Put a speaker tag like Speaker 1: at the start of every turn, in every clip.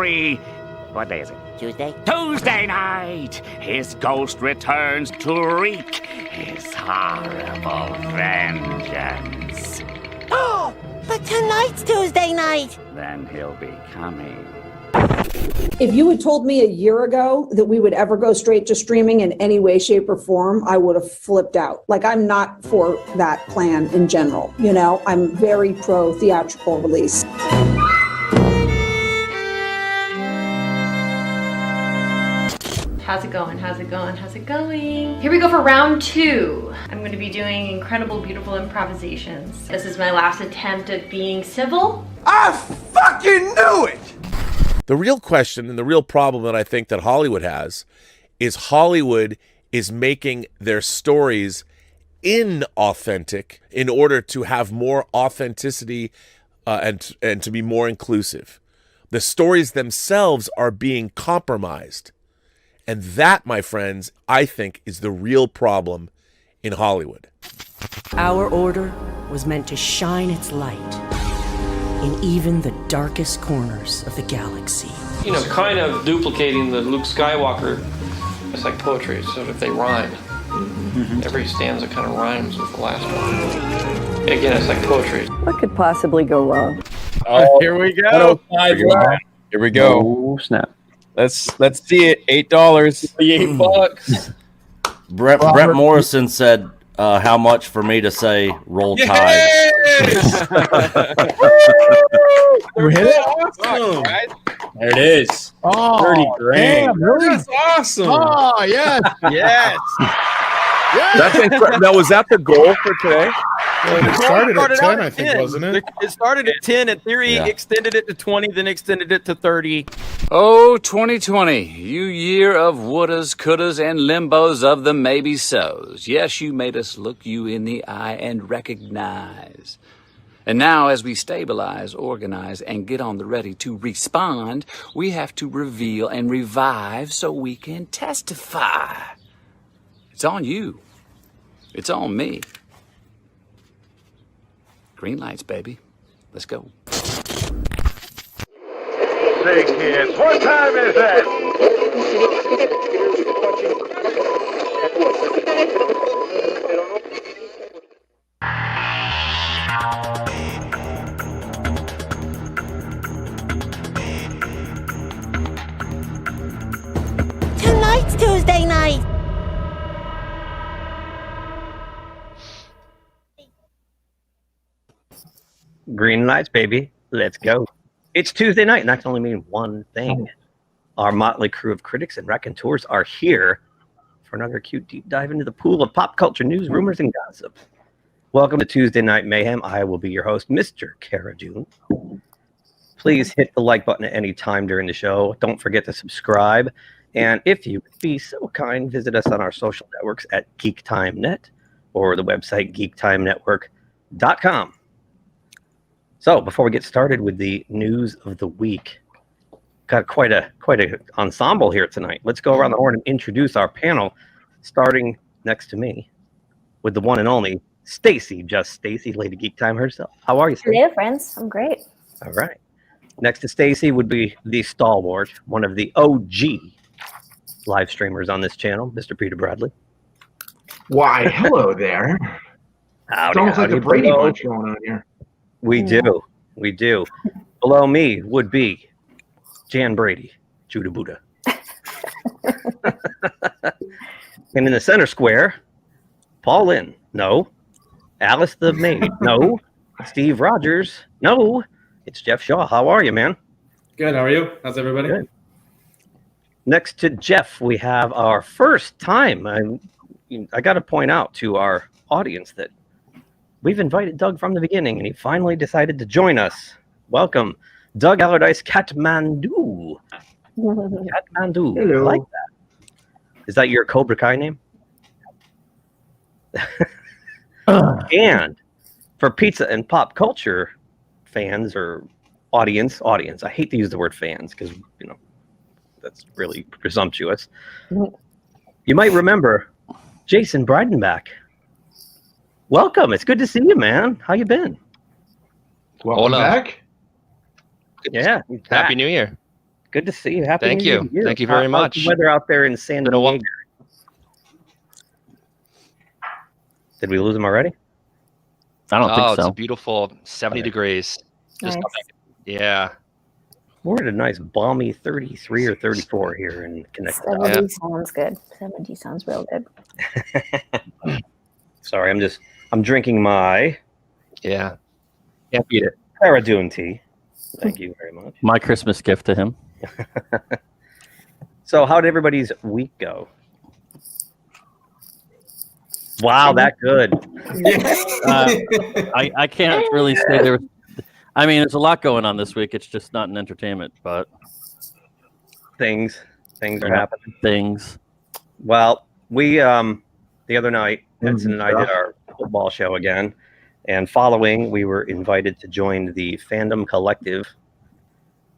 Speaker 1: every... What day is it?
Speaker 2: Tuesday?
Speaker 1: Tuesday night! His ghost returns to wreak his horrible vengeance.
Speaker 2: Oh, but tonight's Tuesday night.
Speaker 1: Then he'll be coming.
Speaker 3: If you had told me a year ago that we would ever go straight to streaming in any way, shape, or form, I would have flipped out. Like, I'm not for that plan in general. You know, I'm very pro theatrical release.
Speaker 4: How's it going? How's it going? How's it going? Here we go for round 2. I'm going to be doing incredible, beautiful improvisations. This is my last attempt at being civil.
Speaker 5: I fucking knew it!
Speaker 6: The real question and the real problem that I think that Hollywood has is Hollywood is making their stories inauthentic in order to have more authenticity and to be more inclusive. The stories themselves are being compromised. And that, my friends, I think is the real problem in Hollywood.
Speaker 7: Our order was meant to shine its light in even the darkest corners of the galaxy.
Speaker 8: You know, kind of duplicating the Luke Skywalker. It's like poetry, so if they rhyme. Every stanza kind of rhymes with the last one. Again, it's like poetry.
Speaker 9: What could possibly go wrong?
Speaker 10: Oh, here we go. Here we go.
Speaker 11: Oh, snap.
Speaker 10: Let's see it. $8.
Speaker 8: $8.
Speaker 11: Brett Morrison said, how much for me to say roll tide?
Speaker 10: There it is.
Speaker 12: Oh,
Speaker 10: 30 grand.
Speaker 12: Damn, really?
Speaker 10: That's awesome.
Speaker 12: Oh, yes.
Speaker 10: Yes.
Speaker 6: That's incredible. Now, was that the goal for today?
Speaker 12: Well, it started at 10, I think, wasn't it?
Speaker 10: It started at 10. In theory, extended it to 20, then extended it to 30.
Speaker 13: Oh, 2020, you year of wouldas, couldas, and limbos of the maybe-sos. Yes, you made us look you in the eye and recognize. And now, as we stabilize, organize, and get on the ready to respond, we have to reveal and revive so we can testify. It's on you. It's on me. Green lights, baby. Let's go.
Speaker 14: Say, kids, what time is that?
Speaker 2: Tonight's Tuesday night.
Speaker 15: Green lights, baby. Let's go. It's Tuesday night, and that can only mean one thing. Our motley crew of critics and raconteurs are here for another cute deep dive into the pool of pop culture news, rumors, and gossip. Welcome to Tuesday Night Mayhem. I will be your host, Mr. Cara Dune. Please hit the like button at any time during the show. Don't forget to subscribe. And if you would be so kind, visit us on our social networks at GeekTime Net or the website geektimenetwork.com. So before we get started with the news of the week, got quite a ensemble here tonight. Let's go around the horn and introduce our panel, starting next to me with the one and only Stacy, just Stacy, Lady Geek Time herself. How are you, Stacy?
Speaker 16: Hello, friends. I'm great.
Speaker 15: All right. Next to Stacy would be the stalwart, one of the OG live streamers on this channel, Mr. Peter Bradley.
Speaker 12: Why, hello there.
Speaker 15: Howdy,
Speaker 12: it's almost like
Speaker 15: howdy,
Speaker 12: a Brady
Speaker 15: below.
Speaker 12: Bunch going on here.
Speaker 15: We do. Below me would be Jan Brady, Judah Buddha. And in the center square, Paul Lynn, no. Alice the maid, no. Steve Rogers, no. It's Jeff Shaw. How are you, man?
Speaker 17: Good. How are you? How's everybody?
Speaker 15: Good. Next to Jeff, we have our first time. I got to point out to our audience that we've invited Doug from the beginning, and he finally decided to join us. Welcome, Doug Allardyce Kathmandu. Kathmandu.
Speaker 12: Hello.
Speaker 15: I like that. Is that your Cobra Kai name? And for pizza and pop culture fans or audience, I hate to use the word fans because, you know, that's really presumptuous. You might remember Jason Breidenbach. Welcome. It's good to see you, man. How you been?
Speaker 12: Welcome back.
Speaker 15: Yeah.
Speaker 10: Happy New Year.
Speaker 15: Good to see you. Happy
Speaker 16: Thank
Speaker 15: New Year
Speaker 16: you.
Speaker 15: to you.
Speaker 16: Thank you very
Speaker 15: How's
Speaker 16: much.
Speaker 15: the weather out there in San Diego? Did we lose him already?
Speaker 11: I don't think
Speaker 16: It's
Speaker 11: so.
Speaker 16: a beautiful 70 degrees. Just yeah.
Speaker 15: We're at a nice balmy 33 or 34 here in Connecticut.
Speaker 18: 70 sounds good. 70 sounds real good.
Speaker 15: Sorry, I'm drinking my
Speaker 16: can't
Speaker 15: beat it. Paradune tea. Thank you very much.
Speaker 11: My Christmas gift to him.
Speaker 15: So how did everybody's week go? Wow, that good.
Speaker 11: I can't really say there was. I mean, there's a lot going on this week. It's just not in entertainment, but
Speaker 15: things are happening.
Speaker 11: Things.
Speaker 15: Well, we the other night, Edson and I did our football show again, and following, we were invited to join the Fandom Collective,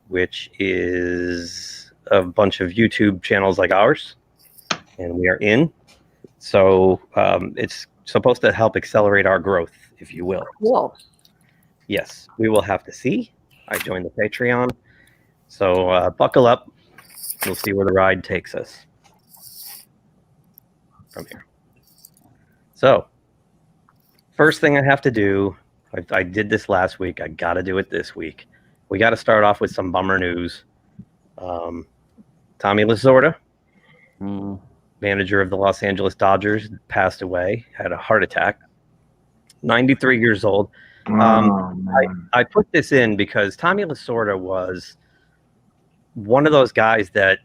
Speaker 15: which is a bunch of YouTube channels like ours, and we are in. So it's supposed to help accelerate our growth, if you will.
Speaker 18: Cool.
Speaker 15: Yes, we will have to see. I joined the Patreon. So buckle up. We'll see where the ride takes us from here. So first thing I have to do, I did this last week. I got to do it this week. We got to start off with some bummer news. Tommy Lasorda, manager of the Los Angeles Dodgers, passed away, had a heart attack, 93 years old. I put this in because Tommy Lasorda was one of those guys that,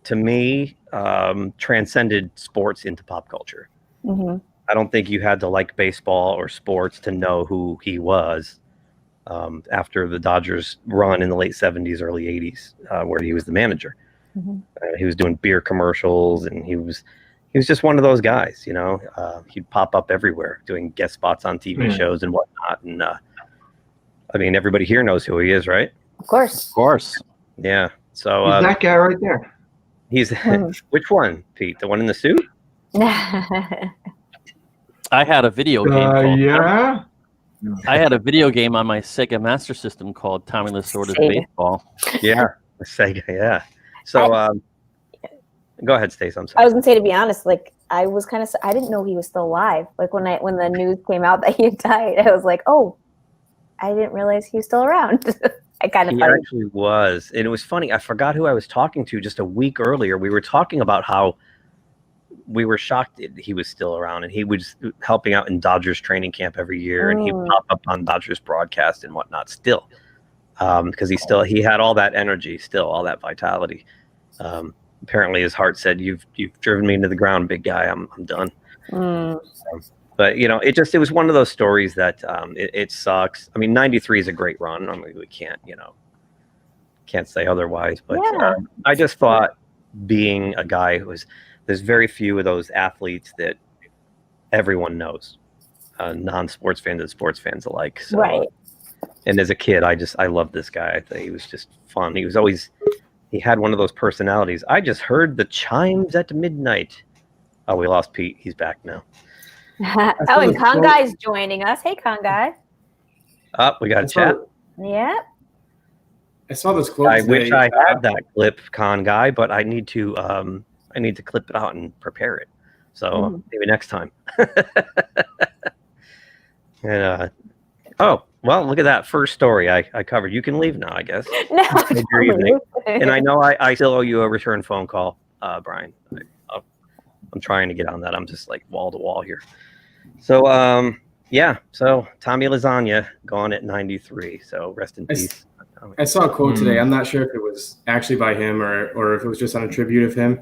Speaker 15: to me, transcended sports into pop culture.
Speaker 18: Mm-hmm.
Speaker 15: I don't think you had to like baseball or sports to know who he was after the Dodgers run in the late 70s, early 80s, where he was the manager.
Speaker 18: Mm-hmm.
Speaker 15: He was doing beer commercials, and he was just one of those guys, you know. He'd pop up everywhere doing guest spots on TV shows and whatnot. And I mean, everybody here knows who he is, right?
Speaker 18: Of course.
Speaker 11: Of course.
Speaker 15: Yeah. So
Speaker 12: He's that guy right there.
Speaker 15: He's which one, Pete? The one in the suit?
Speaker 11: I had a video game. Called
Speaker 12: yeah.
Speaker 15: I
Speaker 11: had a video game on my Sega Master System called Tommy Lasorda's Baseball.
Speaker 15: Yeah, Sega. Yeah. So go ahead, Stace. I'm
Speaker 18: I
Speaker 15: sorry.
Speaker 18: was gonna say, to be honest, like I was kind of, I didn't know he was still alive. Like when the news came out that he had died, I was like, oh, I didn't realize he was still around. I kind of
Speaker 15: He actually was, and it was funny. I forgot who I was talking to just a week earlier. We were talking about how we were shocked that he was still around, and he was helping out in Dodgers training camp every year, and he would pop up on Dodgers broadcast and whatnot still, because he had all that energy, still all that vitality. Apparently, his heart said, "You've driven me into the ground, big guy. I'm done." But you know, it was one of those stories that it sucks. I mean, 93 is a great run. I mean, we can't say otherwise. But I just thought, being a guy there's very few of those athletes that everyone knows, non-sports fans and sports fans alike. So,
Speaker 18: right.
Speaker 15: And as a kid, I loved this guy. I thought he was just fun. He had one of those personalities. I just heard the chimes at midnight. Oh, we lost Pete. He's back now.
Speaker 18: Oh, and Kongai's joining us. Hey, Kongai.
Speaker 15: Oh, we got a chat.
Speaker 18: Yeah.
Speaker 17: I saw this quote.
Speaker 15: I
Speaker 17: today.
Speaker 15: wish I had that clip, Con Guy, but I need to clip it out and prepare it. So maybe next time. And oh, well, look at that first story I covered. You can leave now, I guess.
Speaker 18: No,
Speaker 15: Your evening. And I know I still owe you a return phone call, Brian. I'm trying to get on that. I'm just like wall to wall here. So yeah. So Tommy Lasagna gone at 93. So rest in peace.
Speaker 17: I saw a quote today. I'm not sure if it was actually by him or if it was just on a tribute of him.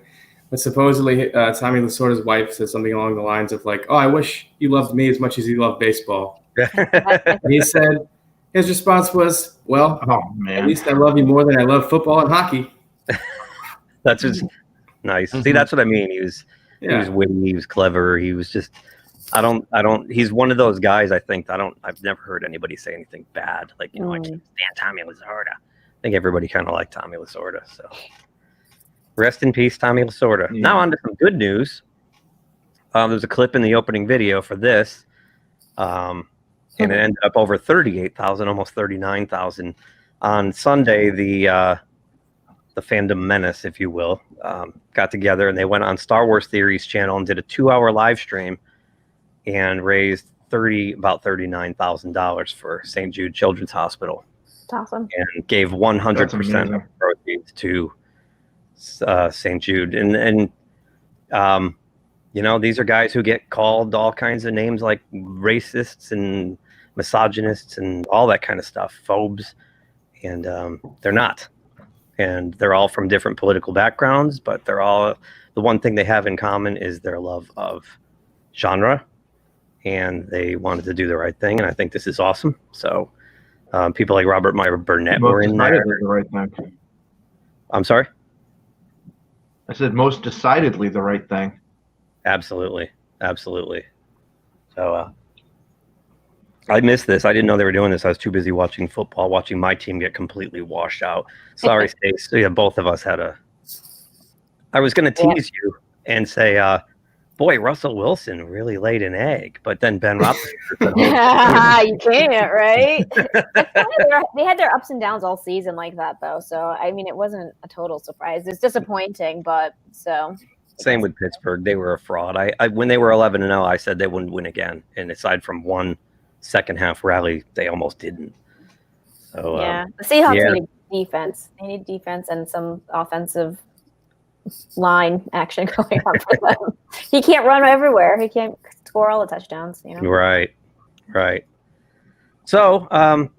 Speaker 17: But supposedly Tommy Lasorda's wife said something along the lines of like, "Oh, I wish you loved me as much as you loved baseball." And he said, his response was, "Well, at least I love you more than I love football and hockey."
Speaker 15: That's just nice. See, that's what I mean. He was witty. He was clever. He was just. He's one of those guys. I think I've never heard anybody say anything bad. Like I can't stand Tommy Lasorda. I think everybody kind of liked Tommy Lasorda. So rest in peace, Tommy Lasorda. Yeah. Now on to some good news. There's a clip in the opening video for this, and it ended up over 38,000, almost 39,000 on Sunday. The the fandom menace, if you will, got together and they went on Star Wars Theories channel and did a 2-hour live stream and raised about $39,000 for St. Jude Children's Hospital.
Speaker 18: It's awesome.
Speaker 15: And gave 100% of proceeds to St. Jude. And you know, these are guys who get called all kinds of names like racists and misogynists and all that kind of stuff, phobes, and they're not. And they're all from different political backgrounds, but they're all, the one thing they have in common is their love of genre, and they wanted to do the right thing, and I think this is awesome. So people like Robert Meyer Burnett were in there.
Speaker 12: The right thing.
Speaker 15: I'm sorry?
Speaker 12: I said most decidedly the right thing.
Speaker 15: Absolutely. Absolutely. So I missed this. I didn't know they were doing this. I was too busy watching football, watching my team get completely washed out. Sorry, Stace. Yeah, both of us had I was going to tease you and say, boy, Russell Wilson really laid an egg. But then Ben Roethlisberger.
Speaker 18: You can't, right? They had their ups and downs all season like that, though. So, I mean, it wasn't a total surprise. It's disappointing, but so.
Speaker 15: Same with Pittsburgh. They were a fraud. I when they were 11-0, I said they wouldn't win again. And aside from one second half rally, they almost didn't. So
Speaker 18: yeah, the Seahawks need defense. They need defense and some offensive line action going on for them. He can't run everywhere. He can't score all the touchdowns. You know.
Speaker 15: Right. So kind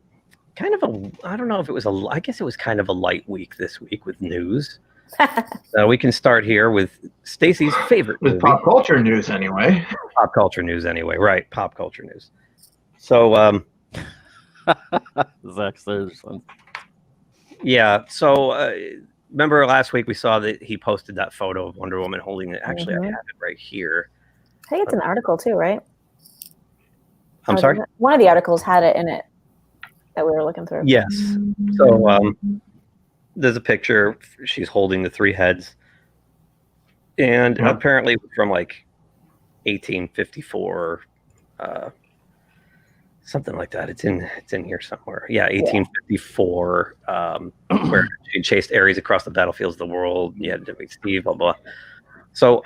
Speaker 15: of I don't know if it was I guess it was kind of a light week this week with news. We can start here with Stacy's favorite movie.
Speaker 12: With pop culture news anyway.
Speaker 15: Pop culture news anyway, right? Pop culture news. So,
Speaker 11: Zack Snyder's son.
Speaker 15: Yeah. So, remember last week we saw that he posted that photo of Wonder Woman holding it. Actually, I have it right here.
Speaker 18: I think it's an article too, right?
Speaker 15: I'm sorry?
Speaker 18: One of the articles had it in it that we were looking through.
Speaker 15: Yes. So, there's a picture. She's holding the three heads. And apparently from like 1854, something like that. It's in here somewhere. Yeah, 1854, where she chased Ares across the battlefields of the world. Yeah, defeat Steve, blah, blah. So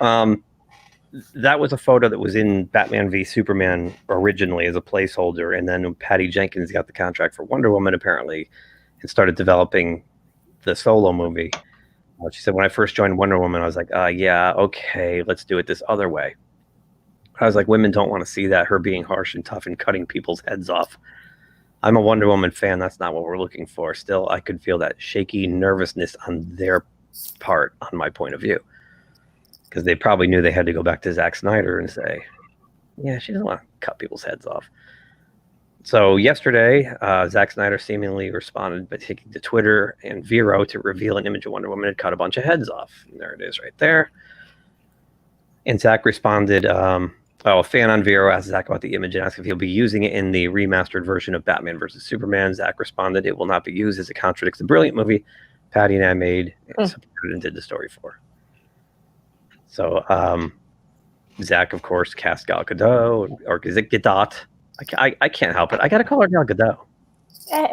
Speaker 15: that was a photo that was in Batman v Superman originally as a placeholder. And then Patty Jenkins got the contract for Wonder Woman, apparently, and started developing the solo movie. She said, when I first joined Wonder Woman, I was like, yeah, okay, let's do it this other way. I was like, women don't want to see that, her being harsh and tough and cutting people's heads off. I'm a Wonder Woman fan. That's not what we're looking for. Still, I could feel that shaky nervousness on their part, on my point of view. Because they probably knew they had to go back to Zack Snyder and say, yeah, she doesn't want to cut people's heads off. So yesterday, Zack Snyder seemingly responded by taking to Twitter and Vero to reveal an image of Wonder Woman and cut a bunch of heads off. And there it is right there. And Zack responded, a fan on Vero asked Zack about the image and asked if he'll be using it in the remastered version of Batman vs. Superman. Zack responded, it will not be used as it contradicts the brilliant movie Patty and I made and supported and did the story for. So Zack, of course, cast Gal Gadot, or is it Gadot? I can't help it. I got to call her Gal Gadot.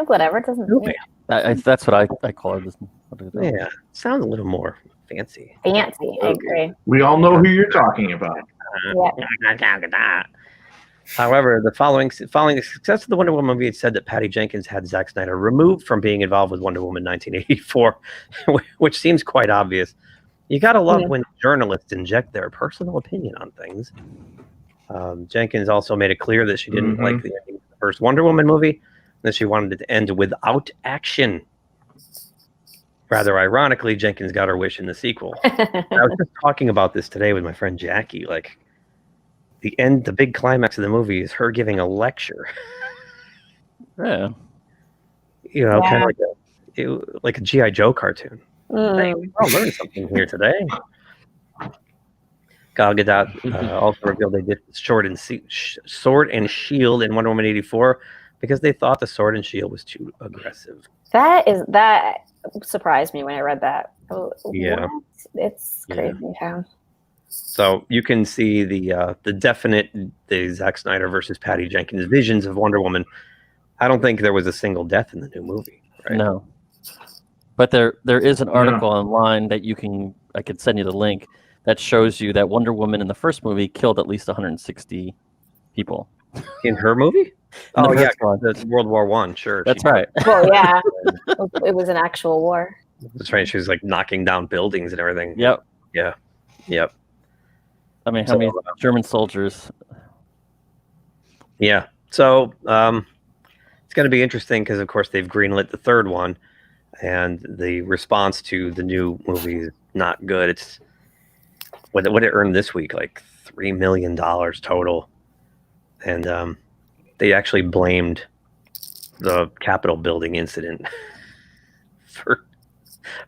Speaker 18: Whatever. It doesn't.
Speaker 11: That's what I call her.
Speaker 15: Yeah, sounds a little more fancy.
Speaker 18: Fancy, I agree.
Speaker 12: We all know who you're talking about.
Speaker 15: However, following the success of the Wonder Woman movie, it said that Patty Jenkins had Zack Snyder removed from being involved with Wonder Woman 1984, which seems quite obvious. You got to love when journalists inject their personal opinion on things. Jenkins also made it clear that she didn't like the ending of the first Wonder Woman movie, that she wanted it to end without action. Rather ironically, Jenkins got her wish in the sequel. I was just talking about this today with my friend Jackie. Like, the big climax of the movie is her giving a lecture.
Speaker 11: Yeah.
Speaker 15: You know, kind of like a G.I. Joe cartoon. Hey, we all learned something here today. Gal Gadot also revealed they did sword and shield in Wonder Woman 84 because they thought the sword and shield was too aggressive.
Speaker 18: That surprised me when I read that.
Speaker 15: Yeah,
Speaker 18: what? It's crazy. Yeah.
Speaker 15: So you can see the definite Zack Snyder versus Patty Jenkins visions of Wonder Woman. I don't think there was a single death in the new movie. Right?
Speaker 11: No.
Speaker 19: But there is an article online that I could send you the link that shows you that Wonder Woman in the first movie killed at least 160 people.
Speaker 15: In her movie? Oh yeah, the World War One. Sure,
Speaker 19: that's right.
Speaker 18: Well, yeah, it was an actual war.
Speaker 15: That's right. She was like knocking down buildings and everything.
Speaker 19: Yep.
Speaker 15: Yeah. Yep.
Speaker 19: I mean, how many German soldiers?
Speaker 15: Yeah. So it's going to be interesting because, of course, they've greenlit the third one, and the response to the new movie is not good. It's what it earned this week, like $3 million total, and they actually blamed the Capitol building incident for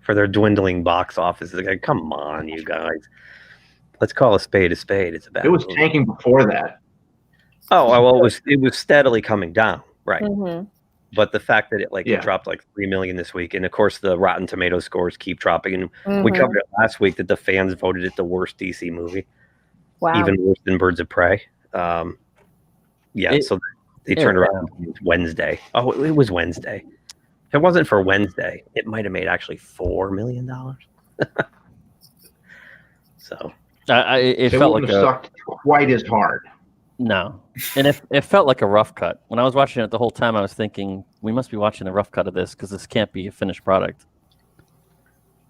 Speaker 15: their dwindling box office. It's like, come on, you guys. Let's call a spade a spade. It's a bad.
Speaker 12: It was
Speaker 15: movie.
Speaker 12: tanking before that.
Speaker 15: Oh well, it was steadily coming down, right?
Speaker 18: Mm-hmm.
Speaker 15: But the fact that it dropped like 3 million this week, and of course the Rotten Tomato scores keep dropping. And we covered it last week that the fans voted it the worst DC movie, even worse than Birds of Prey. So they turned around Wednesday. Oh, it was Wednesday. If it wasn't for Wednesday, it might have made actually $4 million. So
Speaker 19: it felt like
Speaker 12: sucked quite as hard.
Speaker 19: No, and it felt like a rough cut. When I was watching it the whole time, I was thinking we must be watching a rough cut of this because this can't be a finished product.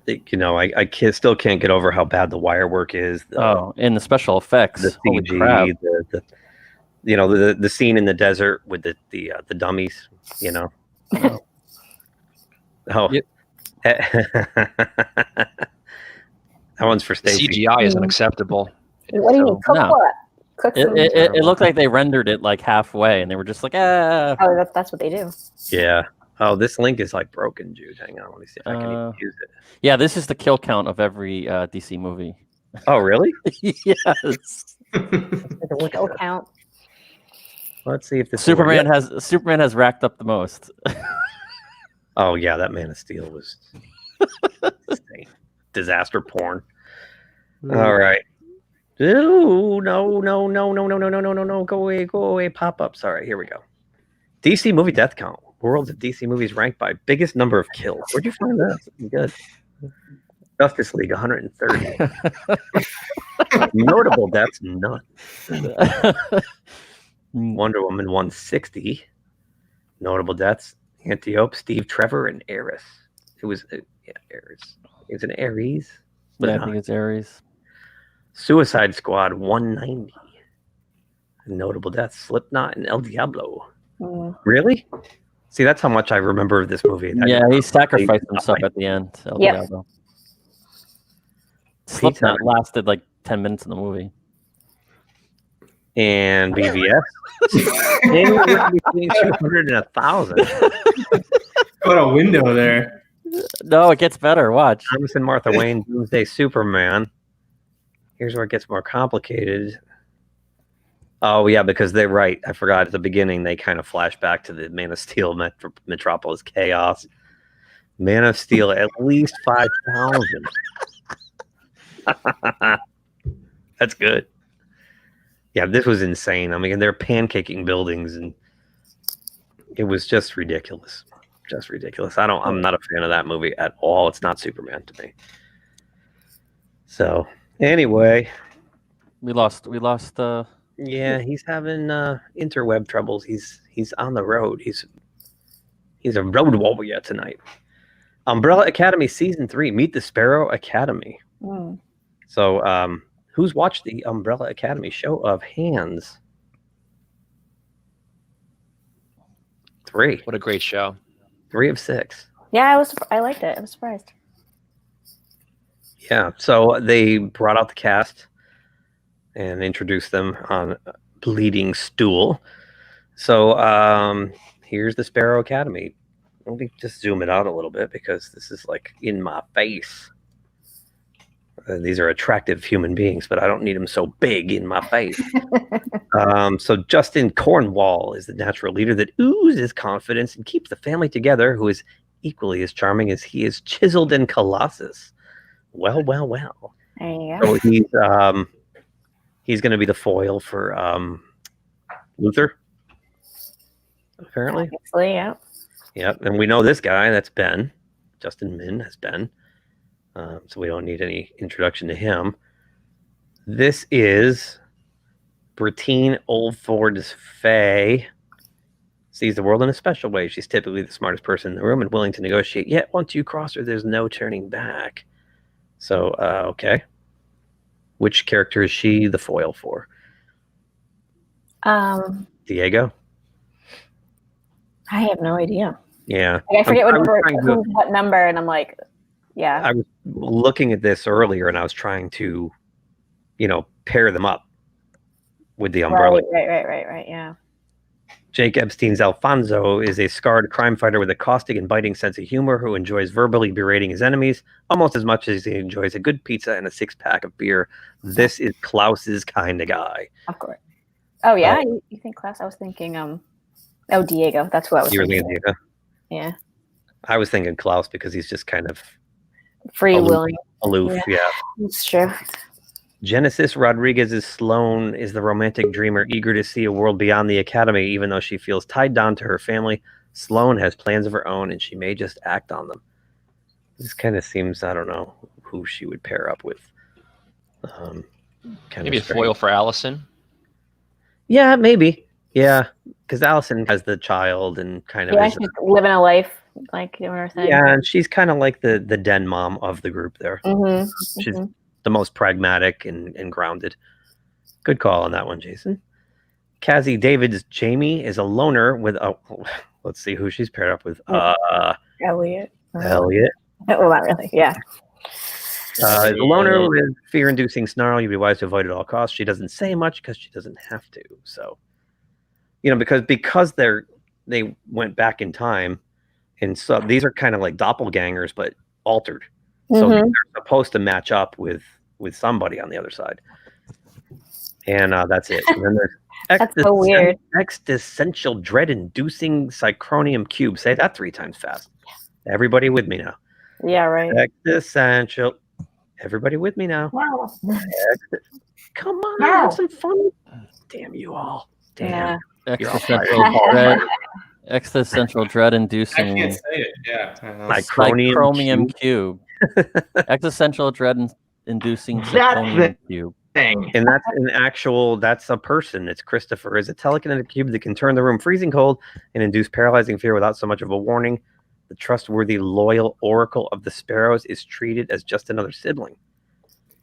Speaker 15: I still can't get over how bad the wire work is.
Speaker 19: And the special effects,
Speaker 15: the
Speaker 19: holy
Speaker 15: CG,
Speaker 19: crap.
Speaker 15: the scene in the desert with the dummies. Yep. That one's for Stacey.
Speaker 16: CGI is unacceptable.
Speaker 18: What do you mean? Cook what?
Speaker 19: It looked like they rendered it like halfway, and they were just like, ah.
Speaker 18: Oh, that's what they do.
Speaker 15: Yeah. Oh, this link is like broken, Jude. Hang on, let me see if I can even use it.
Speaker 19: Yeah, this is the kill count of every DC movie.
Speaker 15: Oh, really?
Speaker 19: Yes.
Speaker 18: The kill count.
Speaker 15: Let's see if this
Speaker 19: Superman has racked up the most.
Speaker 15: Oh yeah, that Man of Steel was insane. Disaster porn. All right. Ooh, no. Go away. Pop up. Sorry, here we go. DC movie death count. Worlds of DC movies ranked by biggest number of kills. Where'd you find that? Good. Justice League, 130. Notable deaths, none. Wonder Woman, 160. Notable deaths, Antiope, Steve Trevor, and Ares. It was Ares. It was an Ares.
Speaker 19: Yeah, I think it's Ares.
Speaker 15: Suicide Squad, 190. Notable deaths, Slipknot and El Diablo. Really? See, that's how much I remember of this movie.
Speaker 19: Yeah, he sacrificed himself at the end. El Diablo. Slipknot lasted like 10 minutes in the movie.
Speaker 15: And BVS. Anywhere between 200 and 1,000.
Speaker 17: Got a window there.
Speaker 19: No, it gets better. Watch.
Speaker 15: Thomas and Martha Wayne, Doomsday Superman. Here's where it gets more complicated. Oh, yeah, because they're right. I forgot at the beginning, they kind of flash back to the Man of Steel Metropolis Chaos. Man of Steel, at least 5,000. That's good. Yeah, this was insane. I mean, they're pancaking buildings, and it was just ridiculous. Just ridiculous. I'm not a fan of that movie at all. It's not Superman to me. So, anyway.
Speaker 19: We lost
Speaker 15: Yeah, he's having interweb troubles. He's on the road. He's a road warrior tonight. Umbrella Academy Season 3, Meet the Sparrow Academy. So, who's watched the Umbrella Academy? Show of hands. 3.
Speaker 16: What a great show.
Speaker 15: 3 of 6.
Speaker 18: Yeah, I liked it. I was surprised.
Speaker 15: Yeah, so they brought out the cast and introduced them on Bleeding Stool. So here's the Sparrow Academy. Let me just zoom it out a little bit because this is like in my face. These are attractive human beings, but I don't need them so big in my face. So Justin Cornwall is the natural leader that oozes confidence and keeps the family together, who is equally as charming as he is chiseled in Colossus. Well.
Speaker 18: There you go.
Speaker 15: So he's going to be the foil for Luther, apparently.
Speaker 18: Obviously, yeah.
Speaker 15: Yep, and we know this guy. That's Ben Justin Min as Ben. So we don't need any introduction to him. This is Brittine Oldford's Faye. Sees the world in a special way. She's typically the smartest person in the room and willing to negotiate. Yet once you cross her, there's no turning back. So, okay. Which character is she the foil for? Diego?
Speaker 18: I have no idea.
Speaker 15: Yeah.
Speaker 18: Like, I forget what number, and I'm like, yeah.
Speaker 15: I was looking at this earlier, and I was trying to, pair them up with the umbrella.
Speaker 18: Right, yeah.
Speaker 15: Jake Epstein's Alfonso is a scarred crime fighter with a caustic and biting sense of humor who enjoys verbally berating his enemies almost as much as he enjoys a good pizza and a 6-pack of beer. This is Klaus's kind of guy.
Speaker 18: Of course. Oh, yeah? You think Klaus? I was thinking, Diego. That's who I was thinking.
Speaker 15: Diego?
Speaker 18: Yeah.
Speaker 15: I was thinking Klaus because he's just kind of
Speaker 18: free-willing.
Speaker 15: Aloof, yeah.
Speaker 18: That's true.
Speaker 15: Genesis Rodriguez's Sloane is the romantic dreamer eager to see a world beyond the academy. Even though she feels tied down to her family, Sloane has plans of her own and she may just act on them. This kind of seems, I don't know who she would pair up with.
Speaker 16: Maybe a foil for Allison.
Speaker 15: Yeah, maybe. Yeah, because Allison has the child and kind of
Speaker 18: she's living a life, like doing her thing.
Speaker 15: Yeah, and she's kind of like the den mom of the group there. She's the most pragmatic and grounded. Good call on that one, Jason. Cassie David's Jamie is a loner with a... Let's see who she's paired up with.
Speaker 18: Elliot.
Speaker 15: Elliot.
Speaker 18: Well, not really, yeah.
Speaker 15: The loner with fear-inducing snarl. You'd be wise to avoid at all costs. She doesn't say much because she doesn't have to. So, because they went back in time, and so these are kind of like doppelgangers, but altered. So they're supposed to match up with somebody on the other side. And that's it. And then there's
Speaker 18: that's so weird.
Speaker 15: Existential dread-inducing psychronium cube. Say that 3 times fast. Everybody with me now.
Speaker 18: Yeah, right.
Speaker 15: Existential. Everybody with me now.
Speaker 18: Wow.
Speaker 15: Come on, have some fun. Damn you all. Damn.
Speaker 19: Yeah. Existential dread-inducing.
Speaker 17: I can't say it. Yeah.
Speaker 19: Psychromium cube. Existential dread-inducing psychromium cube.
Speaker 15: Thing. And that's a person. It's Christopher. Is a telekinetic cube that can turn the room freezing cold and induce paralyzing fear without so much of a warning. The trustworthy, loyal Oracle of the Sparrows is treated as just another sibling.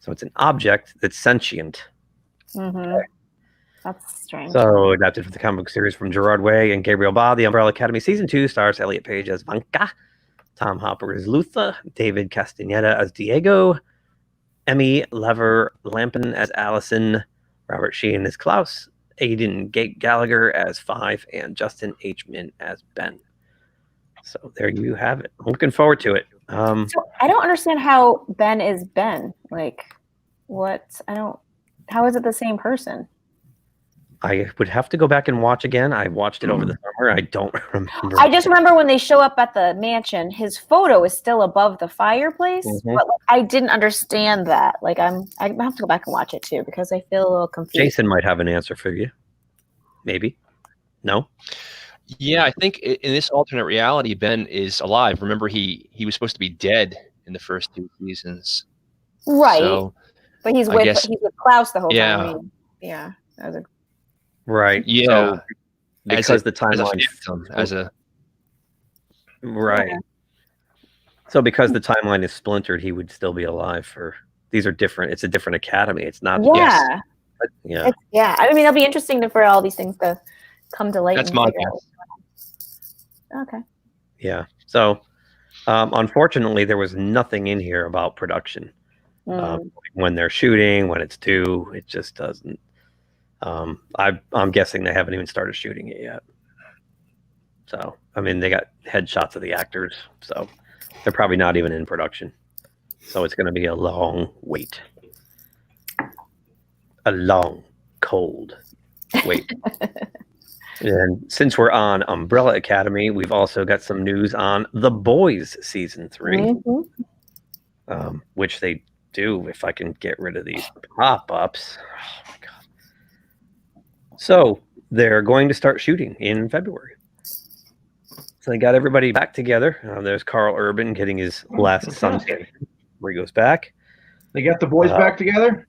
Speaker 15: So it's an object that's sentient.
Speaker 18: That's strange.
Speaker 15: So adapted from the comic book series from Gerard Way and Gabriel Ba. The Umbrella Academy Season 2 stars Elliot Page as Vanka, Tom Hopper as Luther, David Castaneda as Diego, Emmy Lever Lampin as Allison, Robert Sheehan as Klaus, Aidan Gallagher as Five, and Justin H. Min as Ben. So there you have it. I'm looking forward to it.
Speaker 18: So I don't understand how Ben is Ben. Like, what? How is it the same person?
Speaker 15: I would have to go back and watch again. I watched it over the summer. I don't remember.
Speaker 18: I just remember when they show up at the mansion, his photo is still above the fireplace. But I didn't understand that. Like, I have to go back and watch it too because I feel a little confused.
Speaker 15: Jason might have an answer for you. Maybe. No?
Speaker 16: Yeah, I think in this alternate reality, Ben is alive. Remember, he was supposed to be dead in the first 2 seasons.
Speaker 18: Right.
Speaker 16: So,
Speaker 18: but he's with Klaus the whole time. I mean, yeah. That was
Speaker 15: right.
Speaker 16: Yeah.
Speaker 15: So, because the timeline right. So because the timeline is splintered, he would still be alive for these are different. It's a different academy. It's not
Speaker 18: yeah. I mean, it'll be interesting for all these things to come to light.
Speaker 16: That's my
Speaker 18: okay.
Speaker 15: Yeah. So unfortunately there was nothing in here about production. When they're shooting, when it's due, it just doesn't. I'm guessing they haven't even started shooting it yet. So, I mean, they got headshots of the actors, so they're probably not even in production. So it's going to be a long wait. A long, cold wait. And since we're on Umbrella Academy, we've also got some news on The Boys Season 3, which they do if I can get rid of these pop-ups. Oh, my God. So they're going to start shooting in February. So they got everybody back together. There's Carl Urban getting his last Sunday where he goes back.
Speaker 12: They got the boys back together?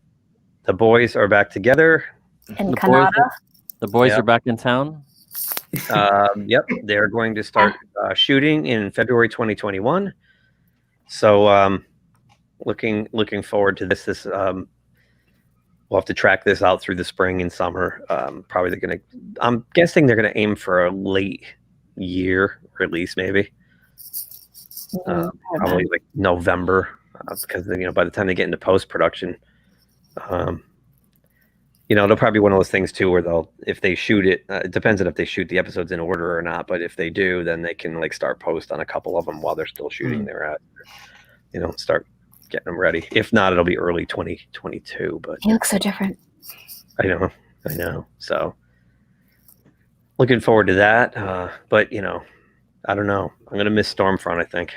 Speaker 15: The boys are back together.
Speaker 18: And
Speaker 19: The boys
Speaker 15: Yep.
Speaker 19: are back in town.
Speaker 15: Yep, they're going to start shooting in February 2021. So looking forward to this. We'll have to track this out through the spring and summer. Probably I'm guessing they're gonna aim for a late year release, maybe. Probably like November, because by the time they get into post production, they'll probably be one of those things too where if they shoot it, it depends on if they shoot the episodes in order or not. But if they do, then they can start post on a couple of them while they're still shooting. They're at, start getting them ready. If not, it'll be early 2022. But
Speaker 18: he looks so different.
Speaker 15: I know. So looking forward to that. But I don't know. I'm gonna miss Stormfront, I think.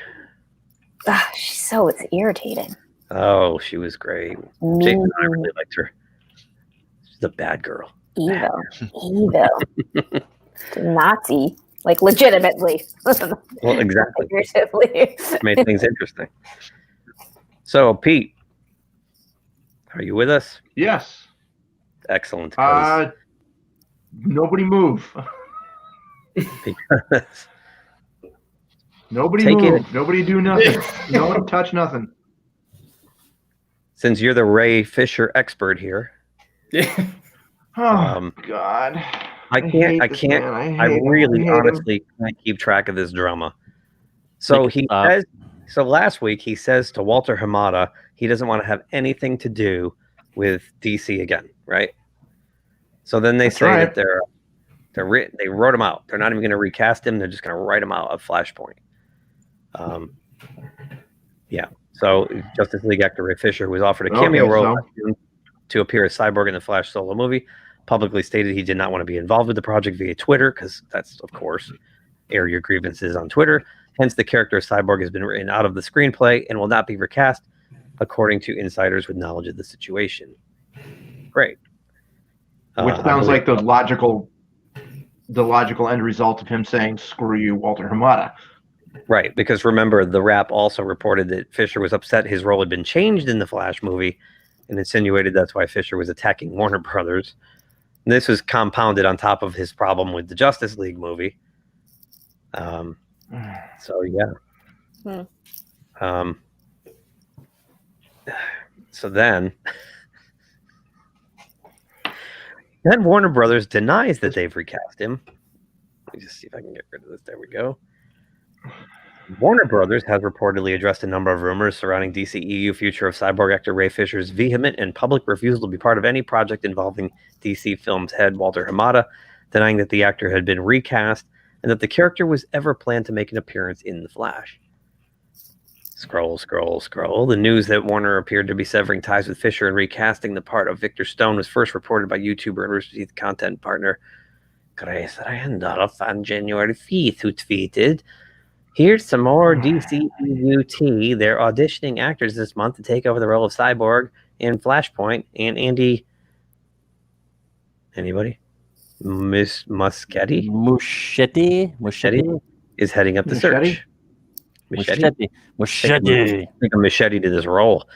Speaker 18: It's irritating.
Speaker 15: Oh, she was great. Jason and I really liked her. She's a bad girl.
Speaker 18: Evil. Nazi. Legitimately.
Speaker 15: Well, exactly.
Speaker 18: Figuratively.
Speaker 15: Made things interesting. So, Pete, are you with us?
Speaker 12: Yes.
Speaker 15: Excellent.
Speaker 12: Nobody move.
Speaker 15: Because
Speaker 12: Nobody move. Nobody do nothing. No one touch nothing.
Speaker 15: Since you're the Ray Fisher expert here.
Speaker 12: Oh, God.
Speaker 15: I really honestly can't keep track of this drama. So so last week he says to Walter Hamada he doesn't want to have anything to do with DC again, right? So then they say that they wrote him out. They're not even going to recast him. They're just going to write him out of Flashpoint. Yeah. So Justice League actor Ray Fisher, who was offered a cameo role to appear as Cyborg in the Flash solo movie, publicly stated he did not want to be involved with the project via Twitter, because that's, of course, air your grievances on Twitter. Hence, the character of Cyborg has been written out of the screenplay and will not be recast, according to insiders with knowledge of the situation. Great.
Speaker 12: Which sounds like the logical end result of him saying, "Screw you, Walter Hamada."
Speaker 15: Right, because remember, the Wrap also reported that Fisher was upset his role had been changed in the Flash movie and insinuated that's why Fisher was attacking Warner Brothers. And this was compounded on top of his problem with the Justice League movie. So, yeah. So then Warner Brothers denies that they've recast him. Let me just see if I can get rid of this. There we go. Warner Brothers has reportedly addressed a number of rumors surrounding DCEU future of Cyborg actor Ray Fisher's vehement and public refusal to be part of any project involving DC Films head Walter Hamada, denying that the actor had been recast and that the character was ever planned to make an appearance in The Flash. Scroll. The news that Warner appeared to be severing ties with Fisher and recasting the part of Victor Stone was first reported by YouTuber and Rooster Teeth content partner Grace Randolph on January 5th, who tweeted, "Here's some more DCEU tea. They're auditioning actors this month to take over the role of Cyborg in Flashpoint, and Andy..." Anybody? Muschietti is heading up the search. Machete. Think a machete to this role.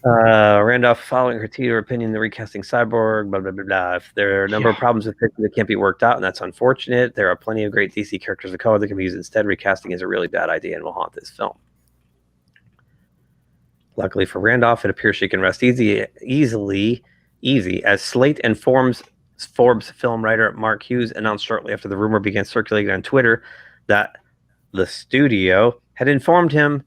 Speaker 15: Randolph, following her teacher opinion, the recasting Cyborg, blah, blah, blah, blah. If there are a number of problems with Fisher that can't be worked out, and that's unfortunate. There are plenty of great DC characters of color that can be used instead. Recasting is a really bad idea and will haunt this film. Luckily for Randolph, it appears she can rest easy as Slate and Forbes film writer Mark Hughes announced shortly after the rumor began circulating on Twitter that the studio had informed him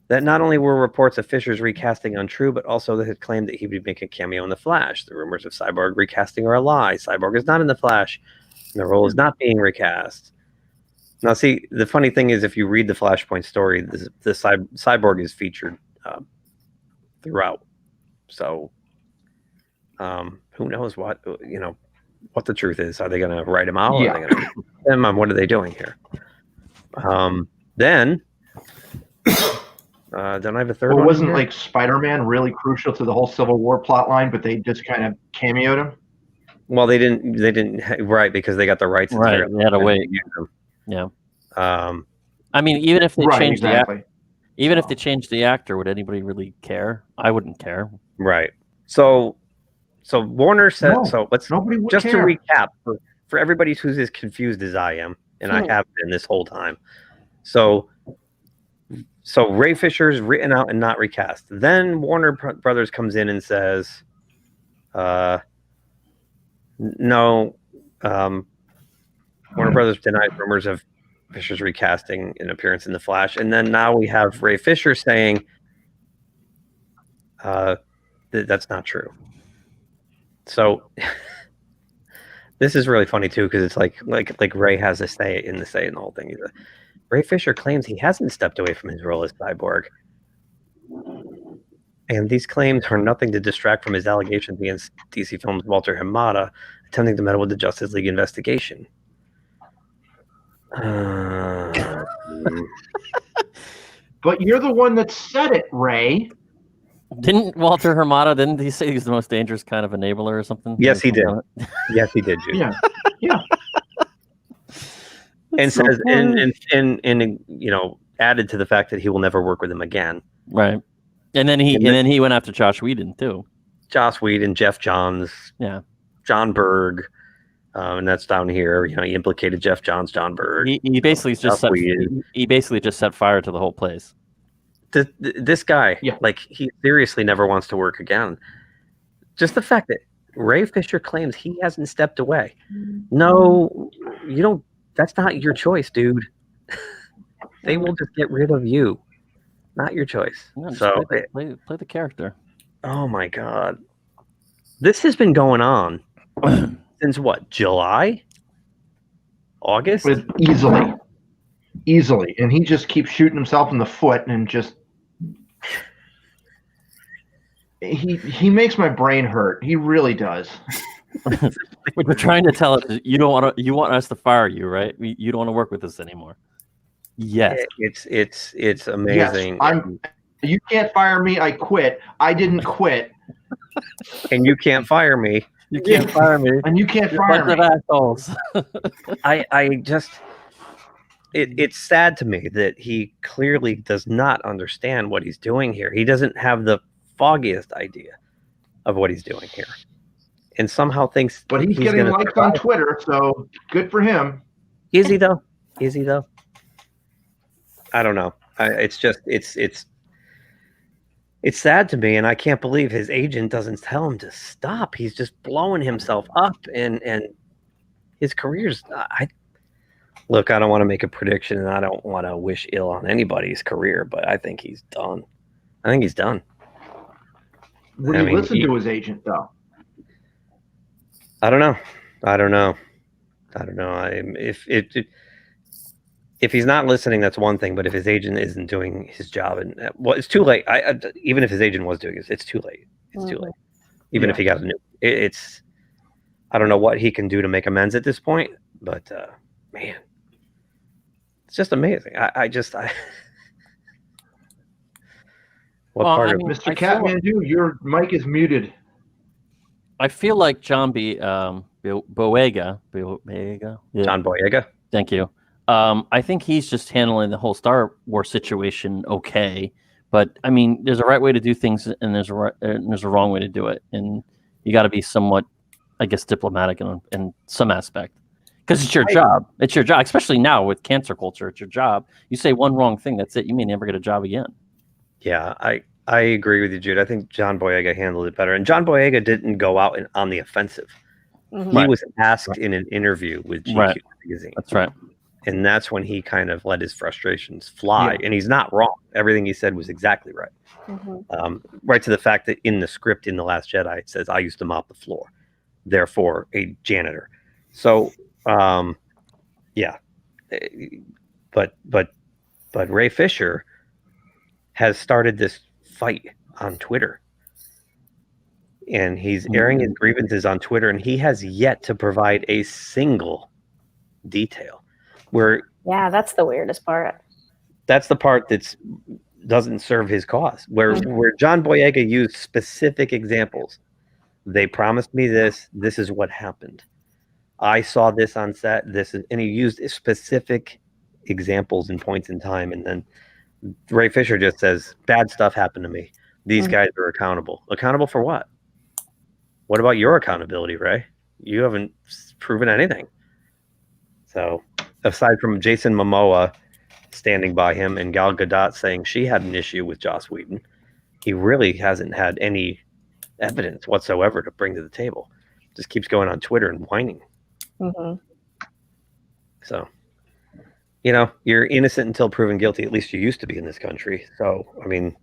Speaker 15: that not only were reports of Fisher's recasting untrue, but also they had claimed that he would make a cameo in The Flash. The rumors of Cyborg recasting are a lie. Cyborg is not in The Flash, and the role is not being recast. Now, see, the funny thing is, if you read the Flashpoint story, the Cyborg is featured throughout. So, who knows what the truth is? Are they going to write him out?
Speaker 12: Yeah.
Speaker 15: Are they going to him? What are they doing here? Then. Don't I have a third one?
Speaker 12: Wasn't like Spider-Man really crucial to the whole Civil War plot line, but they just kind of cameoed him?
Speaker 15: Well, they didn't right, because they got the rights.
Speaker 19: Right, they had to wait. Yeah.
Speaker 15: I
Speaker 19: mean, even if they changed
Speaker 15: even
Speaker 19: if they changed the actor, would anybody really care? I wouldn't care.
Speaker 15: Right. So Warner said.
Speaker 12: No,
Speaker 15: so let's
Speaker 12: nobody would
Speaker 15: just
Speaker 12: care.
Speaker 15: to recap for everybody who's as confused as I am, and I have been this whole time. So Ray Fisher's written out and not recast. Then Warner Brothers comes in and says, no. Warner Brothers denies rumors of Fisher's recasting an appearance in The Flash, and then now we have Ray Fisher saying that's not true. So this is really funny too, because it's like Ray has a say in the whole thing. Ray Fisher claims he hasn't stepped away from his role as Cyborg, and these claims are nothing to distract from his allegations against DC Films' Walter Hamada attempting to meddle with the Justice League investigation.
Speaker 12: But you're the one that said it, Ray.
Speaker 19: Didn't Walter Hamada, didn't he say he's the most dangerous kind of enabler or something?
Speaker 15: Yes, he did. Yes, he did, Jude.
Speaker 12: Yeah.
Speaker 15: And says, and added to the fact that he will never work with him again.
Speaker 19: Right. And then he went after Joss Whedon too.
Speaker 15: Joss Whedon, Jeff Johns, John Berg, and that's down here. He implicated Jeff Johns, John Berg.
Speaker 19: He basically just set fire to the whole place.
Speaker 15: This guy, he seriously never wants to work again. Just the fact that Ray Fisher claims he hasn't stepped away. No, you don't. That's not your choice, dude. They will just get rid of you. Not your choice.
Speaker 19: No,
Speaker 15: so
Speaker 19: play the character.
Speaker 15: Oh my God. This has been going on since what? July? August?
Speaker 12: Easily. And he just keeps shooting himself in the foot and just he makes my brain hurt. He really does.
Speaker 19: What we're trying to tell us is you want us to fire you, right? You don't want to work with us anymore. Yes.
Speaker 15: It's amazing.
Speaker 12: Yes, you can't fire me. I quit. I didn't quit.
Speaker 15: And you can't fire me.
Speaker 19: You can't fire me.
Speaker 12: And you can't fire me.
Speaker 19: Assholes.
Speaker 15: I just it's sad to me that he clearly does not understand what he's doing here. He doesn't have the foggiest idea of what he's doing here. And somehow thinks
Speaker 12: but he's getting likes on Twitter, so good for him.
Speaker 15: Is he though? I don't know. It's sad to me, and I can't believe his agent doesn't tell him to stop. He's just blowing himself up, and his career's. Look, I don't want to make a prediction, and I don't want to wish ill on anybody's career, but I think he's done.
Speaker 12: Would you listen to his agent, though?
Speaker 15: I don't know. If he's not listening, that's one thing. But if his agent isn't doing his job, it's too late. Even if his agent was doing it, it's too late. It's too late. Even if he got a new, I don't know what he can do to make amends at this point. But man, it's just amazing.
Speaker 12: Mr. Catmandu, your mic is muted.
Speaker 19: I feel like John Boyega. Yeah.
Speaker 15: John Boyega.
Speaker 19: Thank you. I think he's just handling the whole Star Wars situation okay. But I mean, there's a right way to do things, and there's a wrong way to do it, and you got to be somewhat, I guess, diplomatic in some aspect, because it's your job. It's your job, especially now with cancer culture. It's your job. You say one wrong thing, that's it. You may never get a job again.
Speaker 15: Yeah, I agree with you, Jude. I think John Boyega handled it better. And John Boyega didn't go out on the offensive. Mm-hmm. He was asked in an interview with GQ magazine.
Speaker 19: That's right.
Speaker 15: And that's when he kind of let his frustrations fly. Yeah. And he's not wrong. Everything he said was exactly right. Mm-hmm. Right to the fact that in the script in The Last Jedi, it says, I used to mop the floor. Therefore, a janitor. So, yeah. But Ray Fisher has started this fight on Twitter, and he's airing his grievances on Twitter, and he has yet to provide a single detail.
Speaker 18: That's the weirdest part.
Speaker 15: That's the part that doesn't serve his cause. Where John Boyega used specific examples. They promised me this. This is what happened. I saw this on set. And he used specific examples and points in time, and then Ray Fisher just says, bad stuff happened to me. These guys are accountable. Accountable for what? What about your accountability, Ray? You haven't proven anything. So aside from Jason Momoa standing by him and Gal Gadot saying she had an issue with Joss Whedon, he really hasn't had any evidence whatsoever to bring to the table. Just keeps going on Twitter and whining. So, you know, you're innocent until proven guilty. At least you used to be in this country. So, I mean,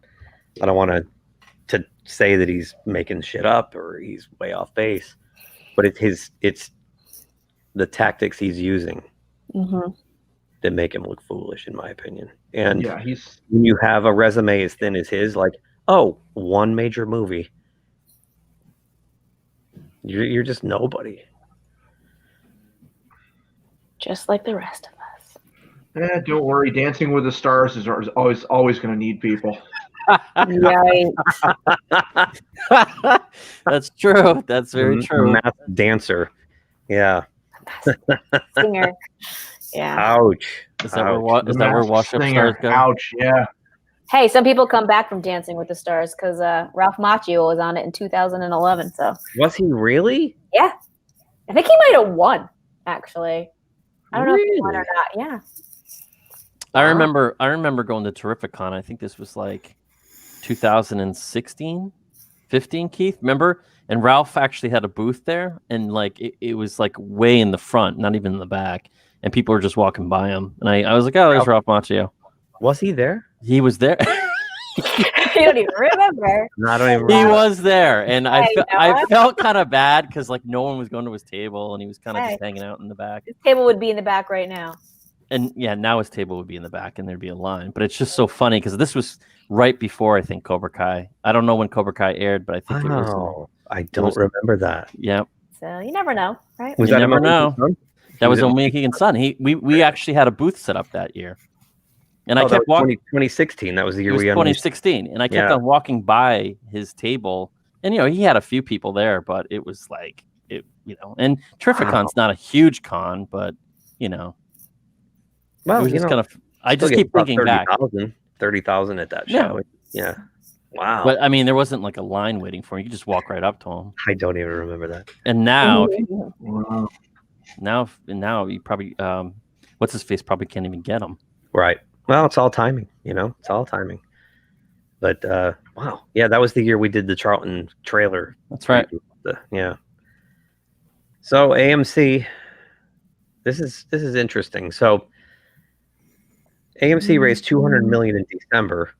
Speaker 15: I don't want to say that he's making shit up or he's way off base, but it's the tactics he's using that make him look foolish, in my opinion. And
Speaker 12: yeah,
Speaker 15: when you have a resume as thin as his, like, oh, one major movie, you're just nobody.
Speaker 18: Just like the rest of us.
Speaker 12: Don't worry. Dancing with the Stars is always going to need people.
Speaker 18: Right.
Speaker 19: That's true. That's very true.
Speaker 15: Math dancer. Yeah.
Speaker 18: Singer. Yeah.
Speaker 15: Ouch.
Speaker 19: Is that where Wash Up Stars go?
Speaker 12: Ouch. Yeah.
Speaker 18: Hey, some people come back from Dancing with the Stars because Ralph Macchio was on it in 2011. So
Speaker 15: was he really?
Speaker 18: Yeah, I think he might have won. Actually, I don't know if he won or not. Yeah.
Speaker 19: I remember going to Terrificon. I think this was like 2016, 15. Keith, remember? And Ralph actually had a booth there, and like it was like way in the front, not even in the back, and people were just walking by him. And I was like, oh, there's Ralph Macchio.
Speaker 15: Was he there?
Speaker 19: He was there.
Speaker 18: You don't even remember.
Speaker 15: No, I don't even remember.
Speaker 19: He was there, and I felt kind of bad because like no one was going to his table, and he was kind of just hanging out in the back.
Speaker 18: His table would be in the back right now.
Speaker 19: And yeah, now his table would be in the back, and there'd be a line. But it's just so funny because this was right before I think Cobra Kai. I don't know when Cobra Kai aired, but I think it was.
Speaker 15: I don't remember that.
Speaker 19: Yeah.
Speaker 18: So you never know, right?
Speaker 15: Was
Speaker 19: you
Speaker 15: that
Speaker 19: never know. That was
Speaker 15: it
Speaker 19: Omega and Son. We actually had a booth set up that year. And I
Speaker 15: that
Speaker 19: kept
Speaker 15: was
Speaker 19: walking.
Speaker 15: 2016. That was the year
Speaker 19: It was
Speaker 15: we
Speaker 19: 2016, and I kept on walking by his table, and you know he had a few people there, but it was like it, you know. And Terrificon's not a huge con, but you know,
Speaker 15: well,
Speaker 19: it was
Speaker 15: you
Speaker 19: just
Speaker 15: know,
Speaker 19: kind of. I just keep thinking
Speaker 15: 30,000 at that show. Yeah. Wow.
Speaker 19: But I mean, there wasn't like a line waiting for him. You could just walk right up to him.
Speaker 15: I don't even remember that.
Speaker 19: And now, now you probably what's his face probably can't even get him.
Speaker 15: Right. Well, it's all timing, you know. It's all timing. But wow, yeah, that was the year we did the Charlton trailer.
Speaker 19: That's right.
Speaker 15: Yeah. So AMC, this is interesting. So AMC raised $200 million in December,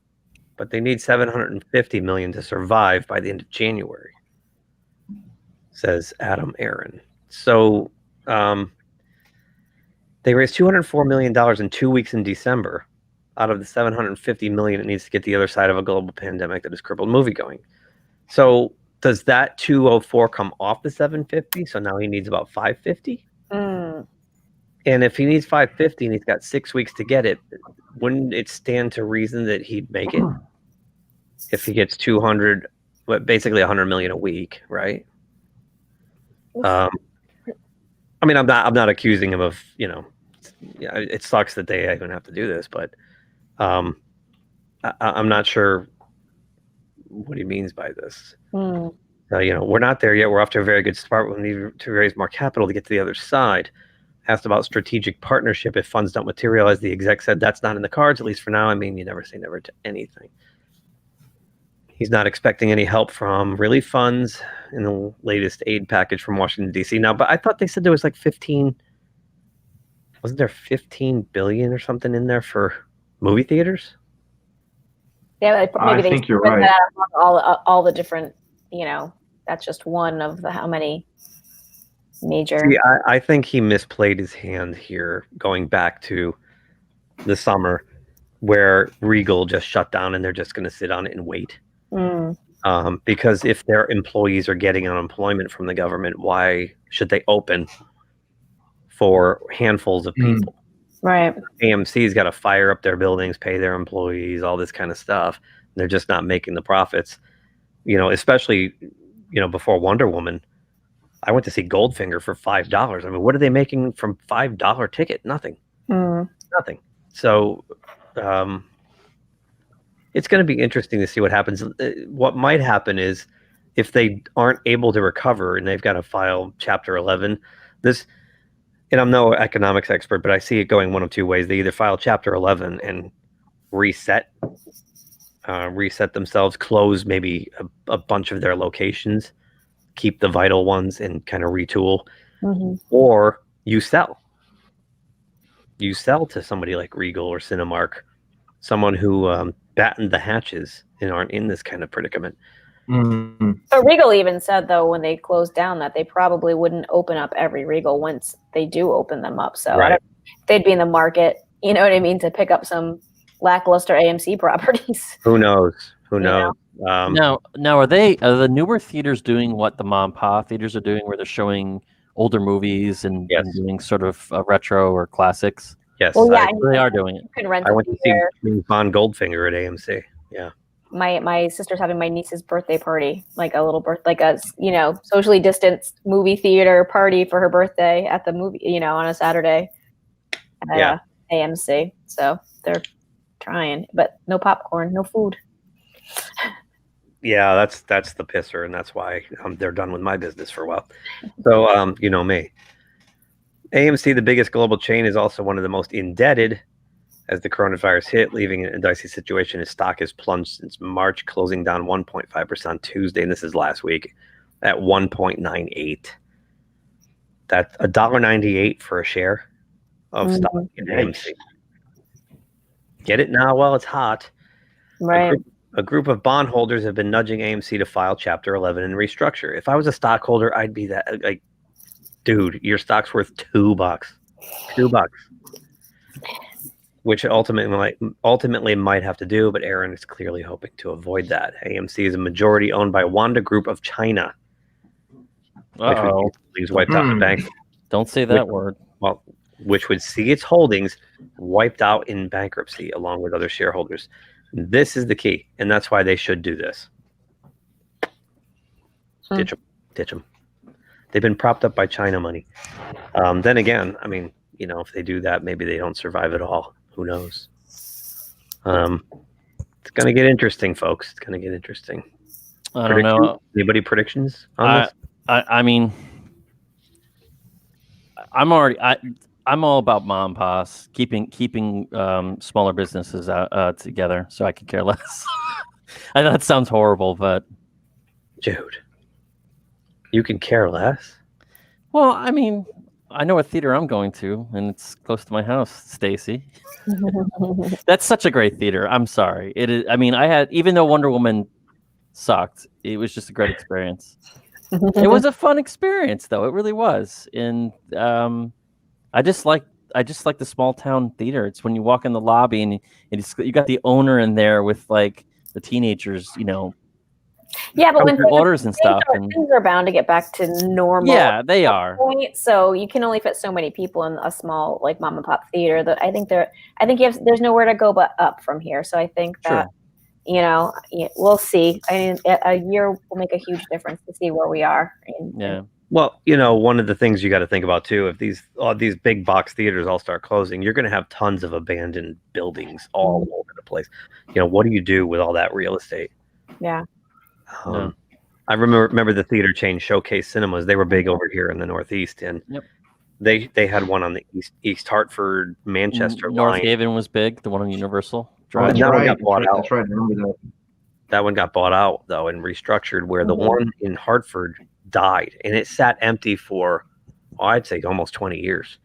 Speaker 15: but they need $750 million to survive by the end of January, says Adam Aaron. So they raised $204 million in 2 weeks in December out of the $750 million it needs to get the other side of a global pandemic that has crippled moviegoing. So does that 204 come off the 750? So now he needs about 550? And if he needs 550 and he's got 6 weeks to get it, wouldn't it stand to reason that he'd make it if he gets 200, basically 100 million a week, right? I mean, I'm not accusing him of, you know, it sucks that they even have to do this, but I'm not sure what he means by this. You know, we're not there yet. We're off to a very good start. We need to raise more capital to get to the other side. Asked about strategic partnership. If funds don't materialize, the exec said that's not in the cards, at least for now. I mean, you never say never to anything. He's not expecting any help from relief funds in the latest aid package from Washington, D.C. Now, but I thought they said there was like 15, wasn't there 15 billion or something in there for movie theaters?
Speaker 18: Yeah, maybe they
Speaker 12: think you're
Speaker 18: spread
Speaker 12: right.
Speaker 18: that among all the different, you know, that's just one of the how many major.
Speaker 15: See, I think he misplayed his hand here, going back to the summer where Regal just shut down and they're just going to sit on it and wait. Because if their employees are getting unemployment from the government, why should they open for handfuls of people?
Speaker 18: Right.
Speaker 15: AMC's got to fire up their buildings, pay their employees, all this kind of stuff. They're just not making the profits, you know, especially, you know, before Wonder Woman. I went to see Goldfinger for $5. I mean, what are they making from $5 ticket? Nothing. Nothing. So it's going to be interesting to see what happens. What might happen is if they aren't able to recover and they've got to file Chapter 11, and I'm no economics expert, but I see it going one of two ways. They either file Chapter 11 and reset themselves, close maybe a bunch of their locations, keep the vital ones and kind of retool, or you sell. You sell to somebody like Regal or Cinemark, someone who battened the hatches and aren't in this kind of predicament.
Speaker 18: So Regal even said, though, when they closed down, that they probably wouldn't open up every Regal once they do open them up. So I don't, they'd be in the market, you know what I mean, to pick up some lackluster AMC properties.
Speaker 15: Who knows? Who knows?
Speaker 19: Now are the newer theaters doing what the mom and pop theaters are doing, where they're showing older movies and doing sort of retro or classics?
Speaker 15: Yes,
Speaker 18: well, yeah,
Speaker 19: they are doing it.
Speaker 18: You can rent
Speaker 15: I went to see
Speaker 18: theater.
Speaker 15: James Bond Goldfinger at AMC. Yeah.
Speaker 18: My sister's having my niece's birthday party, like a little like a socially distanced movie theater party for her birthday at the movie, on a Saturday at AMC. So they're trying, but no popcorn, no food.
Speaker 15: Yeah, that's the pisser, and that's why they're done with my business for a while. So you know me. AMC, the biggest global chain, is also one of the most indebted. As the coronavirus hit, leaving in a dicey situation, his stock has plunged since March, closing down 1.5% on Tuesday, and this is last week, at 1.98. That's $1.98 for a share of stock in AMC. Get it now while it's hot.
Speaker 18: Right.
Speaker 15: A group of bondholders have been nudging AMC to file Chapter 11 and restructure. If I was a stockholder, I'd be that, like, dude, your stock's worth $2. $2. Which ultimately might have to do, but Aaron is clearly hoping to avoid that. AMC is a majority owned by Wanda Group of China, which wiped out the bank.
Speaker 19: Don't say that word.
Speaker 15: Well, which would see its holdings wiped out in bankruptcy along with other shareholders. This is the key, and that's why they should do this. Ditch them. They've been propped up by China money. Then again, I mean, if they do that, maybe they don't survive at all. Who knows? It's going to get interesting, folks. It's going to get interesting.
Speaker 19: I don't know.
Speaker 15: Anybody predictions on this?
Speaker 19: I mean, I'm all about mom and pops, keeping smaller businesses together, so I could care less. I know that sounds horrible, but
Speaker 15: dude, you can care less.
Speaker 19: Well, I mean, I know what theater I'm going to, and it's close to my house, Stacy. That's such a great theater. I'm sorry. It is. I mean, even though Wonder Woman sucked, it was just a great experience. It was a fun experience, though. It really was. And I just like the small town theater. It's when you walk in the lobby and you got the owner in there with like the teenagers,
Speaker 18: Yeah, but when
Speaker 19: orders and stuff,
Speaker 18: things are bound to get back to normal.
Speaker 19: Yeah, they are.
Speaker 18: Point, so you can only fit so many people in a small, like, mom and pop theater. That I think there's nowhere to go but up from here. So I think that we'll see. I mean, a year will make a huge difference to see where we are.
Speaker 19: Yeah.
Speaker 15: Well, one of the things you got to think about too, if these big box theaters all start closing, you're going to have tons of abandoned buildings all over the place. What do you do with all that real estate?
Speaker 18: Yeah.
Speaker 15: I remember the theater chain Showcase Cinemas. They were big over here in the Northeast, and they had one on the East Hartford, Manchester
Speaker 19: North
Speaker 15: line.
Speaker 19: Haven was big. The one on Universal.
Speaker 15: That one got bought out.
Speaker 12: That's right. I remember that.
Speaker 15: That one got bought out though and restructured. Where the one in Hartford died, and it sat empty for, I'd say, almost 20 years.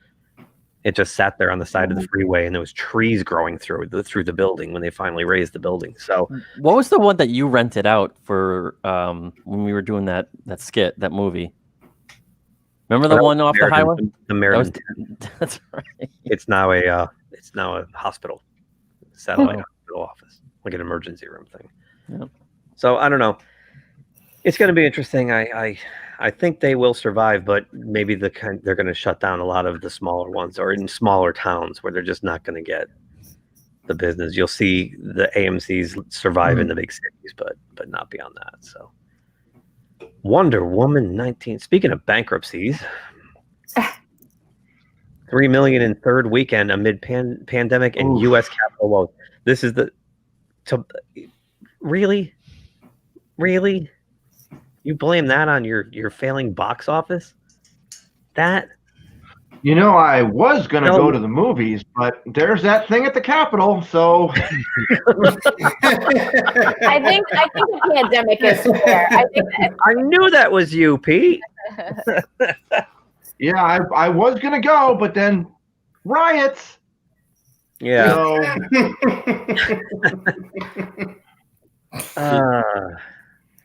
Speaker 15: It just sat there on the side of the freeway, and there was trees growing through the building when they finally raised the building. So,
Speaker 19: what was the one that you rented out for when we were doing that skit, that movie? Remember the one off the highway?
Speaker 15: The Meriden.
Speaker 19: That's right.
Speaker 15: It's now a hospital, satellite hospital office, like an emergency room thing.
Speaker 19: Yeah.
Speaker 15: So I don't know. It's going to be interesting. I think they will survive, but maybe they're going to shut down a lot of the smaller ones, or in smaller towns where they're just not going to get the business. You'll see the AMCs survive in the big cities, but not beyond that. So, Wonder Woman 19. Speaking of bankruptcies, 3 million in third weekend amid pandemic and U.S. Capitol woes. This is really? You blame that on your failing box office? That?
Speaker 12: You know, I was going to go to the movies, but there's that thing at the Capitol, so.
Speaker 18: I think the pandemic is fair.
Speaker 15: I knew that was you, Pete.
Speaker 12: Yeah, I was going to go, but then riots.
Speaker 15: Yeah.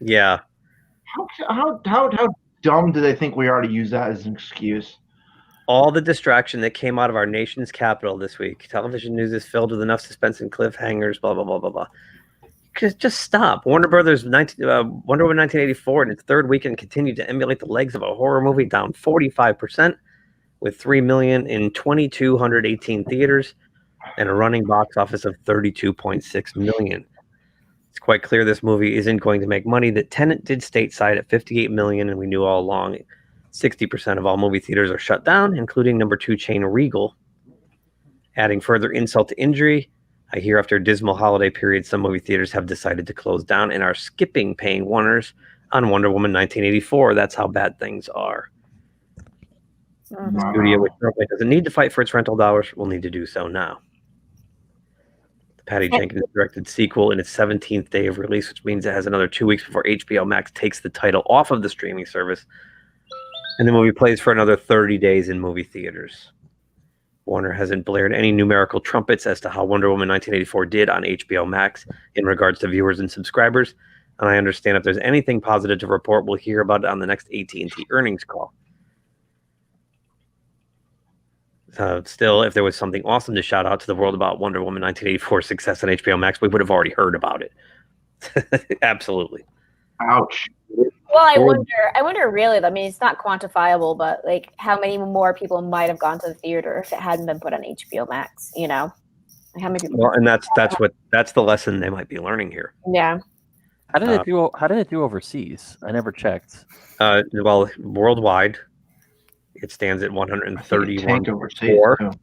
Speaker 15: Yeah.
Speaker 12: How dumb do they think we are to use that as an excuse?
Speaker 15: All the distraction that came out of our nation's capital this week. Television news is filled with enough suspense and cliffhangers, blah, blah, blah, blah, blah. Just stop. Warner Brothers Wonder Woman 1984 in its third weekend continued to emulate the legs of a horror movie, down 45%, with 3 million in 2,218 theaters and a running box office of 32.6 million. It's quite clear this movie isn't going to make money. That Tenet did stateside at 58 million, and we knew all along 60% of all movie theaters are shut down, including number 2 chain Regal. Adding further insult to injury, I hear after a dismal holiday period, some movie theaters have decided to close down and are skipping paying Warners on Wonder Woman 1984. That's how bad things are. The studio, which normally doesn't need to fight for its rental dollars, will need to do so now. The Patty Jenkins directed sequel in its 17th day of release, which means it has another 2 weeks before HBO Max takes the title off of the streaming service. And the movie plays for another 30 days in movie theaters. Warner hasn't blared any numerical trumpets as to how Wonder Woman 1984 did on HBO Max in regards to viewers and subscribers. And I understand if there's anything positive to report, we'll hear about it on the next AT&T earnings call. Still, if there was something awesome to shout out to the world about Wonder Woman 1984's success on HBO Max, we would have already heard about it. Absolutely.
Speaker 12: Ouch.
Speaker 18: Well, I wonder really, I mean, it's not quantifiable, but like how many more people might have gone to the theater if it hadn't been put on HBO Max, you know? Like how many people?
Speaker 15: Well, and that's the lesson they might be learning here.
Speaker 18: Yeah.
Speaker 19: How did it do overseas? I never checked.
Speaker 15: Well, worldwide, it stands at 131.4.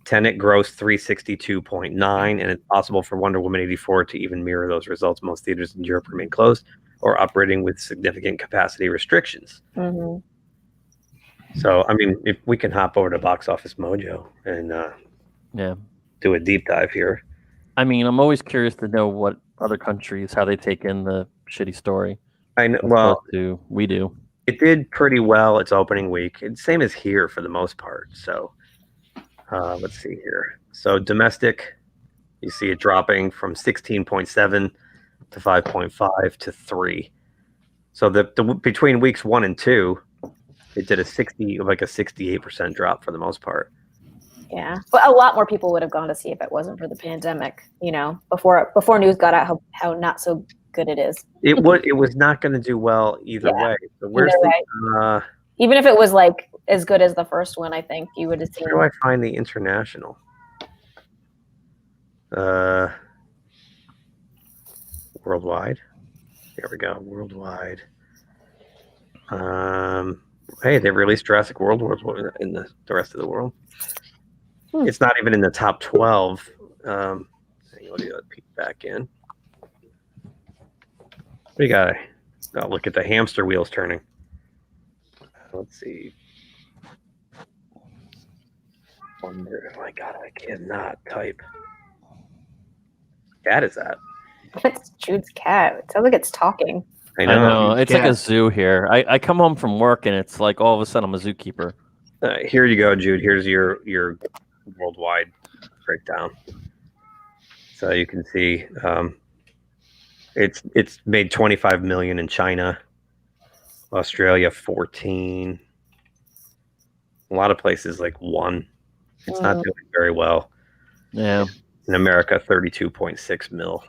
Speaker 15: Tenet grossed 362.9, and it's possible for Wonder Woman 84 to even mirror those results. Most theaters in Europe remain closed or operating with significant capacity restrictions.
Speaker 18: Mm-hmm.
Speaker 15: So, I mean, if we can hop over to Box Office Mojo and do a deep dive here.
Speaker 19: I mean, I'm always curious to know what other countries, how they take in the shitty story.
Speaker 15: I know. Well,
Speaker 19: we do.
Speaker 15: It did pretty well its opening week. It's same as here for the most part. So, let's see here. So, domestic, you see it dropping from 16.7 to 5.5 to 3. So between weeks 1 and 2, it did a 68% drop for the most part.
Speaker 18: Yeah, but a lot more people would have gone to see if it wasn't for the pandemic. You know, before news got out how not so good it is.
Speaker 15: It was not going to do well either way. So where's
Speaker 18: even if it was like as good as the first one, I think you would have seen.
Speaker 15: Where do I find the international? Worldwide. Here we go. Worldwide. Hey, they released Jurassic World in the rest of the world. It's not even in the top 12. Let me peek back in. We got to look at the hamster wheels turning. Let's see. Wonder. Oh my God, I cannot type. Cat is that?
Speaker 18: It's Jude's cat. It sounds like it's talking.
Speaker 15: I know.
Speaker 19: It's like a zoo here. I come home from work and it's like all of a sudden I'm a zookeeper.
Speaker 15: Here you go, Jude. Here's your worldwide breakdown. So you can see it's made 25 million in China, Australia 14, a lot of places like 1. It's not doing very well.
Speaker 19: Yeah.
Speaker 15: In America, 32.6 mil.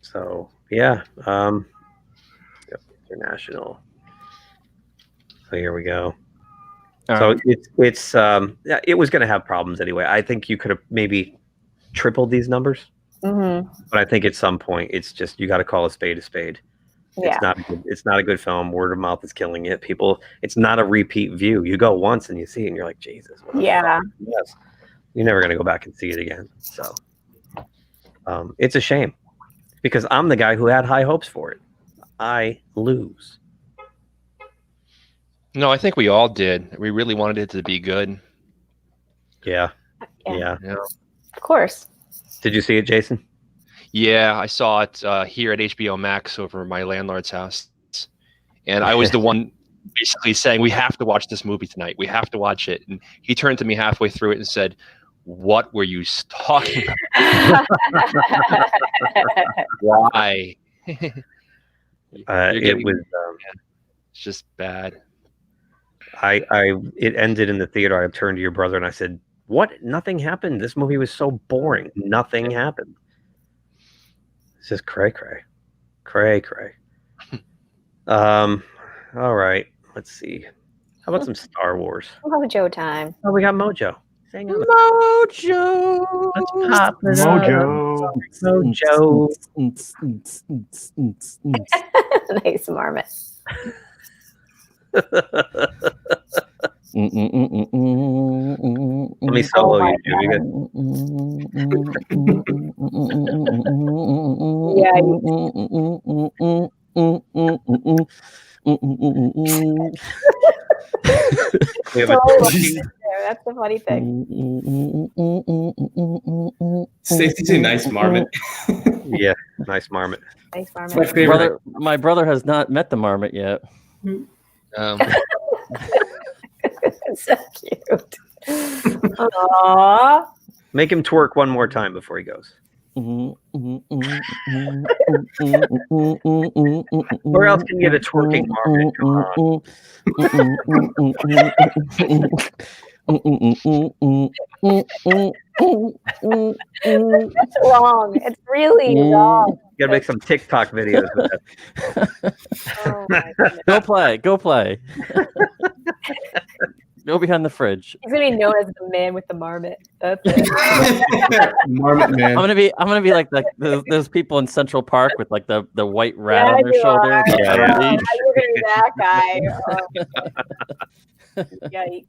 Speaker 15: So yeah, international. So here we go. So it was going to have problems anyway. I think you could have maybe tripled these numbers,
Speaker 18: but
Speaker 15: I think at some point it's just you got to call a spade a spade.
Speaker 18: Yeah.
Speaker 15: It's not a good film. Word of mouth is killing it. People, it's not a repeat view. You go once and you see it and you're like, Jesus. What the
Speaker 18: Yeah.
Speaker 15: fuck? Yes. You're never gonna go back and see it again. So it's a shame because I'm the guy who had high hopes for it. I lose.
Speaker 16: No, I think we all did. We really wanted it to be good.
Speaker 15: Yeah.
Speaker 16: Yeah.
Speaker 18: Of course.
Speaker 15: Did you see it, Jason?
Speaker 16: Yeah, I saw it here at HBO Max over my landlord's house. And I was the one basically saying, we have to watch this movie tonight. We have to watch it. And he turned to me halfway through it and said, what were you talking about? Why?
Speaker 15: It was
Speaker 16: it's just bad.
Speaker 15: It ended in the theater. I turned to your brother and I said, what? Nothing happened. This movie was so boring. Nothing happened. It's just cray. All right. Let's see. How about some Star Wars?
Speaker 18: Mojo time.
Speaker 15: Oh, we got Mojo. Hang on.
Speaker 18: Mojo.
Speaker 15: Let's pop it Mojo.
Speaker 18: Nice marmot.
Speaker 15: Let me solo you,
Speaker 18: That's the funny thing.
Speaker 17: Stacey's a nice marmot.
Speaker 15: Yeah, nice marmot.
Speaker 18: Nice marmot.
Speaker 17: My favorite.
Speaker 19: My brother has not met the marmot yet.
Speaker 18: So cute. Aww.
Speaker 15: Make him twerk one more time before he goes. Where else can you get a twerking marmot?
Speaker 18: It's long. It's really long.
Speaker 15: You gotta make some TikTok videos with that.
Speaker 18: Oh my goodness.
Speaker 19: Go play. Go behind the fridge.
Speaker 18: He's gonna be known as the man with the marmot. That's it.
Speaker 17: Marmot man.
Speaker 19: I'm gonna be like those people in Central Park with like the white rat on their
Speaker 18: you
Speaker 19: shoulder.
Speaker 18: are.
Speaker 19: Yeah.
Speaker 18: You're gonna be that guy. Oh. Yikes.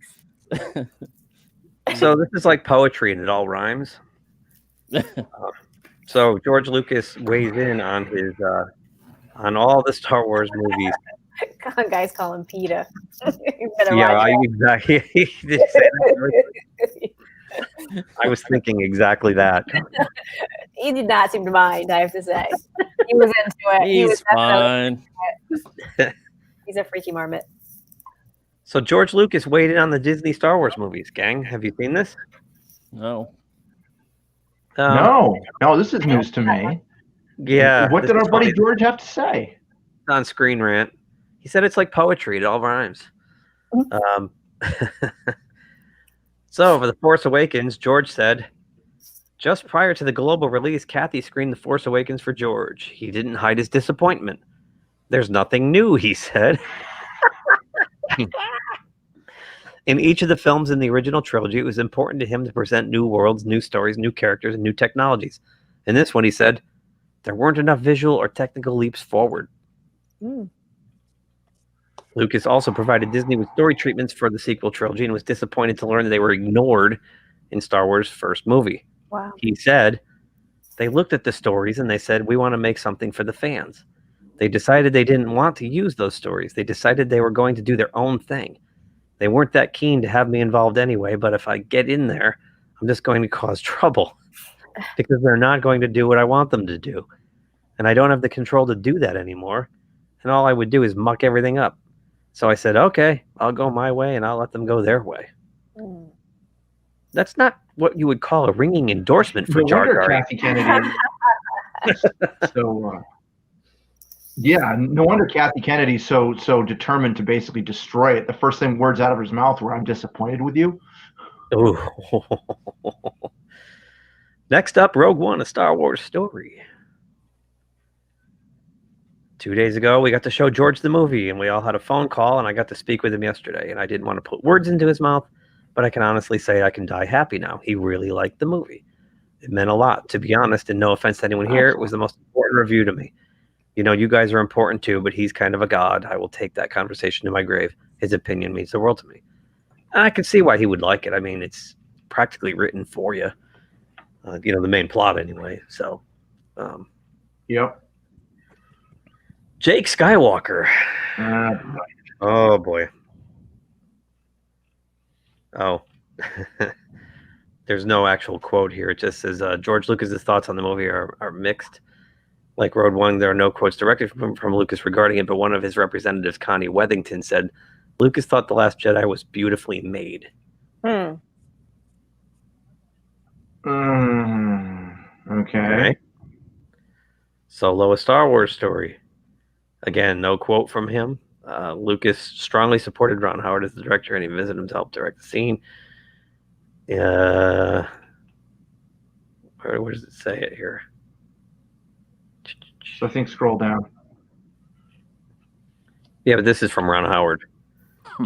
Speaker 15: So this is like poetry and it all rhymes. So George Lucas weighs in on his on all the Star Wars movies.
Speaker 18: Guys call him PETA.
Speaker 15: Exactly. He did say that. I was thinking exactly that.
Speaker 18: He did not seem to mind, I have to say. He was into it.
Speaker 19: He's fine.
Speaker 18: He's a freaky marmot.
Speaker 15: So George Lucas weighed in on the Disney Star Wars movies, gang. Have you seen this?
Speaker 19: No.
Speaker 12: No, this is news to me.
Speaker 15: Yeah.
Speaker 12: What did our buddy George have to say?
Speaker 15: On Screen Rant. He said it's like poetry. It all rhymes. So for The Force Awakens, George said, just prior to the global release, Kathy screened The Force Awakens for George. He didn't hide his disappointment. There's nothing new, he said. In each of the films in the original trilogy, it was important to him to present new worlds, new stories, new characters, and new technologies. In this one, he said, there weren't enough visual or technical leaps forward. Lucas also provided Disney with story treatments for the sequel trilogy and was disappointed to learn that they were ignored in Star Wars' first movie.
Speaker 18: Wow.
Speaker 15: He said, they looked at the stories and they said, we want to make something for the fans. They decided they didn't want to use those stories. They decided they were going to do their own thing. They weren't that keen to have me involved anyway, but if I get in there, I'm just going to cause trouble because they're not going to do what I want them to do. And I don't have the control to do that anymore. And all I would do is muck everything up. So I said, okay, I'll go my way and I'll let them go their way. That's not what you would call a ringing endorsement for Jar Jar.
Speaker 12: Kathy Kennedy. Yeah, no wonder Kathy Kennedy's so determined to basically destroy it. The first thing words out of his mouth were, I'm disappointed with you.
Speaker 15: Ooh. Next up, Rogue One, a Star Wars story. 2 days ago, we got to show George the movie, and we all had a phone call, and I got to speak with him yesterday, and I didn't want to put words into his mouth, but I can honestly say I can die happy now. He really liked the movie. It meant a lot, to be honest, and no offense to anyone here, it was the most important review to me. You know, you guys are important too, but he's kind of a god. I will take that conversation to my grave. His opinion means the world to me. And I can see why he would like it. I mean, it's practically written for you. You know, the main plot anyway. So,
Speaker 12: yep.
Speaker 15: Jake Skywalker. Oh boy. Oh. There's no actual quote here. It just says George Lucas's thoughts on the movie are mixed. Like Road One, there are no quotes directly from Lucas regarding it, but one of his representatives, Connie Wethington, said Lucas thought The Last Jedi was beautifully made.
Speaker 12: Okay.
Speaker 15: Solo, a Star Wars story. Again, no quote from him. Lucas strongly supported Ron Howard as the director, and he visited him to help direct the scene. Where does it say it here?
Speaker 12: So I think scroll down.
Speaker 15: Yeah, but this is from Ron Howard.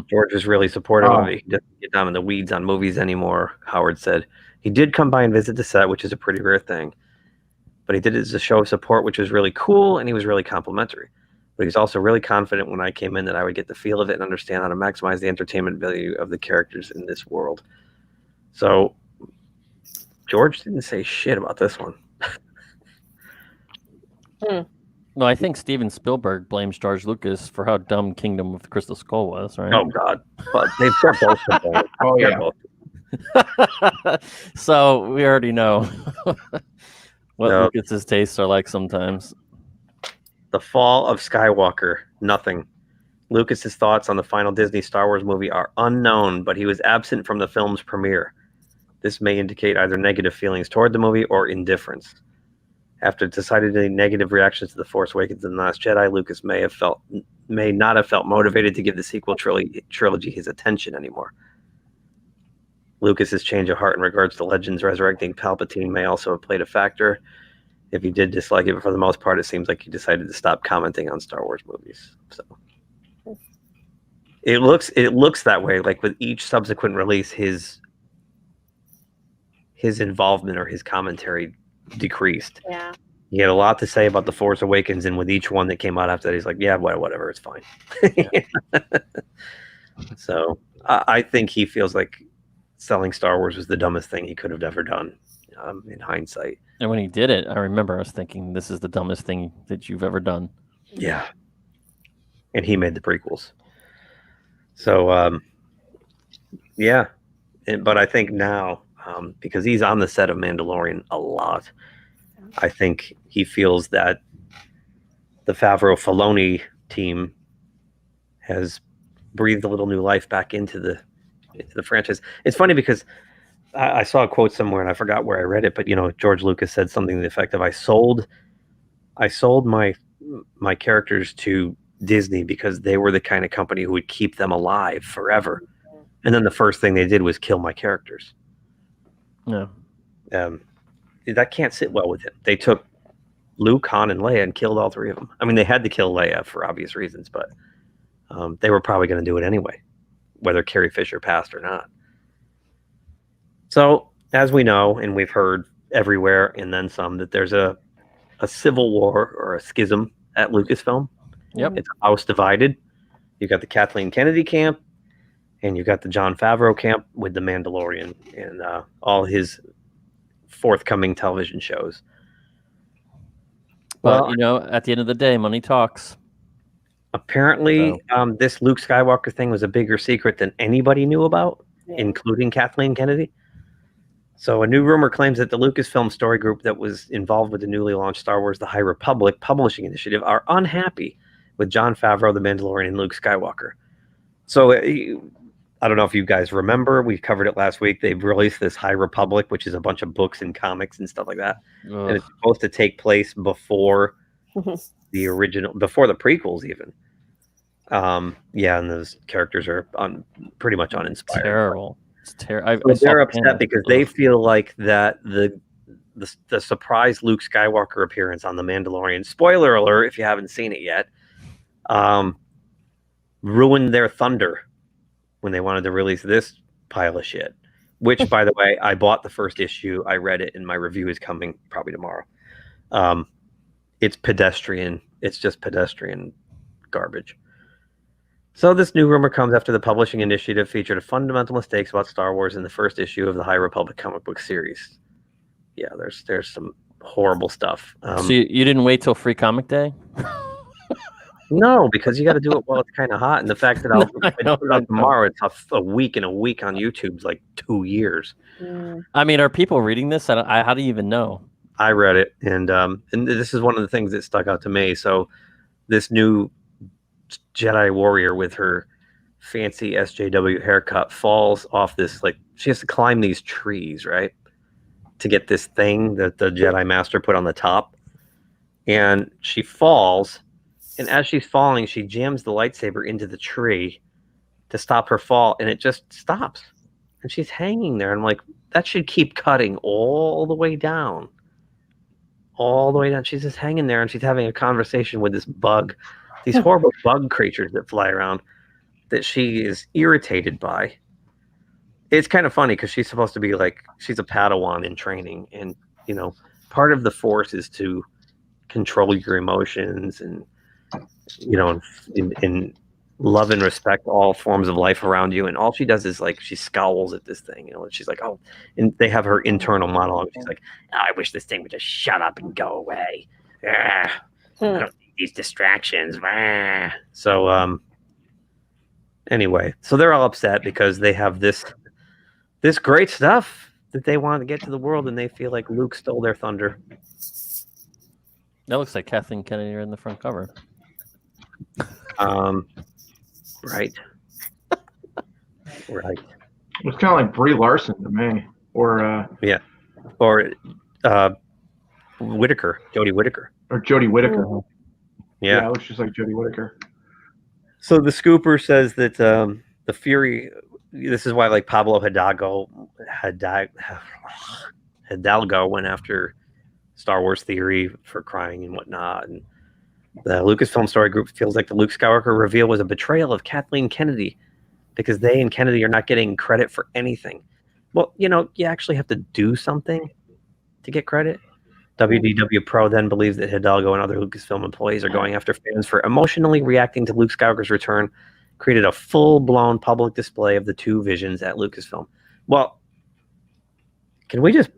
Speaker 15: George is really supportive of it. He doesn't get down in the weeds on movies anymore, Howard said. He did come by and visit the set, which is a pretty rare thing. But he did it as a show of support, which was really cool, and he was really complimentary. But he's also really confident when I came in that I would get the feel of it and understand how to maximize the entertainment value of the characters in this world. So George didn't say shit about this one.
Speaker 19: No, I think Steven Spielberg blames George Lucas for how dumb Kingdom of the Crystal Skull was, right?
Speaker 15: Oh God, but they're both to blame.
Speaker 12: Oh yeah.
Speaker 19: So we already know what Lucas's tastes are like sometimes.
Speaker 15: The Fall of Skywalker, nothing. Lucas's thoughts on the final Disney Star Wars movie are unknown, but he was absent from the film's premiere. This may indicate either negative feelings toward the movie or indifference. After decidedly negative reactions to The Force Awakens and The Last Jedi, Lucas may not have felt motivated to give the sequel trilogy his attention anymore. Lucas's change of heart in regards to Legends resurrecting Palpatine may also have played a factor. If he did dislike it, but for the most part, it seems like he decided to stop commenting on Star Wars movies. So it looks that way. Like with each subsequent release, his involvement or his commentary decreased.
Speaker 18: Yeah.
Speaker 15: He had a lot to say about The Force Awakens, and with each one that came out after that, he's like, yeah, whatever, it's fine. So I think he feels like selling Star Wars was the dumbest thing he could have ever done in hindsight.
Speaker 19: And when he did it, I remember I was thinking, this is the dumbest thing that you've ever done.
Speaker 15: Yeah. And he made the prequels. So, yeah. But I think now, because he's on the set of Mandalorian a lot, I think he feels that the Favreau-Filoni team has breathed a little new life back into the franchise. It's funny because I saw a quote somewhere and I forgot where I read it, but George Lucas said something to the effect of, I sold my characters to Disney because they were the kind of company who would keep them alive forever. And then the first thing they did was kill my characters.
Speaker 19: Yeah.
Speaker 15: That can't sit well with him. They took Luke, Han, and Leia and killed all three of them. I mean, they had to kill Leia for obvious reasons, but they were probably going to do it anyway, whether Carrie Fisher passed or not. So, as we know, and we've heard everywhere and then some, that there's a civil war or a schism at Lucasfilm.
Speaker 19: Yep.
Speaker 15: It's a house divided. You got the Kathleen Kennedy camp, and you got the Jon Favreau camp with The Mandalorian and all his forthcoming television shows.
Speaker 19: But, at the end of the day, money talks.
Speaker 15: Apparently, this Luke Skywalker thing was a bigger secret than anybody knew about, including Kathleen Kennedy. So a new rumor claims that the Lucasfilm story group that was involved with the newly launched Star Wars The High Republic publishing initiative are unhappy with Jon Favreau, The Mandalorian, and Luke Skywalker. So I don't know if you guys remember, we covered it last week. They've released this High Republic, which is a bunch of books and comics and stuff like that. Ugh. And it's supposed to take place before the original, before the prequels even. Yeah, and those characters are pretty much uninspired.
Speaker 19: Terrible. It's terrible.
Speaker 15: So they're upset because they feel like that the surprise Luke Skywalker appearance on The Mandalorian, spoiler alert if you haven't seen it yet, ruined their thunder when they wanted to release this pile of shit. Which, by the way, I bought the first issue. I read it, and my review is coming probably tomorrow. It's pedestrian It's just pedestrian garbage. So this new rumor comes after the publishing initiative featured fundamental mistakes about Star Wars in the first issue of the High Republic comic book series. Yeah, there's some horrible stuff.
Speaker 19: So you didn't wait till Free Comic Day?
Speaker 15: No, because you got to do it while it's kind of hot. And the fact that I'll put it out tomorrow, it's a week, and a week on YouTube's like 2 years.
Speaker 19: I mean, are people reading this? How do you even know?
Speaker 15: I read it, and this is one of the things that stuck out to me. So this new Jedi warrior with her fancy SJW haircut falls off this, like, she has to climb these trees, right, to get this thing that the Jedi Master put on the top. And she falls, and as she's falling, she jams the lightsaber into the tree to stop her fall, and it just stops. And she's hanging there. And I'm like, that should keep cutting all the way down. All the way down. She's just hanging there, and she's having a conversation with this bug, these horrible bug creatures that fly around that she is irritated by. It's kind of funny because she's supposed to be like, she's a Padawan in training, and you know, part of the Force is to control your emotions and, you know, and love and respect all forms of life around you. And all she does is, like, she scowls at this thing, you know, and she's like, oh, and they have her internal monologue. She's like, oh, I wish this thing would just shut up and go away. I don't need these distractions. So anyway, so they're all upset because they have this great stuff that they want to get to the world, and they feel like Luke stole their thunder.
Speaker 19: That looks like Kathleen Kennedy in the front cover.
Speaker 15: Right. Right.
Speaker 12: It's kind of like Brie Larson to me, or
Speaker 15: yeah, or Whittaker, Jodie Whittaker,
Speaker 12: or Jodie Whittaker.
Speaker 15: Yeah,
Speaker 12: it looks just like Jodie Whittaker.
Speaker 15: So the scooper says that the Fury. This is why, like, Pablo Hidalgo went after Star Wars Theory for crying and whatnot, and the Lucasfilm Story Group feels like the Luke Skywalker reveal was a betrayal of Kathleen Kennedy because they and Kennedy are not getting credit for anything. Well, you know, you actually have to do something to get credit. WDW Pro then believes that Hidalgo and other Lucasfilm employees are going after fans for emotionally reacting to Luke Skywalker's return, created a full-blown public display of the two visions at Lucasfilm. Well, can we just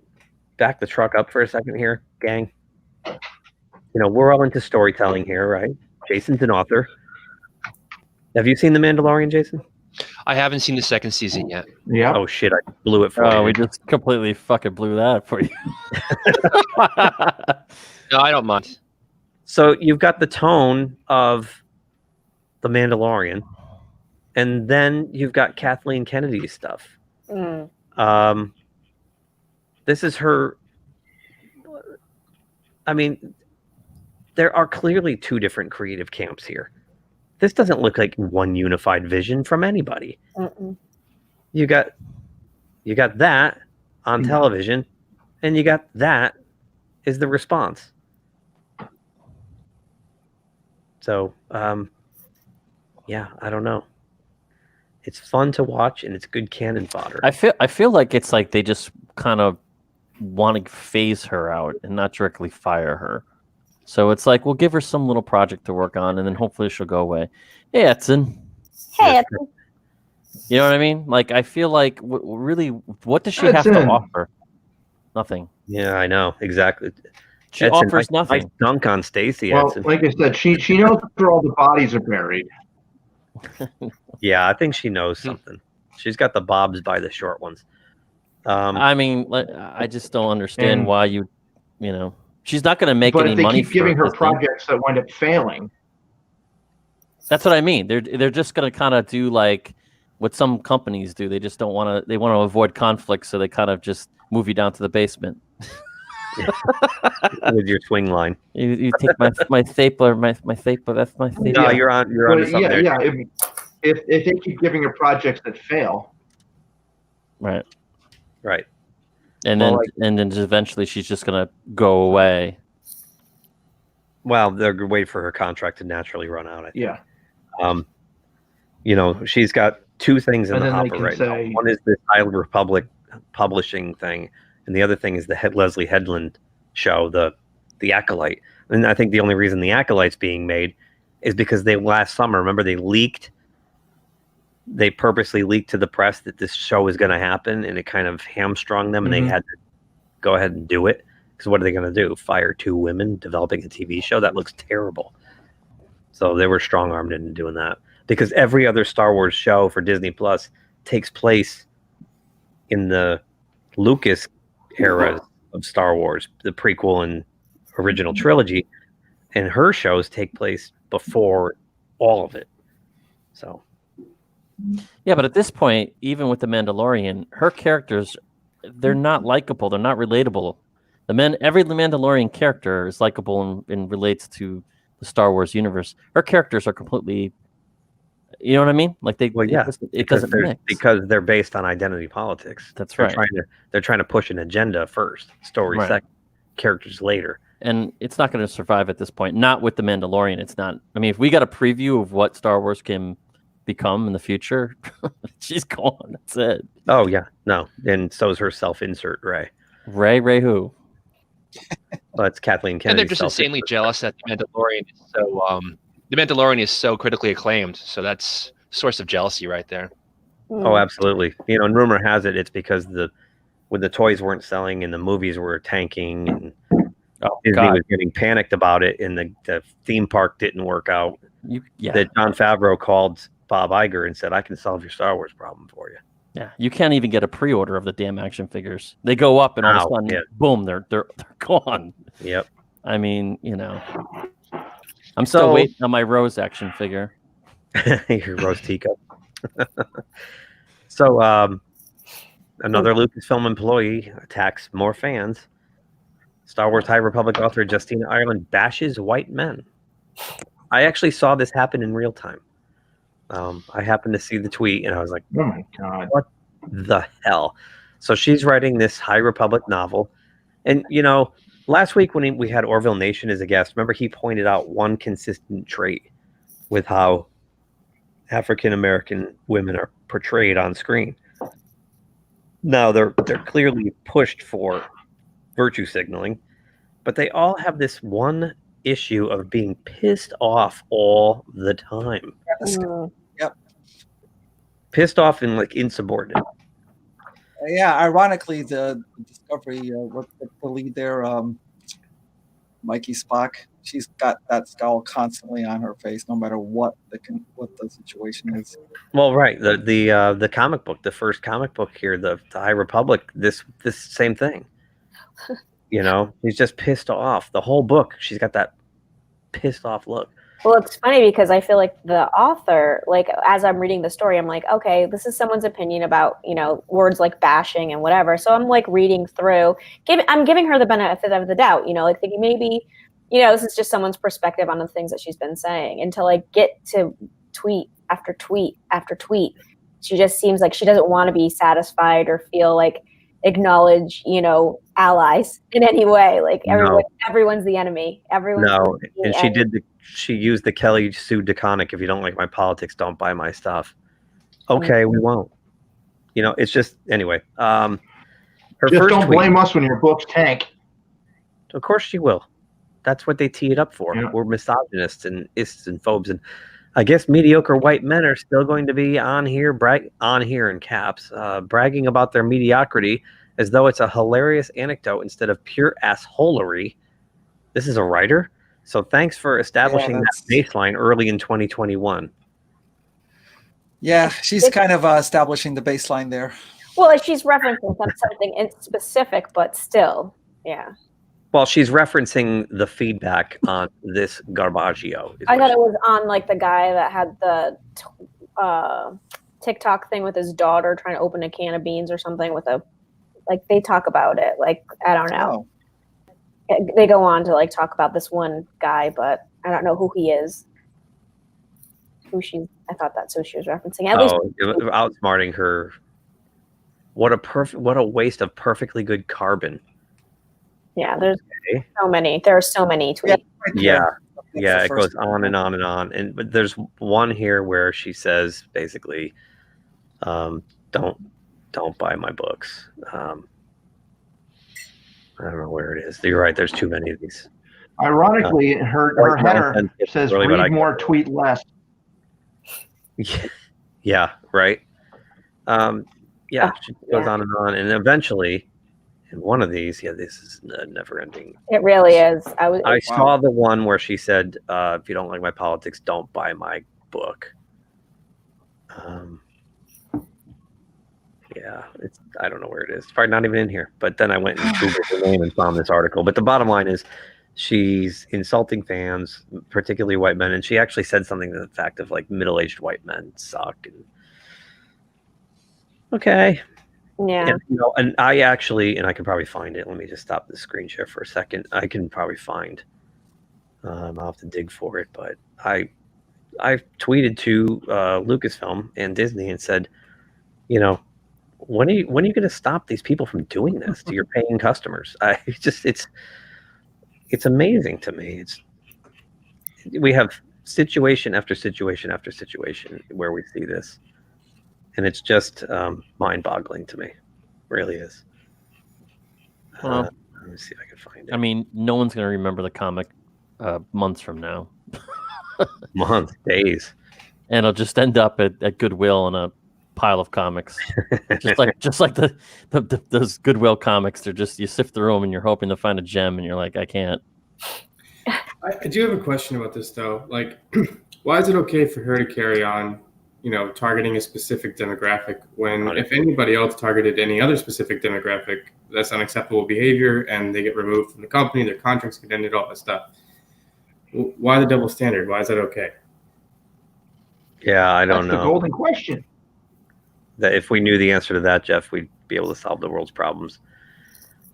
Speaker 15: back the truck up for a second here, gang? You know, we're all into storytelling here, right? Jason's an author. Have you seen The Mandalorian, Jason?
Speaker 16: I haven't seen the second season yet.
Speaker 12: Yeah.
Speaker 15: Oh, shit, I blew it for you.
Speaker 19: Oh, we just completely fucking blew that for you.
Speaker 16: No, I don't mind.
Speaker 15: So you've got the tone of The Mandalorian, and then you've got Kathleen Kennedy's stuff. This is her. I mean, there are clearly two different creative camps here. This doesn't look like one unified vision from anybody. You got that on television, and you got that is the response. So, yeah, I don't know. It's fun to watch, and it's good cannon fodder.
Speaker 19: I feel like it's like they just kind of want to phase her out and not directly fire her. So it's like, we'll give her some little project to work on, and then hopefully she'll go away. Hey, Edson.
Speaker 18: Hey, Edson.
Speaker 19: You know what I mean? Like, I feel like, really, what does she have to offer? Nothing.
Speaker 15: Yeah, I know. Exactly.
Speaker 19: She offers nothing.
Speaker 15: Nice dunk on Stacy.
Speaker 12: Well,
Speaker 15: Edson.
Speaker 12: like I said, she knows where all the bodies are buried.
Speaker 15: Yeah, I think she knows something. She's got the bobs by the short ones.
Speaker 19: I mean, I just don't understand why you know, she's not going to make any money.
Speaker 12: But if they keep giving her projects that wind up failing.
Speaker 19: That's what I mean. They're just going to kind of do like what some companies do. They just don't want to. They want to avoid conflict, so they kind of just move you down to the basement.
Speaker 15: With your swing line.
Speaker 19: You take my stapler, my stapler. That's my stapler.
Speaker 15: No, you're on. You're on.
Speaker 12: Yeah. If they keep giving her projects that fail.
Speaker 19: Right.
Speaker 15: Right.
Speaker 19: And then just eventually she's just gonna go away.
Speaker 15: Well, they're gonna wait for her contract to naturally run out. I think.
Speaker 12: Yeah.
Speaker 15: You know, she's got two things in
Speaker 12: And
Speaker 15: the
Speaker 12: then they
Speaker 15: hopper
Speaker 12: can
Speaker 15: right now. One is this High Republic publishing thing, and the other thing is the Leslie Headland show, the Acolyte. And I think the only reason the Acolyte's being made is because last summer, remember, they purposely leaked to the press that this show was going to happen, and it kind of hamstrung them, and they had to go ahead and do it. Because what are they going to do? Fire 2 women developing a TV show? That looks terrible. So they were strong-armed into doing that. Because every other Star Wars show for Disney Plus takes place in the Lucas era of Star Wars, the prequel and original trilogy, and her shows take place before all of it. So,
Speaker 19: yeah, but at this point, even with the Mandalorian, her characters, they're not likable. They're not relatable. Every Mandalorian character is likable and relates to the Star Wars universe. Her characters are completely, you know what I mean? Like it doesn't mix.
Speaker 15: Because they're based on identity politics.
Speaker 19: That's right.
Speaker 15: They're trying to push an agenda first, story second, characters later.
Speaker 19: And it's not going to survive at this point. Not with the Mandalorian. It's not. I mean, if we got a preview of what Star Wars can become in the future, she's gone. That's it.
Speaker 15: Oh yeah, no. And so is her self-insert Ray.
Speaker 19: Ray who?
Speaker 15: Well, it's Kathleen Kennedy.
Speaker 16: And they're just insanely jealous that the Mandalorian is so critically acclaimed. So that's a source of jealousy right there.
Speaker 15: Oh, absolutely. And rumor has it it's because when the toys weren't selling and the movies were tanking, and Disney was getting panicked about it, and the theme park didn't work out. That Jon Favreau called Bob Iger and said, "I can solve your Star Wars problem for you."
Speaker 19: Yeah, you can't even get a pre-order of the damn action figures. They go up and all of a sudden, boom, they're gone.
Speaker 15: Yep.
Speaker 19: I mean, I'm still waiting on my Rose action figure.
Speaker 15: Your Rose teacup. So, another Lucasfilm employee attacks more fans. Star Wars High Republic author Justina Ireland bashes white men. I actually saw this happen in real time. I happened to see the tweet, and I was like, "Oh my god, what the hell?" So she's writing this High Republic novel, and last week when we had Orville Nation as a guest, remember he pointed out one consistent trait with how African American women are portrayed on screen. Now they're clearly pushed for virtue signaling, but they all have this one issue of being pissed off all the time.
Speaker 20: Yep.
Speaker 15: Pissed off and insubordinate.
Speaker 20: Yeah, ironically, the Discovery, what the lead there, Mikey Spock, she's got that scowl constantly on her face, no matter what the situation is.
Speaker 15: Well, right, the comic book, the first comic book here, the High Republic, this same thing. She's just pissed off the whole book. She's got that pissed off look.
Speaker 18: Well, it's funny because I feel like the author, as I'm reading the story, I'm like, okay, this is someone's opinion about, words like bashing and whatever. So I'm reading through, I'm giving her the benefit of the doubt, thinking maybe, this is just someone's perspective on the things that she's been saying, until I get to tweet after tweet after tweet. She just seems like she doesn't want to be satisfied or feel acknowledge, allies in any way. Everyone's the enemy.
Speaker 15: And she used the Kelly Sue DeConnick, if you don't like my politics, don't buy my stuff. Okay, we won't. It's just anyway. Her
Speaker 12: just
Speaker 15: first
Speaker 12: don't
Speaker 15: tweet,
Speaker 12: blame us when your books tank.
Speaker 15: Of course she will. That's what they tee it up for. Yeah. We're misogynists and ists and phobes, and I guess mediocre white men are still going to be on here in caps, bragging about their mediocrity as though it's a hilarious anecdote instead of pure assholery. This is a writer, so thanks for establishing that baseline early in 2021.
Speaker 20: Yeah, she's kind of establishing the baseline there.
Speaker 18: Well, she's referencing something in specific, but still, yeah.
Speaker 15: Well, she's referencing the feedback on this Garbaggio.
Speaker 18: I thought it was on the guy that had the TikTok thing with his daughter trying to open a can of beans or something with they talk about it. I don't know. Oh. They go on to talk about this one guy, but I don't know who he is. I thought that's who she was referencing. At least
Speaker 15: outsmarting her. What a waste of perfectly good carbon.
Speaker 18: Yeah, there's so many. There are so many tweets.
Speaker 15: Yeah, it goes on and on and on. But there's one here where she says basically, don't buy my books. I don't know where it is. You're right. There's too many of these.
Speaker 12: Ironically, her header says
Speaker 15: really what I
Speaker 12: read more, tweet less.
Speaker 15: Yeah, right. She goes on, and eventually, in one of these, this is never ending.
Speaker 18: It really is.
Speaker 15: I saw the one where she said, "If you don't like my politics, don't buy my book." I don't know where it is. It's probably not even in here. But then I went and Googled the name and found this article. But the bottom line is, she's insulting fans, particularly white men, and she actually said something to the fact of like middle-aged white men suck. And okay.
Speaker 18: Yeah.
Speaker 15: And I actually, and I can probably find it. Let me just stop the screen share for a second. I can probably find. I'll have to dig for it, but I tweeted to Lucasfilm and Disney and said, when are you going to stop these people from doing this to your paying customers? It's amazing to me. We have situation after situation after situation where we see this, and it's just mind-boggling to me. It really is.
Speaker 19: Well,
Speaker 15: let me see if I can find it.
Speaker 19: I mean, no one's going to remember the comic months from now.
Speaker 15: Months, days,
Speaker 19: and it'll just end up at Goodwill in a pile of comics, just like those Goodwill comics. They're just, you sift through them and you're hoping to find a gem, and you're like, I can't.
Speaker 17: I do have a question about this though. Like, why is it okay for her to carry on, targeting a specific demographic when if anybody else targeted any other specific demographic, that's unacceptable behavior, and they get removed from the company, their contracts get ended, all that stuff. Why the double standard? Why is that okay?
Speaker 15: Yeah, I don't know.
Speaker 12: That's the golden question.
Speaker 15: That if we knew the answer to that, Jeff, we'd be able to solve the world's problems.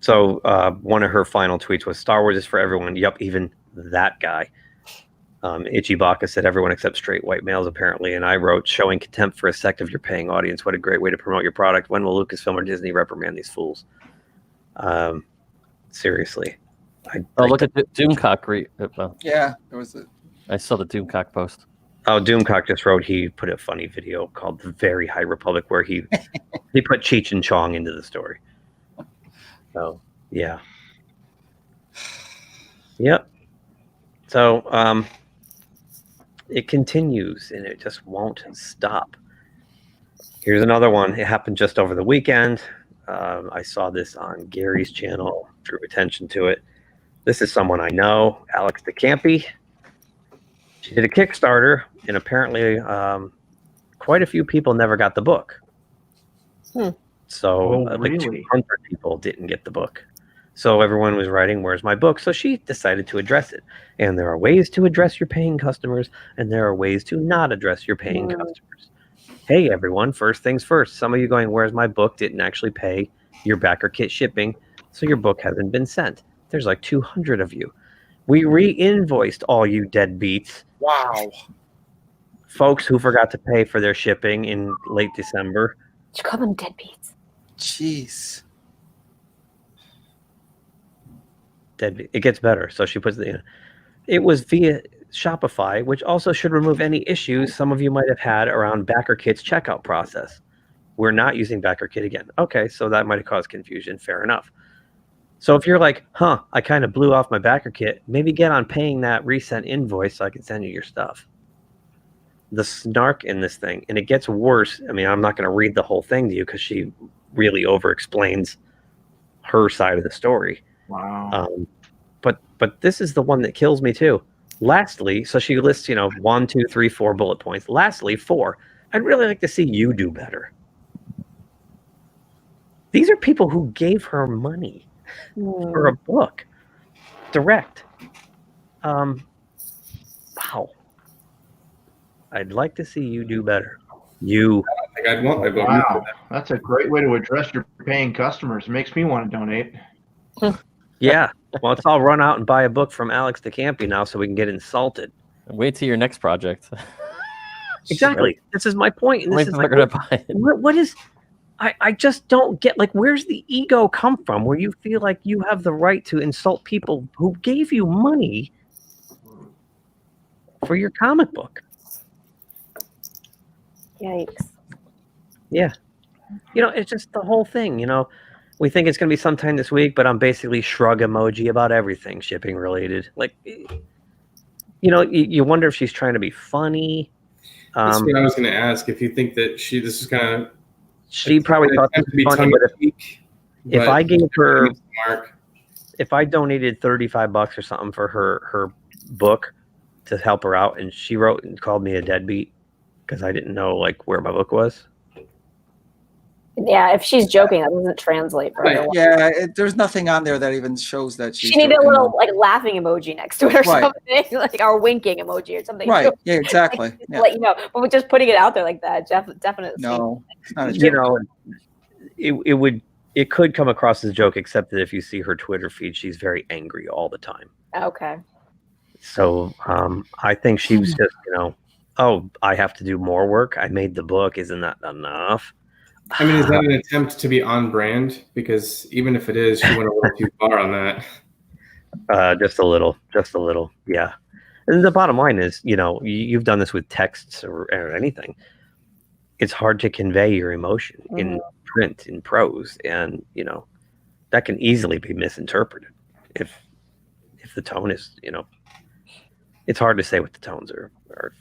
Speaker 15: So one of her final tweets was, "Star Wars is for everyone." Yup, even that guy. Itchy Baka said, "Everyone except straight white males, apparently." And I wrote, "Showing contempt for a sect of your paying audience. What a great way to promote your product. When will Lucasfilm or Disney reprimand these fools?" Seriously.
Speaker 19: Look at the Doomcock.
Speaker 20: Yeah, it was.
Speaker 19: I saw the Doomcock post.
Speaker 15: Oh, Doomcock just wrote, he put a funny video called The Very High Republic where he put Cheech and Chong into the story. So, yeah. Yep. So, it continues and it just won't stop. Here's another one. It happened just over the weekend. I saw this on Gary's channel, drew attention to it. This is someone I know, Alex DeCampi. She did a Kickstarter, and apparently quite a few people never got the book. So like 200 people didn't get the book. So everyone was writing, "Where's my book?" So she decided to address it. And there are ways to address your paying customers, and there are ways to not address your paying customers. Hey, everyone, first things first. Some of you going, "Where's my book?" didn't actually pay your backer kit shipping, so your book hasn't been sent. There's like 200 of you. We re-invoiced all you deadbeats.
Speaker 20: Wow.
Speaker 15: Folks who forgot to pay for their shipping in late December.
Speaker 18: Did you call them deadbeats?
Speaker 20: Jeez.
Speaker 15: Deadbeat. It gets better. So she puts it was via Shopify, which also should remove any issues some of you might have had around BackerKit's checkout process. We're not using BackerKit again. Okay, so that might have caused confusion. Fair enough. So if you're like, I kind of blew off my BackerKit, maybe get on paying that resent invoice so I can send you your stuff. The snark in this thing, and it gets worse. I mean, I'm not going to read the whole thing to you because she really over-explains her side of the story.
Speaker 12: Wow.
Speaker 15: But this is the one that kills me too. Lastly, so she lists, 1, 2, 3, 4 bullet points. Lastly, 4, I'd really like to see you do better. These are people who gave her money for a book. Direct. Wow. I'd like to see you do better. You.
Speaker 17: I think I'd want my book.
Speaker 12: Wow. That's a great way to address your paying customers. It makes me want to donate.
Speaker 15: Yeah. Well, let's all run out and buy a book from Alex DeCampi now so we can get insulted.
Speaker 19: Wait till your next project.
Speaker 15: Exactly.
Speaker 19: Right.
Speaker 15: This is my point. And this is
Speaker 19: like, gonna buy it.
Speaker 15: What is... I just don't get, like, where's the ego come from where you feel like you have the right to insult people who gave you money for your comic book?
Speaker 18: Yikes.
Speaker 15: Yeah. It's just the whole thing, we think it's going to be sometime this week, but I'm basically shrug emoji about everything shipping related. Like, you know, you wonder if she's trying to be funny.
Speaker 17: That's what I was going to ask. If you think that this is kind of,
Speaker 15: she probably thought this was funny, but if I gave her, if I donated $35 or something for her book to help her out, and she wrote and called me a deadbeat because I didn't know like where my book was.
Speaker 18: Yeah, if she's joking, that doesn't translate for her.
Speaker 20: Yeah, there's nothing on there that even shows that she's
Speaker 18: She needed a
Speaker 20: joking,
Speaker 18: little
Speaker 20: though.
Speaker 18: like laughing emoji next to it or something, like or winking emoji or something.
Speaker 20: Right. Yeah, exactly.
Speaker 18: Like, to let you know, but with just putting it out there like that, definitely.
Speaker 20: No, it's not a
Speaker 15: You
Speaker 20: joke.
Speaker 15: know, it could come across as a joke, except that if you see her Twitter feed, she's very angry all the time.
Speaker 18: Okay.
Speaker 15: So I think she was just, you know, oh, I have to do more work. I made the book. Isn't that enough?
Speaker 17: I mean, is that an attempt to be on brand? Because even if it is, she went a little too far on that.
Speaker 15: Just a little, yeah. And the bottom line is, you know, you've done this with texts or anything. It's hard to convey your emotion in print, in prose, and you know that can easily be misinterpreted if the tone is, you know, it's hard to say what the tones are,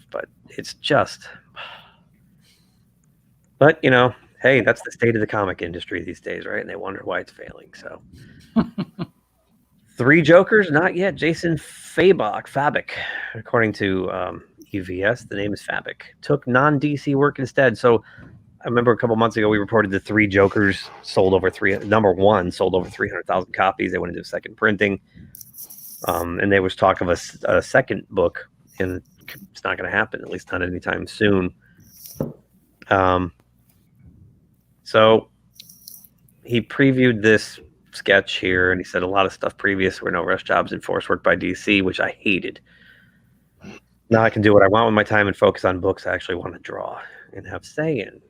Speaker 15: but it's just. But you know, hey, that's the state of the comic industry these days, right? And they wonder why it's failing. So, 3 Jokers, not yet. Jason Fabok, according to EVS, the name is Fabok, took non-DC work instead. So, I remember a couple months ago we reported the 3 Jokers sold over number 1 sold over 300,000 copies. They went into second printing, and there was talk of a second book, and it's not going to happen, at least not anytime soon. So he previewed this sketch here, and he said a lot of stuff previous were no rush jobs and forced work by DC, which I hated. Now I can do what I want with my time and focus on books I actually want to draw and have say in.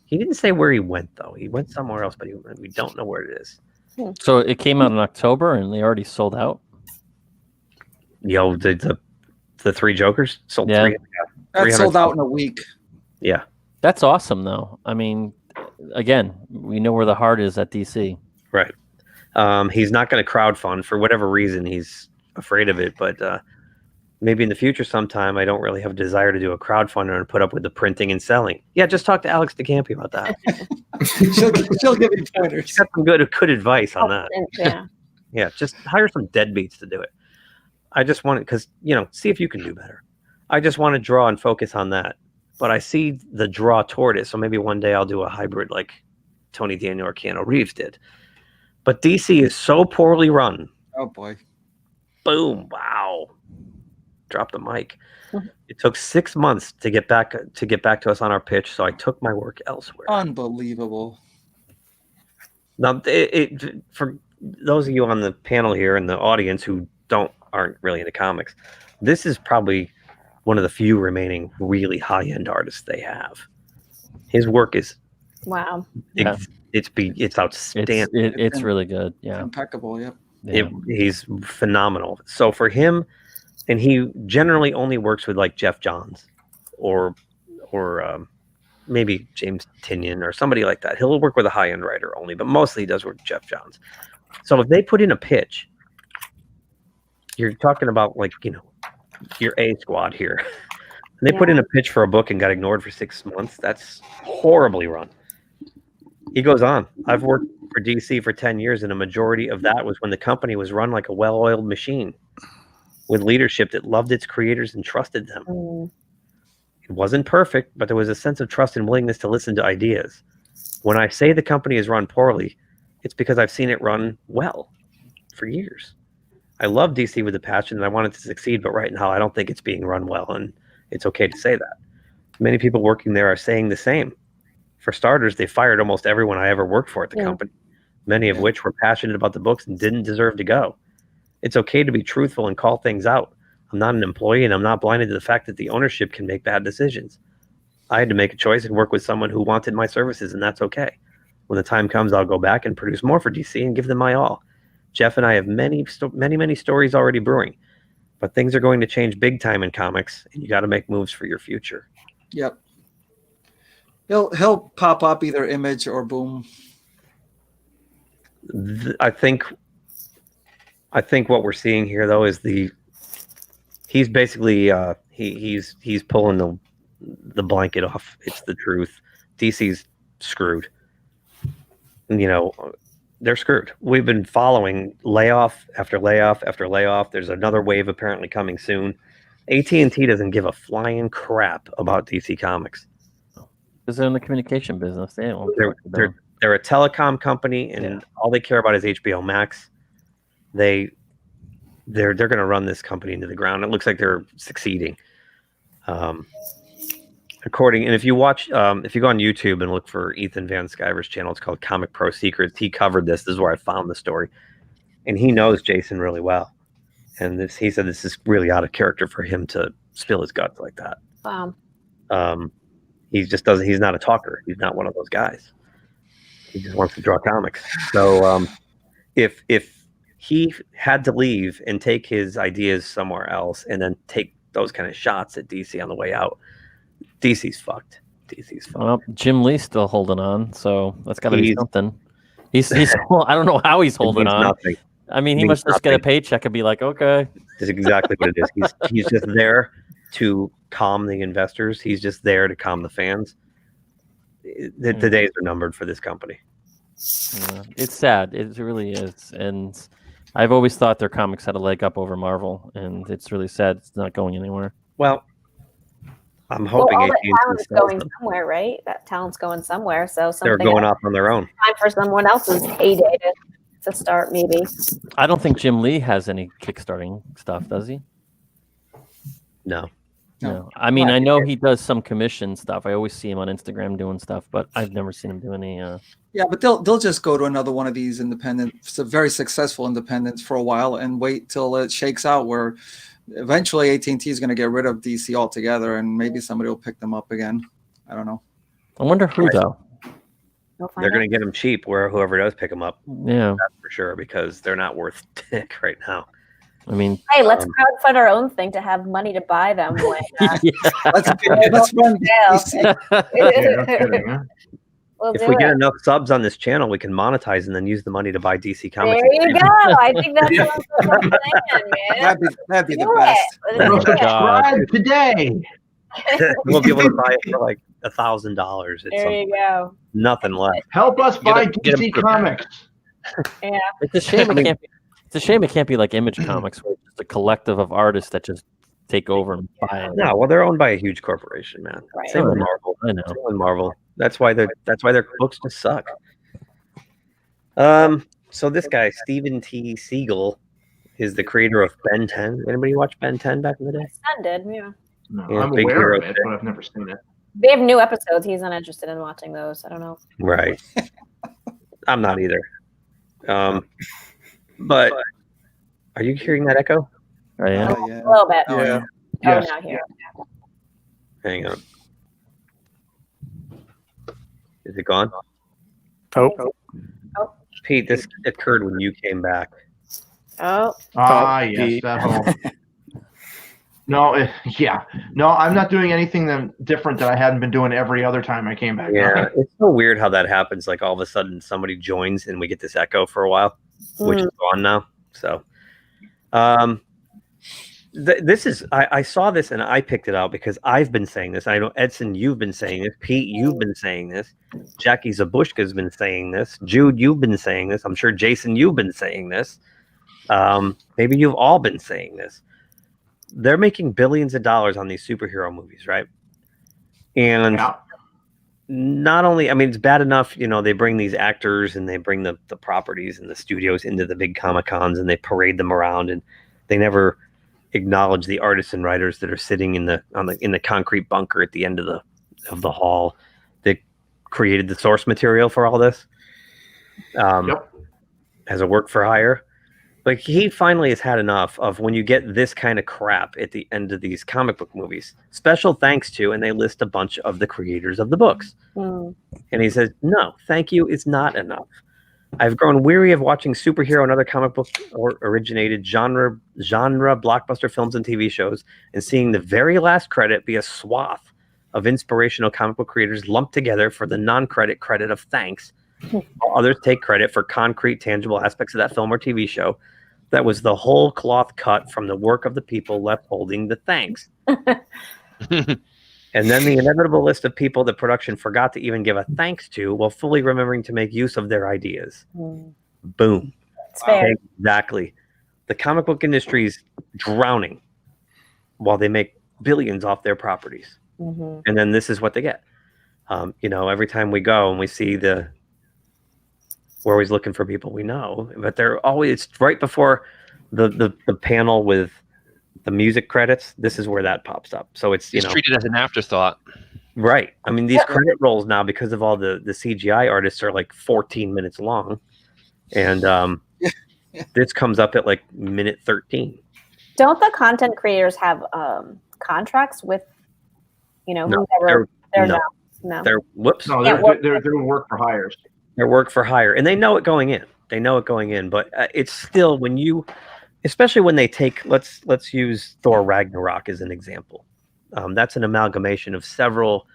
Speaker 15: He didn't say where he went, though. He went somewhere else, but we don't know where it is.
Speaker 19: So it came out in October, and they already sold out?
Speaker 15: Yo, the 3 Jokers sold 300.
Speaker 20: That sold out in a week.
Speaker 15: Yeah.
Speaker 19: That's awesome, though. I mean, again, we know where the heart is at DC.
Speaker 15: Right. He's not going to crowdfund for whatever reason. He's afraid of it, but maybe in the future sometime, I don't really have a desire to do a crowdfunder and put up with the printing and selling. Yeah, just talk to Alex DeCampi about that.
Speaker 20: she'll give you pointers.
Speaker 15: She's got some good advice on that.
Speaker 18: Yeah.
Speaker 15: Yeah, just hire some deadbeats to do it. I just want it because, you know, see if you can do better. I just want to draw and focus on that. But I see the draw toward it, so maybe one day I'll do a hybrid like Tony Daniel or Keanu Reeves did. But DC is so poorly run.
Speaker 20: Oh boy!
Speaker 15: Boom! Wow! Drop the mic. It took 6 months to get back to us on our pitch, so I took my work elsewhere.
Speaker 20: Unbelievable.
Speaker 15: Now, for those of you on the panel here and the audience who aren't really into comics, this is probably one of the few remaining really high-end artists they have. His work is it's outstanding.
Speaker 19: It's really good. Yeah,
Speaker 20: impeccable. Yep.
Speaker 15: He's phenomenal. So for him, and he generally only works with like Jeff Johns or maybe James Tynion or somebody like that. He'll work with a high-end writer only, but mostly he does work with Jeff Johns. So if they put in a pitch, you're talking about like, you know, your A squad here. And they put in a pitch for a book and got ignored for 6 months. That's horribly run. He goes on. I've worked for DC for 10 years, and a majority of that was when the company was run like a well-oiled machine with leadership that loved its creators and trusted them. It wasn't perfect, but there was a sense of trust and willingness to listen to ideas. When I say the company is run poorly, it's because I've seen it run well for years. I love DC with a passion and I want it to succeed, but right now I don't think it's being run well, and it's okay to say that. Many people working there are saying the same. For starters, they fired almost everyone I ever worked for at the company, many of which were passionate about the books and didn't deserve to go. It's okay to be truthful and call things out. I'm not an employee, and I'm not blinded to the fact that the ownership can make bad decisions. I had to make a choice and work with someone who wanted my services, and that's okay. When the time comes, I'll go back and produce more for DC and give them my all. Jeff and I have many stories already brewing, but things are going to change big time in comics, and you got to make moves for your future.
Speaker 20: Yep. He'll pop up either Image or Boom.
Speaker 15: I think what we're seeing here though is he's basically he's pulling the blanket off. It's the truth. DC's screwed. You know, they're screwed. We've been following layoff after layoff after layoff. There's another wave apparently coming soon. AT&T doesn't give a flying crap about DC Comics.
Speaker 19: Because they're in the communication business. They're
Speaker 15: a telecom company, and all they care about is HBO Max. They're going to run this company into the ground. It looks like they're succeeding. And if you watch, if you go on YouTube and look for Ethan Van Sciver's channel, it's called Comic Pro Secrets. He covered this. This is where I found the story, and he knows Jason really well. And he said this is really out of character for him to spill his guts like that.
Speaker 18: Wow.
Speaker 15: He just doesn't. He's not a talker. He's not one of those guys. He just wants to draw comics. So if he had to leave and take his ideas somewhere else, and then take those kind of shots at DC on the way out, DC's fucked. DC's fucked.
Speaker 19: Well, Jim Lee's still holding on, so that's got to be something. He's well, I don't know how he's holding on.
Speaker 15: Nothing.
Speaker 19: I mean, he must just get a paycheck and be like, okay.
Speaker 15: That's exactly what it is. He's just there to calm the investors. He's just there to calm the fans. The days are numbered for this company.
Speaker 19: Yeah, it's sad. It really is. And I've always thought their comics had a leg up over Marvel, and it's really sad it's not going anywhere.
Speaker 15: Well, I'm hoping
Speaker 18: all that talent is going somewhere, right? That talent's going somewhere. So
Speaker 15: they're going off on their own.
Speaker 18: Time for someone else's heyday to start, maybe.
Speaker 19: I don't think Jim Lee has any kickstarting stuff, does he?
Speaker 15: No.
Speaker 19: I mean, I know he does some commission stuff. I always see him on Instagram doing stuff, but I've never seen him do any.
Speaker 20: Yeah, but they'll just go to another one of these independents, very successful independents for a while, and wait till it shakes out. Where eventually AT&T is going to get rid of DC altogether, and maybe somebody will pick them up again. I don't know.
Speaker 19: I wonder who though.
Speaker 15: They're going to get them cheap, where whoever does pick them up.
Speaker 19: Yeah,
Speaker 15: that's for sure, because they're not worth dick right now.
Speaker 19: I mean,
Speaker 18: hey, let's crowdfund our own thing to have money to buy them. When,
Speaker 20: let's run
Speaker 18: DC.
Speaker 15: If we get enough subs on this channel, we can monetize and then use the money to buy DC Comics.
Speaker 18: There you go. I think that's what I'm saying, man.
Speaker 20: That'd be the best.
Speaker 12: Subscribe today.
Speaker 15: We'll be able to buy it for like $1,000.
Speaker 18: There you go.
Speaker 15: Nothing less.
Speaker 12: Help us buy DC Comics.
Speaker 18: Yeah.
Speaker 19: It's a shame it can't be. It's a shame it can't be like Image Comics, where it's just a collective of artists that just take over and buy it.
Speaker 15: No, well, they're owned by a huge corporation, man.
Speaker 18: Right.
Speaker 15: Same with Marvel.
Speaker 19: I know.
Speaker 15: Same with Marvel. That's why their books just suck. So this guy, Steven T. Siegel, is the creator of Ben 10. Anybody watch Ben 10 back in the day?
Speaker 18: My son did, yeah.
Speaker 12: No, I'm aware of it, but I've never seen it.
Speaker 18: They have new episodes. He's not interested in watching those. I don't know.
Speaker 15: Right. I'm not either. But are you hearing that echo?
Speaker 19: I am.
Speaker 18: A little bit.
Speaker 20: Yeah.
Speaker 18: Yes. Now here.
Speaker 15: Hang on. Is it gone?
Speaker 10: Oh.
Speaker 15: Pete, this occurred when you came back.
Speaker 18: Oh.
Speaker 12: Yes, that whole. No, no, I'm not doing anything different that I hadn't been doing every other time I came back.
Speaker 15: Yeah, it's so weird how that happens. Like all of a sudden somebody joins and we get this echo for a while, which is gone now. So, this is I saw this and I picked it out because I've been saying this. I know Edson, you've been saying this. Pete, you've been saying this. Jackie Zabushka's been saying this. Jude, you've been saying this. I'm sure Jason, you've been saying this. Maybe you've all been saying this. They're making billions of dollars on these superhero movies, right? And not only, I mean, it's bad enough, they bring these actors and they bring the properties and the studios into the big Comic-Cons and they parade them around, and they never acknowledge the artists and writers that are sitting in the concrete bunker at the end of the hall that created the source material for all this. As a work for hire. Like, he finally has had enough of when you get this kind of crap at the end of these comic book movies. Special thanks to, and they list a bunch of the creators of the books. And he says, no, thank you, it's not enough. I've grown weary of watching superhero and other comic book or originated genre blockbuster films and TV shows and seeing the very last credit be a swath of inspirational comic book creators lumped together for the non-credit credit of thanks While others take credit for concrete, tangible aspects of that film or TV show that was the whole cloth cut from the work of the people left holding the thanks. And then the inevitable list of people the production forgot to even give a thanks to while fully remembering to make use of their ideas. Boom.
Speaker 18: It's fair.
Speaker 15: Exactly. The comic book industry is drowning while they make billions off their properties.
Speaker 18: Mhm.
Speaker 15: And then this is what they get. Every time we go and we see we're always looking for people we know, but it's right before the panel with the music credits. This is where that pops up. So it's
Speaker 16: treated as an afterthought.
Speaker 15: Right. I mean, these credit rolls now, because of all the CGI artists, are like 14 minutes long. And this comes up at like minute 13.
Speaker 18: Don't the content creators have contracts with,
Speaker 15: No,
Speaker 18: whoever?
Speaker 15: No. They're whoops.
Speaker 12: No, they're work for hires.
Speaker 15: They're work for hire, and they know it going in. But it's still, especially when they take, let's use Thor Ragnarok as an example. That's an amalgamation of several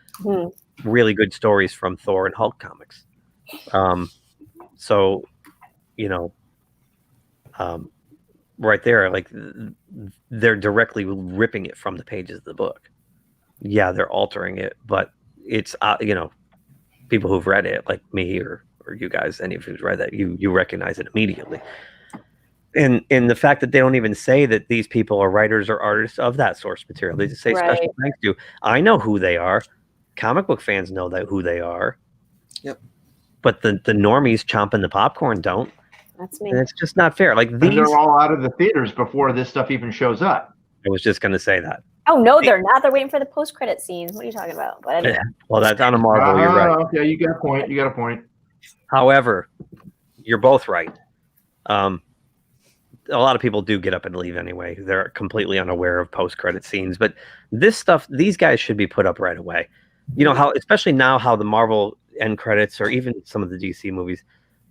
Speaker 15: really good stories from Thor and Hulk comics. Right there, like they're directly ripping it from the pages of the book. Yeah, they're altering it, but it's people who've read it, like me or you guys, any of who's read that, you recognize it immediately. And the fact that they don't even say that these people are writers or artists of that source material, they just say special thanks to. I know who they are. Comic book fans know who they are.
Speaker 20: Yep.
Speaker 15: But the normies chomping the popcorn don't.
Speaker 18: That's me.
Speaker 15: And it's just not fair. Like these,
Speaker 12: they're all out of the theaters before this stuff even shows up.
Speaker 15: I was just going to say that.
Speaker 18: Oh no, they're not. They're waiting for the post-credit scenes. What are you talking about? But anyway.
Speaker 15: Well, that's on a Marvel. You're right.
Speaker 12: Okay, you got a point.
Speaker 15: However, you're both right. A lot of people do get up and leave anyway. They're completely unaware of post-credit scenes. But this stuff, these guys should be put up right away. You know how, especially now, how the Marvel end credits, or even some of the DC movies,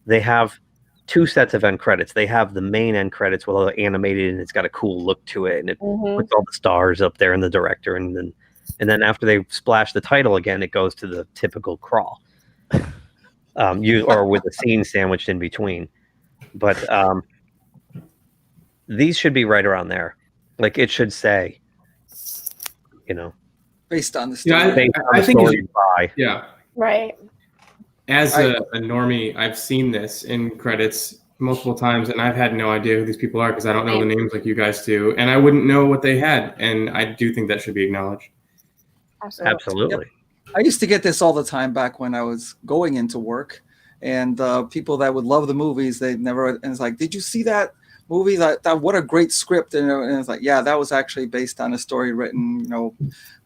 Speaker 15: they have two sets of end credits. They have the main end credits with all the animated, and it's got a cool look to it, and it puts all the stars up there and the director, and then after they splash the title again, it goes to the typical crawl. Or with a scene sandwiched in between. But these should be right around there. Like it should say,
Speaker 20: based on the story.
Speaker 17: Yeah,
Speaker 15: based on
Speaker 17: I
Speaker 15: the
Speaker 17: think
Speaker 15: story by.
Speaker 17: Yeah.
Speaker 18: Right.
Speaker 17: As a normie, I've seen this in credits multiple times, and I've had no idea who these people are because I don't know the names like you guys do, and I wouldn't know what they had, and I do think that should be acknowledged.
Speaker 15: Absolutely.
Speaker 20: Yep. I used to get this all the time back when I was going into work, and people that would love the movies, they never, and it's like, did you see that movie? That what a great script. And it's like, yeah, that was actually based on a story written,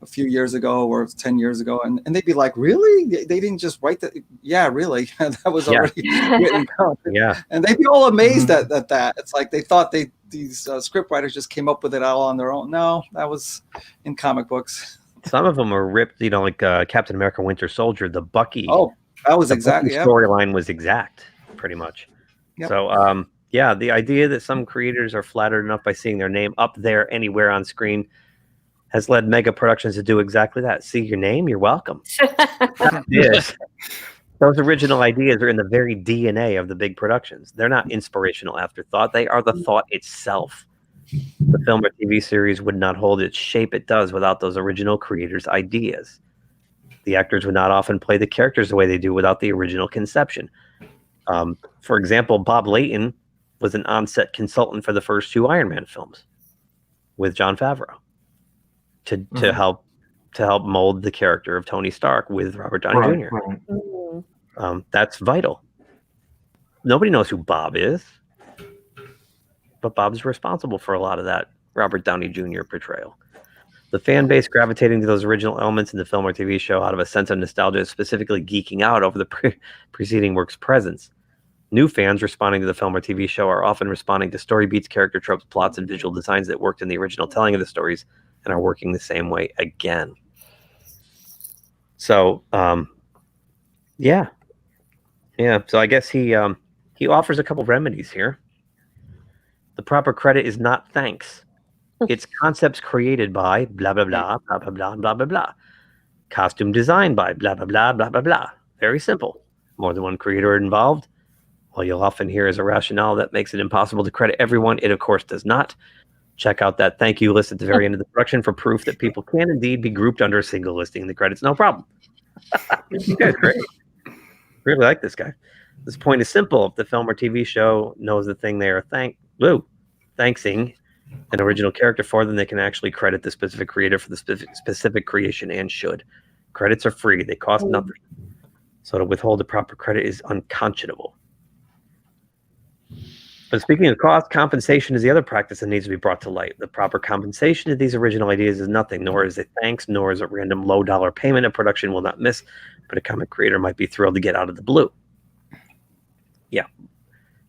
Speaker 20: a few years ago or 10 years ago. And they'd be like, really? They didn't just write that? Yeah, really. That was already written down.
Speaker 15: Yeah.
Speaker 20: And they'd be all amazed at that. It's like they thought these script writers just came up with it all on their own. No, that was in comic books.
Speaker 15: Some of them are ripped, like Captain America Winter Soldier, the Bucky.
Speaker 20: Oh, that was exactly.
Speaker 15: Storyline was exact, pretty much.
Speaker 20: Yep.
Speaker 15: So, yeah, the idea that some creators are flattered enough by seeing their name up there anywhere on screen has led mega productions to do exactly that. See your name, you're welcome. Yes. Those original ideas are in the very DNA of the big productions. They're not inspirational afterthought. They are the thought itself. The film or TV series would not hold its shape it does without those original creators' ideas. The actors would not often play the characters the way they do without the original conception. For example, Bob Layton was an on-set consultant for the first two Iron Man films with Jon Favreau to help mold the character of Tony Stark with Robert Downey Jr.
Speaker 18: Mm-hmm.
Speaker 15: That's vital. Nobody knows who Bob is, but Bob's responsible for a lot of that Robert Downey Jr. portrayal. The fan base gravitating to those original elements in the film or TV show out of a sense of nostalgia, specifically geeking out over the preceding work's presence. New fans responding to the film or TV show are often responding to story beats, character tropes, plots, and visual designs that worked in the original telling of the stories and are working the same way again. So, yeah. So I guess he offers a couple remedies here. The proper credit is not thanks. It's concepts created by blah, blah, blah, blah, blah, blah, blah, blah, blah. Costume designed by blah, blah, blah, blah, blah, blah. Very simple. more than one creator involved? Well, you'll often hear as a rationale that makes it impossible to credit everyone. It, of course, does not. Check out that thank you list at the very end of the production for proof that people can indeed be grouped under a single listing in the credits. No problem. This guy's great. Really like this guy. This point is simple. If the film or TV show knows the thing they are thanking an original character for, then they can actually credit the specific creator for the specific creation, and should. Credits are free. They cost nothing. So to withhold the proper credit is unconscionable. But speaking of cost, compensation is the other practice that needs to be brought to light. The proper compensation of these original ideas is nothing, nor is it thanks, nor is it random low-dollar payment a production will not miss, but a comic creator might be thrilled to get out of the blue. Yeah.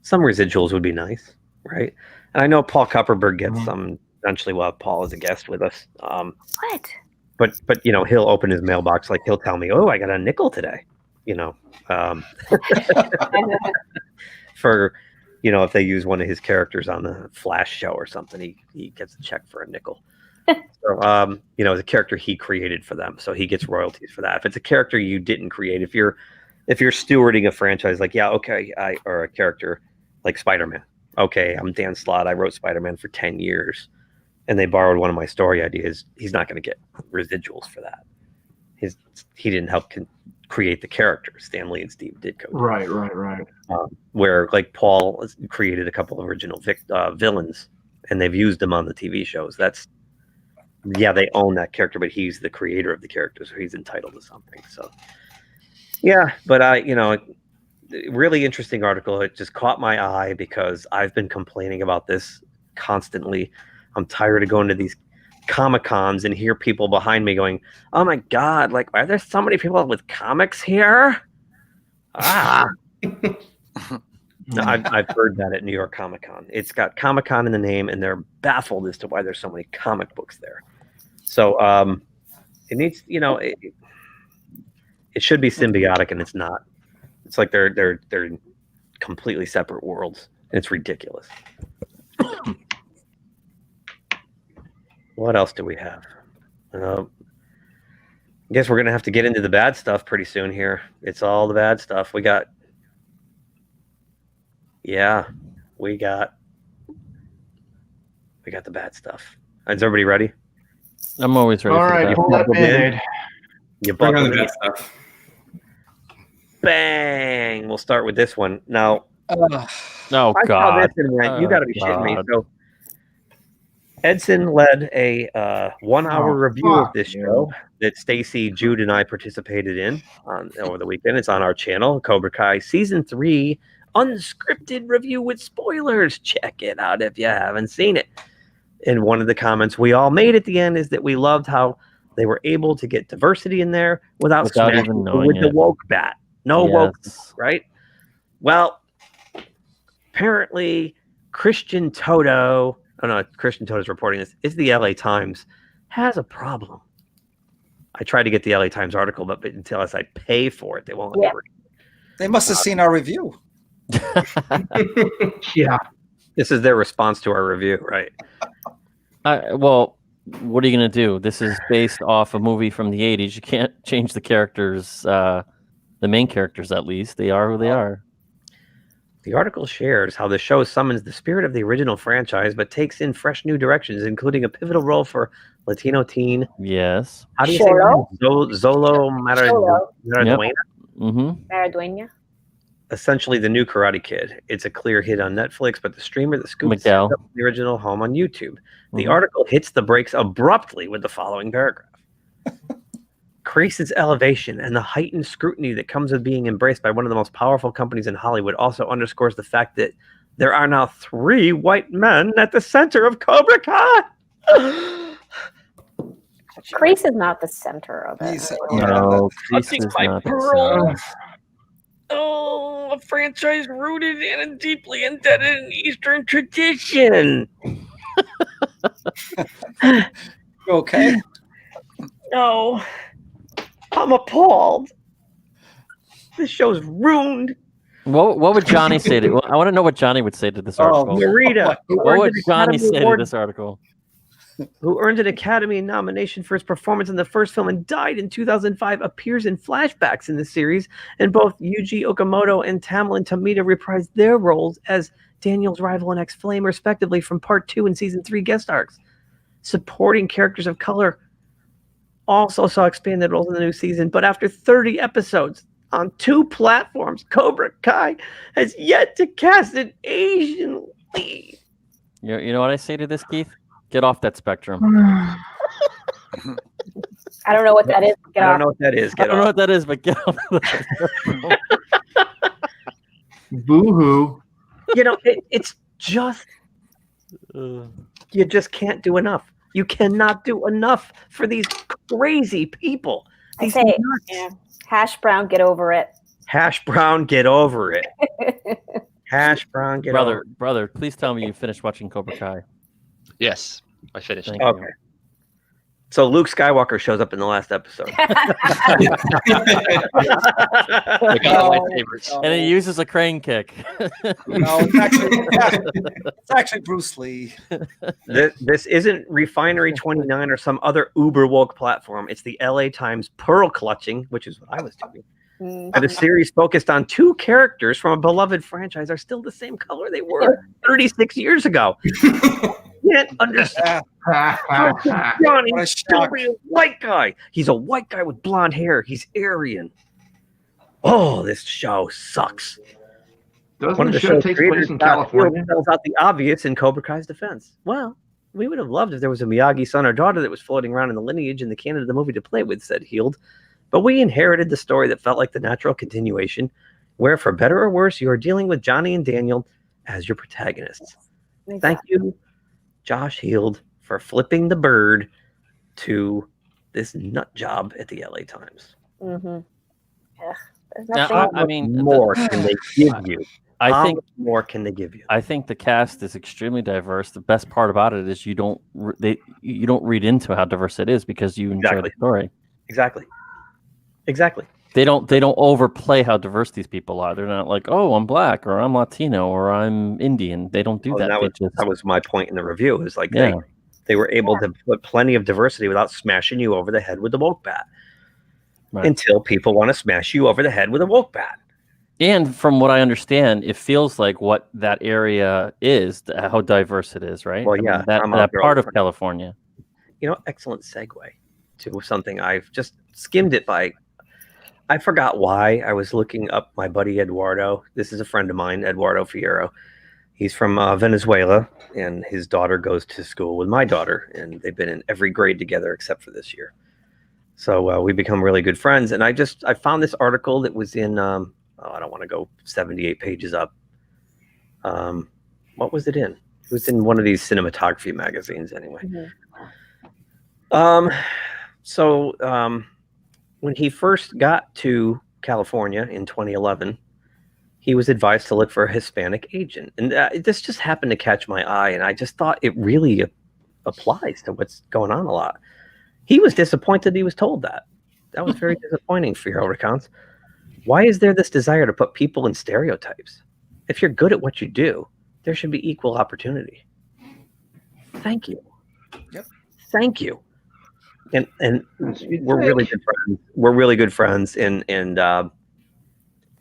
Speaker 15: Some residuals would be nice, right? And I know Paul Kupperberg gets some. Eventually we'll have Paul as a guest with us.
Speaker 18: What?
Speaker 15: But he'll open his mailbox, like he'll tell me, oh, I got a nickel today, for... if they use one of his characters on the Flash show or something, he gets a check for a nickel. So, it's a character he created for them, so he gets royalties for that. If it's a character you didn't create, if you're stewarding a franchise, like, or a character like Spider-Man. Okay, I'm Dan Slott. I wrote Spider-Man for 10 years, and they borrowed one of my story ideas. He's not going to get residuals for that. He didn't help create the character. Stan Lee and Steve Ditko.
Speaker 12: Right.
Speaker 15: Where like Paul created a couple of original villains, and they've used them on the TV shows. They own that character, but he's the creator of the character, so he's entitled to something. So but really interesting article. It just caught my eye because I've been complaining about this constantly. I'm tired of going to these Comic-Cons and hear people behind me going, oh my God, like, are there so many people with comics here? No, I've heard that at New York Comic-Con. It's got Comic-Con in the name, and they're baffled as to why there's so many comic books there. So it needs, it should be symbiotic, and it's not. It's like they're completely separate worlds, and it's ridiculous. What else do we have? I guess we're going to have to get into the bad stuff pretty soon here. It's all the bad stuff. We got the bad stuff. Is everybody ready?
Speaker 19: I'm always ready.
Speaker 12: All right, pull that Band-Aid.
Speaker 15: You buckle in. Bang! We'll start with this one. Now,
Speaker 19: God.
Speaker 15: You got to be shitting me. So, Edson led a 1 hour review of this show that Stacy, Jude, and I participated in over the weekend. It's on our channel, Cobra Kai Season 3 Unscripted Review with Spoilers. Check it out if you haven't seen it. And one of the comments we all made at the end is that we loved how they were able to get diversity in there without
Speaker 19: even knowing
Speaker 15: with the woke bat. No woke, right? Well, apparently Christian Toto's reporting this. It's the LA Times has a problem. I tried to get the LA Times article, but until I pay for it, they won't let me read it.
Speaker 20: They must have seen our review.
Speaker 15: Yeah. This is their response to our review, right?
Speaker 19: Well, what are you going to do? This is based off a movie from the 80s. You can't change the characters, the main characters at least. They are who they are.
Speaker 15: The article shares how the show summons the spirit of the original franchise, but takes in fresh new directions, including a pivotal role for Latino teen.
Speaker 19: Yes.
Speaker 15: How do you say that? Zolo Maraduena?
Speaker 18: Maraduena.
Speaker 15: Essentially the new Karate Kid. It's a clear hit on Netflix, but the streamer that scoops
Speaker 19: Miguel.
Speaker 15: up the original home on YouTube. The article hits the brakes abruptly with the following paragraph. Crease's elevation and the heightened scrutiny that comes with being embraced by one of the most powerful companies in Hollywood also underscores the fact that there are now 3 white men at the center of Cobra Kai.
Speaker 18: Crease is not the center of it.
Speaker 19: No, Crease is not the center.
Speaker 15: Oh, a franchise rooted in and deeply embedded in Eastern tradition.
Speaker 20: Okay.
Speaker 15: No. I'm appalled. This show's ruined.
Speaker 19: What would Johnny say to? I want to know what Johnny would say to this article.
Speaker 15: Marita,
Speaker 19: what would Johnny say to this article?
Speaker 15: who earned an Academy nomination for his performance in the first film and died in 2005, appears in flashbacks in the series, and both Yuji Okamoto and Tamlin Tomita reprised their roles as Daniel's rival and ex-flame, respectively, from Part 2 and Season 3 guest arcs. Supporting characters of color also saw expanded roles in the new season, but after 30 episodes on 2 platforms, Cobra Kai has yet to cast an Asian lead.
Speaker 19: You know what I say to this, Keith? Get off that spectrum.
Speaker 18: I don't know what that is.
Speaker 15: I don't know what that is.
Speaker 19: I don't know what that is, but get off that spectrum.
Speaker 12: Boo-hoo.
Speaker 15: You know, it's just, you just can't do enough. You cannot do enough for these crazy people.
Speaker 18: I say, yeah. Hash Brown, get over it.
Speaker 15: Hash Brown, get over it. Hash Brown, get over it.
Speaker 19: Brother, please tell me you finished watching Cobra Kai.
Speaker 16: Yes, I finished.
Speaker 15: Okay. So Luke Skywalker shows up in the last episode.
Speaker 19: And he uses a crane kick.
Speaker 20: No, it's actually Bruce Lee.
Speaker 15: This isn't Refinery 29 or some other uber woke platform. It's the LA Times pearl clutching, which is what I was doing. And a series focused on 2 characters from a beloved franchise are still the same color they were 36 years ago. Can't understand. Johnny still be a white guy. He's a white guy with blonde hair. He's Aryan. Oh, this show sucks.
Speaker 12: Doesn't the show take place in California?
Speaker 15: Tells out the obvious in Cobra Kai's defense. Well, we would have loved if there was a Miyagi son or daughter that was floating around in the lineage in the canon of the movie to play with, said Heald. But we inherited the story that felt like the natural continuation, where, for better or worse, you are dealing with Johnny and Daniel as your protagonists.
Speaker 18: Exactly.
Speaker 15: Thank you, Josh Heald, for flipping the bird to this nut job at the LA Times.
Speaker 18: Mm-hmm. Yeah, there's
Speaker 19: Now,
Speaker 18: nothing.
Speaker 19: I mean,
Speaker 15: more can they give you?
Speaker 19: I think
Speaker 15: more can they give you?
Speaker 19: I think the cast is extremely diverse. The best part about it is you don't read into how diverse it is because you enjoy the story.
Speaker 15: Exactly.
Speaker 19: They don't overplay how diverse these people are. They're not like, oh, I'm black or I'm Latino or I'm Indian. They don't do that.
Speaker 15: That was my point in the review. Is like they were able to put plenty of diversity without smashing you over the head with the woke bat.
Speaker 19: Right.
Speaker 15: Until people want to smash you over the head with a woke bat.
Speaker 19: And from what I understand, it feels like what that area is, how diverse it is, right?
Speaker 15: Well, yeah,
Speaker 19: that part of California.
Speaker 15: You know, excellent segue to something I've just skimmed it by. I forgot why. I was looking up my buddy Eduardo. This is a friend of mine, Eduardo Fierro. He's from Venezuela, and his daughter goes to school with my daughter, and they've been in every grade together except for this year. So we become really good friends. And I found this article that was in, I don't want to go 78 pages up. What was it in? It was in one of these cinematography magazines anyway. Mm-hmm. When he first got to California in 2011, he was advised to look for a Hispanic agent. And this just happened to catch my eye, and I just thought it really applies to what's going on a lot. He was disappointed he was told that. That was very disappointing for your recounts. Why is there this desire to put people in stereotypes? If you're good at what you do, there should be equal opportunity. Thank you.
Speaker 20: Yep.
Speaker 15: Thank you. And we're really good friends. We're really good friends. And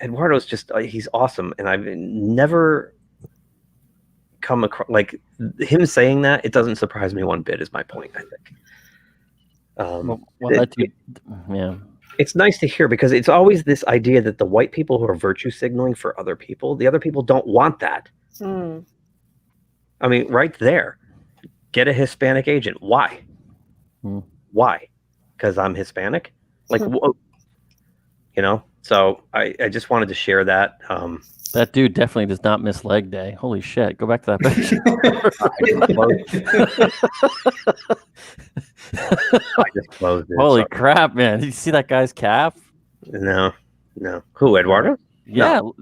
Speaker 15: Eduardo's just, he's awesome. And I've never come across, like, him saying that, it doesn't surprise me one bit, is my point, I think. It's nice to hear, because it's always this idea that the white people who are virtue signaling for other people, the other people don't want that.
Speaker 18: Mm.
Speaker 15: I mean, right there, get a Hispanic agent. Why?
Speaker 19: Mm.
Speaker 15: Why? Because I'm Hispanic? Like, whoa. You know? So I just wanted to share that.
Speaker 19: That dude definitely does not miss leg day. Holy shit. Go back to that picture.
Speaker 15: I just closed it.
Speaker 19: Holy crap, man. Did you see that guy's calf?
Speaker 15: No. Who, Eduardo?
Speaker 19: Yeah.
Speaker 15: No.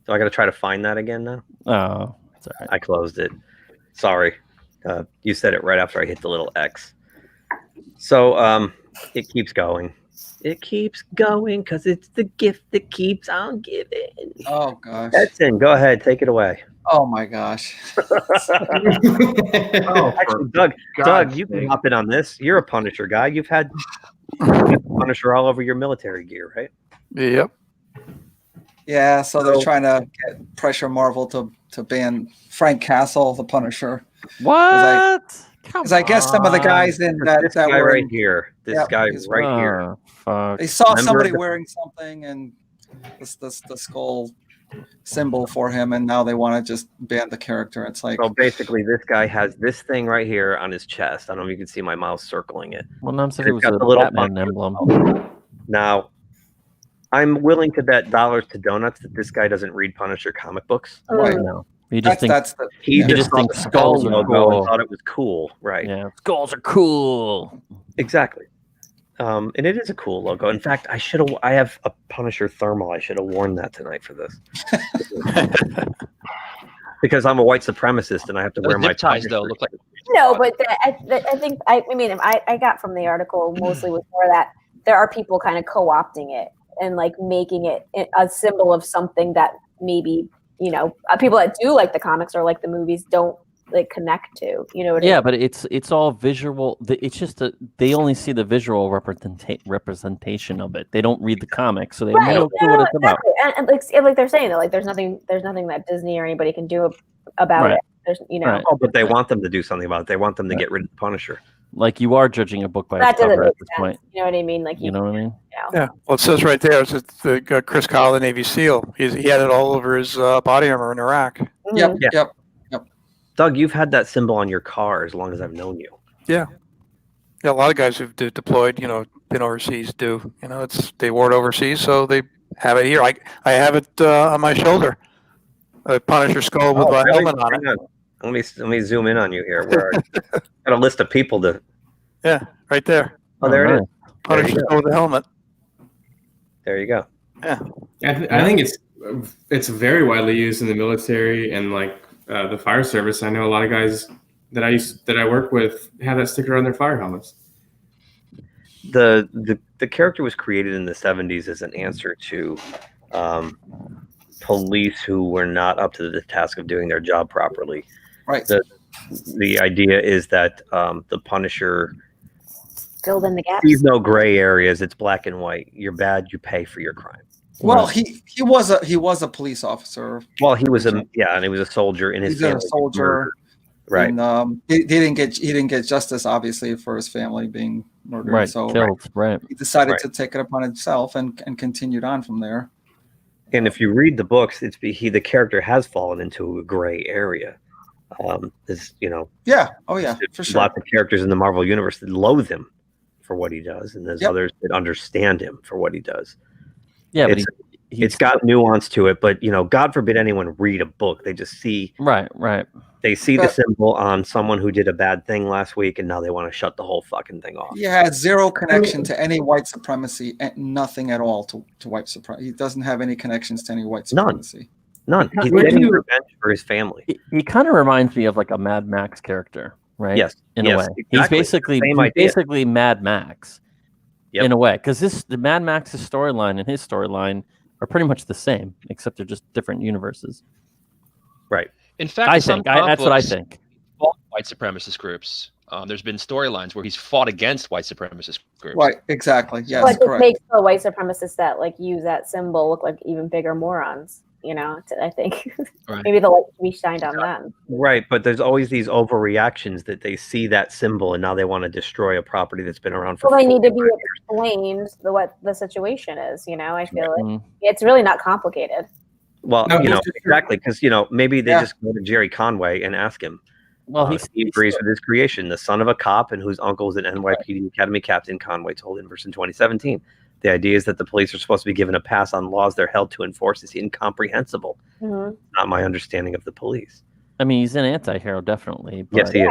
Speaker 15: So I got to try to find that again now?
Speaker 19: Oh, it's all right.
Speaker 15: I closed it. Sorry. You said it right after I hit the little X. So it keeps going. It keeps going because it's the gift that keeps on giving.
Speaker 20: Oh gosh.
Speaker 15: Edson, go ahead, take it away.
Speaker 20: Oh my gosh.
Speaker 15: Actually, Doug, you can hop in on this. You're a Punisher guy. You've had Punisher all over your military gear, right?
Speaker 5: Yep.
Speaker 20: Yeah, so they're trying to get pressure Marvel to ban Frank Castle, the Punisher.
Speaker 10: What?
Speaker 20: Because I guess some of the guys in
Speaker 15: This
Speaker 20: that
Speaker 15: guy
Speaker 20: were
Speaker 15: right here. This guy right here.
Speaker 20: They saw
Speaker 15: Remember
Speaker 20: somebody
Speaker 15: the-
Speaker 20: wearing something and the skull symbol for him, and now they want to just ban the character. It's like,
Speaker 15: So basically, this guy has this thing right here on his chest. I don't know if you can see my mouse circling it.
Speaker 19: Well, Nam said it
Speaker 15: It's
Speaker 19: was
Speaker 15: got
Speaker 19: a
Speaker 15: the little
Speaker 19: Batman
Speaker 15: Punisher
Speaker 19: emblem.
Speaker 15: symbol. Now, I'm willing to bet dollars to donuts that this guy doesn't read Punisher comic books.
Speaker 20: Right.
Speaker 19: No. He just
Speaker 20: That's
Speaker 19: thinks
Speaker 20: the
Speaker 15: He
Speaker 19: You
Speaker 15: just
Speaker 19: just
Speaker 15: saw
Speaker 19: think
Speaker 15: the
Speaker 19: skulls
Speaker 15: skull
Speaker 19: are
Speaker 15: logo
Speaker 19: cool.
Speaker 15: and thought it was cool, right?
Speaker 19: Yeah, skulls are cool.
Speaker 15: Exactly. And it is a cool logo. In fact, I have a Punisher thermal. I should have worn that tonight for this. Because I'm a white supremacist and I have to wear my
Speaker 16: zip ties
Speaker 15: Punisher.
Speaker 16: though look like
Speaker 18: No, but I think I got from the article mostly was more that there are people kind of co-opting it and like making it a symbol of something that maybe people that do like the comics or like the movies don't like connect to. You know what I
Speaker 19: Yeah,
Speaker 18: mean?
Speaker 19: but it's all visual. It's just they only see the visual representation of it. They don't read the comics, so they have no clue what it's about.
Speaker 18: And like they're saying that like there's nothing that Disney or anybody can do about
Speaker 19: Right.
Speaker 18: it. There's
Speaker 19: Right.
Speaker 15: Oh, but they want them to do something about it. They want them to get rid of the Punisher.
Speaker 19: Like you are judging a book by
Speaker 18: that
Speaker 19: its
Speaker 18: doesn't
Speaker 19: cover
Speaker 18: make
Speaker 19: at this
Speaker 18: sense.
Speaker 19: point.
Speaker 18: You know what I mean? Like
Speaker 19: You know what I mean?
Speaker 5: Yeah. Well, it says right there, it's Chris Kyle, the Navy SEAL. He had it all over his body armor in Iraq.
Speaker 20: Yep.
Speaker 15: Yeah.
Speaker 20: Yep.
Speaker 15: Doug, you've had that symbol on your car as long as I've known you.
Speaker 5: Yeah. Yeah, a lot of guys who've deployed, been overseas do. They wore it overseas, so they have it here. I have it on my shoulder. A Punisher skull with a
Speaker 15: really?
Speaker 5: helmet on it.
Speaker 15: Hang on. Let me zoom in on you here. Where got a list of people to.
Speaker 5: Yeah, right there.
Speaker 15: Oh, there it is.
Speaker 5: Punisher skull with a helmet.
Speaker 15: There you go.
Speaker 5: Yeah.
Speaker 17: I think it's very widely used in the military and like the fire service. I know a lot of guys that I work with have that sticker on their fire helmets.
Speaker 15: The character was created in the 70s as an answer to police who were not up to the task of doing their job properly.
Speaker 20: Right.
Speaker 15: The idea is that the Punisher
Speaker 18: filled in the gaps.
Speaker 15: sees no gray areas. It's black and white. You're bad. You pay for your crime.
Speaker 20: Well, he was a police officer.
Speaker 15: Well, he was and he was a soldier in his
Speaker 20: He's a
Speaker 15: family.
Speaker 20: soldier.
Speaker 15: Right.
Speaker 20: And he didn't get justice, obviously, for his family being murdered.
Speaker 19: Right.
Speaker 20: So
Speaker 19: Killed. Right.
Speaker 20: he decided
Speaker 15: Right.
Speaker 20: to take it upon himself and continued on from there.
Speaker 15: And if you read the books, the character has fallen into a gray area.
Speaker 20: Yeah. Oh yeah. For sure.
Speaker 15: Lots of characters in the Marvel universe that loathe him for what he does, and there's others that understand him for what he does.
Speaker 19: Yeah, but
Speaker 15: it's got nuance to it, but God forbid anyone read a book. They just see
Speaker 19: right.
Speaker 15: They see the symbol on someone who did a bad thing last week, and now they want to shut the whole fucking thing off.
Speaker 20: He has zero connection to any white supremacy, and nothing at all to white supremacy. He doesn't have any connections to any white supremacy.
Speaker 15: None. He's getting revenge for his family.
Speaker 19: He kind of reminds me of like a Mad Max character, right?
Speaker 15: Yes.
Speaker 19: In a way,
Speaker 15: Exactly.
Speaker 19: he's
Speaker 15: Same idea.
Speaker 19: basically Mad Max.
Speaker 15: Yep.
Speaker 19: In a way, because the Mad Max's storyline and his storyline are pretty much the same, except they're just different universes.
Speaker 15: Right.
Speaker 16: In fact,
Speaker 19: that's what I think.
Speaker 16: Fought white supremacist groups. There's been storylines where he's fought against white supremacist groups.
Speaker 20: Right. Exactly. Yes.
Speaker 18: But it
Speaker 20: correct.
Speaker 18: makes the white supremacists that like use that symbol look like even bigger morons. I think maybe the light should be shined on them.
Speaker 15: Right, but there's always these overreactions that they see that symbol and now they want to destroy a property that's been around for.
Speaker 18: Well, they need to be
Speaker 15: 45 years.
Speaker 18: explained what the situation is. I feel like it's really not complicated.
Speaker 15: Well,
Speaker 17: No,
Speaker 15: exactly, because maybe they just go to Jerry Conway and ask him.
Speaker 19: Well,
Speaker 15: he agrees with his creation, the son of a cop and whose uncle is an NYPD Academy captain. Conway told Inverse in 2017. The idea is that the police are supposed to be given a pass on laws they're held to enforce is incomprehensible.
Speaker 18: Mm-hmm.
Speaker 15: Not my understanding of the police.
Speaker 19: I mean, he's an anti-hero, definitely. But,
Speaker 15: Yes, he is.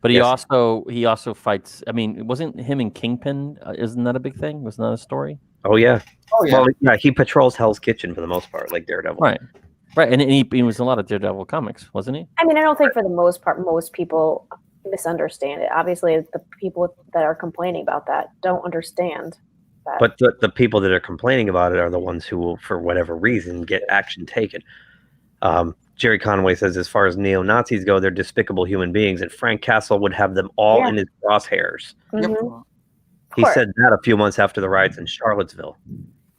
Speaker 19: But
Speaker 15: Yes.
Speaker 19: he also fights. I mean, wasn't him and Kingpin? Isn't that a big thing? Wasn't that a story?
Speaker 15: Oh yeah.
Speaker 20: Oh yeah.
Speaker 15: Well, yeah, he patrols Hell's Kitchen for the most part, like Daredevil.
Speaker 19: Right. And he was in a lot of Daredevil comics, wasn't he?
Speaker 18: I mean, I don't think for the most part, most people misunderstand it. Obviously, the people that are complaining about that don't understand
Speaker 15: But the people that are complaining about it are the ones who will, for whatever reason, get action taken. Jerry Conway says, as far as neo-Nazis go, they're despicable human beings, and Frank Castle would have them all in his crosshairs. He said that a few months after the riots in Charlottesville.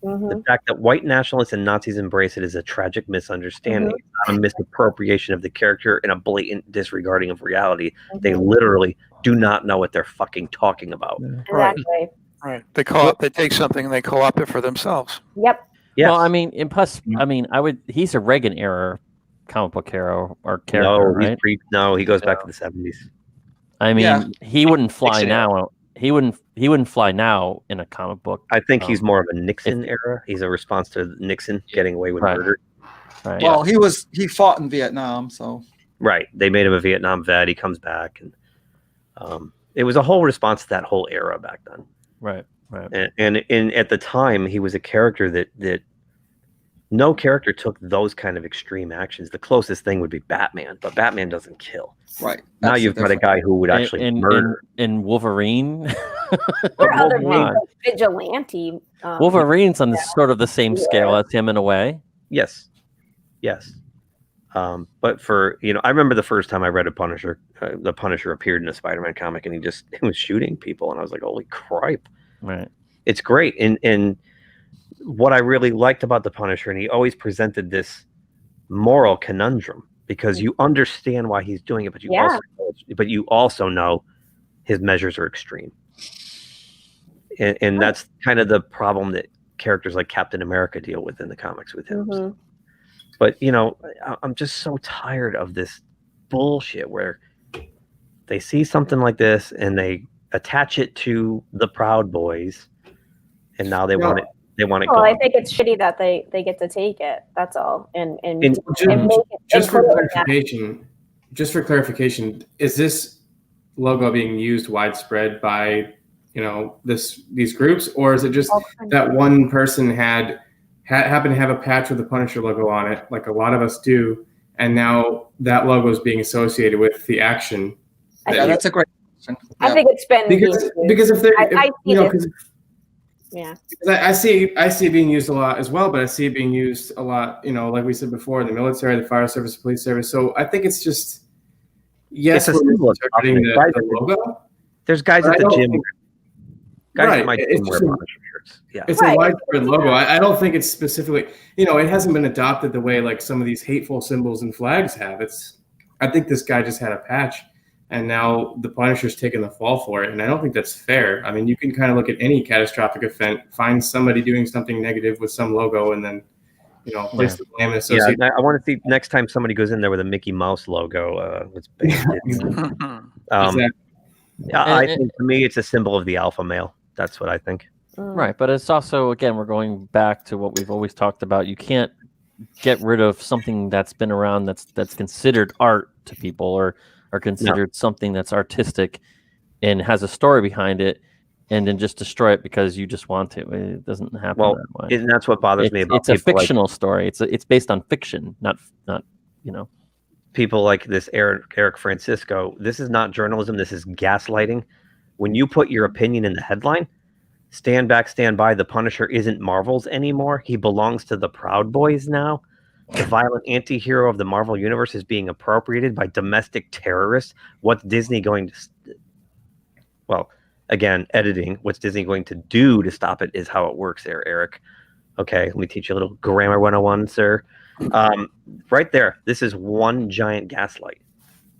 Speaker 15: The fact that white nationalists and Nazis embrace it is a tragic misunderstanding. It's not a misappropriation of the character and a blatant disregarding of reality. They literally do not know what they're fucking talking about.
Speaker 18: Exactly.
Speaker 5: Right. They take something and they co-opt it for themselves.
Speaker 18: Yep.
Speaker 19: Well, I mean, and plus, I mean, he's a Reagan era comic book hero or character, right?
Speaker 15: He goes back to the 70s.
Speaker 19: I mean, he wouldn't fly now. He wouldn't fly now in a comic book.
Speaker 15: I think he's more of a Nixon era. He's a response to Nixon getting away with murder.
Speaker 19: Right.
Speaker 20: Well, he fought in Vietnam, so
Speaker 15: right. They made him a Vietnam vet. He comes back, and it was a whole response to that whole era back then.
Speaker 19: Right.
Speaker 15: And at the time, he was a character that no character took those kind of extreme actions. The closest thing would be Batman, but Batman doesn't kill.
Speaker 20: Right.
Speaker 15: Now you've got a guy who would actually murder.
Speaker 19: And Wolverine.
Speaker 18: Or other vigilante.
Speaker 19: Wolverine's on sort of the same scale as him in a way.
Speaker 15: Yes. But for, I remember the first time I read a Punisher, the Punisher appeared in a Spider-Man comic, and he was shooting people, and I was like, holy crap.
Speaker 19: Right.
Speaker 15: It's great. And what I really liked about the Punisher, and he always presented this moral conundrum, because you understand why he's doing it, but you also know his measures are extreme. And that's kind of the problem that characters like Captain America deal with in the comics with him. But, I'm just so tired of this bullshit where they see something like this and they attach it to the Proud Boys, and now they want it. They want it.
Speaker 18: Well, I think it's shitty that they get to take it. That's all. And
Speaker 17: just for clarification, is this logo being used widespread by these groups, or is it just that one person happened to have a patch with the Punisher logo on it, like a lot of us do, and now that logo is being associated with the action?
Speaker 20: That's a great question.
Speaker 18: I think it's been
Speaker 17: because if they're
Speaker 18: yeah.
Speaker 17: I see it being used a lot as well, but I see it being used a lot, like we said before, in the military, the fire service, police service. So I think it's just
Speaker 15: it's a symbol of
Speaker 17: the logo.
Speaker 15: There's guys at the gym. Guys
Speaker 17: Right. It's a widespread logo. I don't think it's specifically, it hasn't been adopted the way like some of these hateful symbols and flags have. I think this guy just had a patch, and now the Punisher's taking the fall for it. And I don't think that's fair. I mean, you can kind of look at any catastrophic event, find somebody doing something negative with some logo, and then, place the blame and associate.
Speaker 15: Yeah, I want to see next time somebody goes in there with a Mickey Mouse logo.
Speaker 17: Exactly.
Speaker 15: I think to me, it's a symbol of the alpha male. That's what I think.
Speaker 19: Right, but it's also, again, we're going back to what we've always talked about. You can't get rid of something that's been around that's considered art to people, or considered something that's artistic and has a story behind it, and then just destroy it because you just want to. It doesn't happen that way.
Speaker 15: And that's what bothers me about
Speaker 19: it's a fictional story. It's based on fiction, not
Speaker 15: people like this Eric Francisco. This is not journalism. This is gaslighting. When you put your opinion in the headline, stand back, stand by. The Punisher isn't Marvel's anymore. He belongs to the Proud Boys now. The violent anti-hero of the Marvel Universe is being appropriated by domestic terrorists. What's Disney going to... Well, again, editing. What's Disney going to do to stop it is how it works there, Eric. Okay, let me teach you a little grammar 101, sir. Right there. This is one giant gaslight.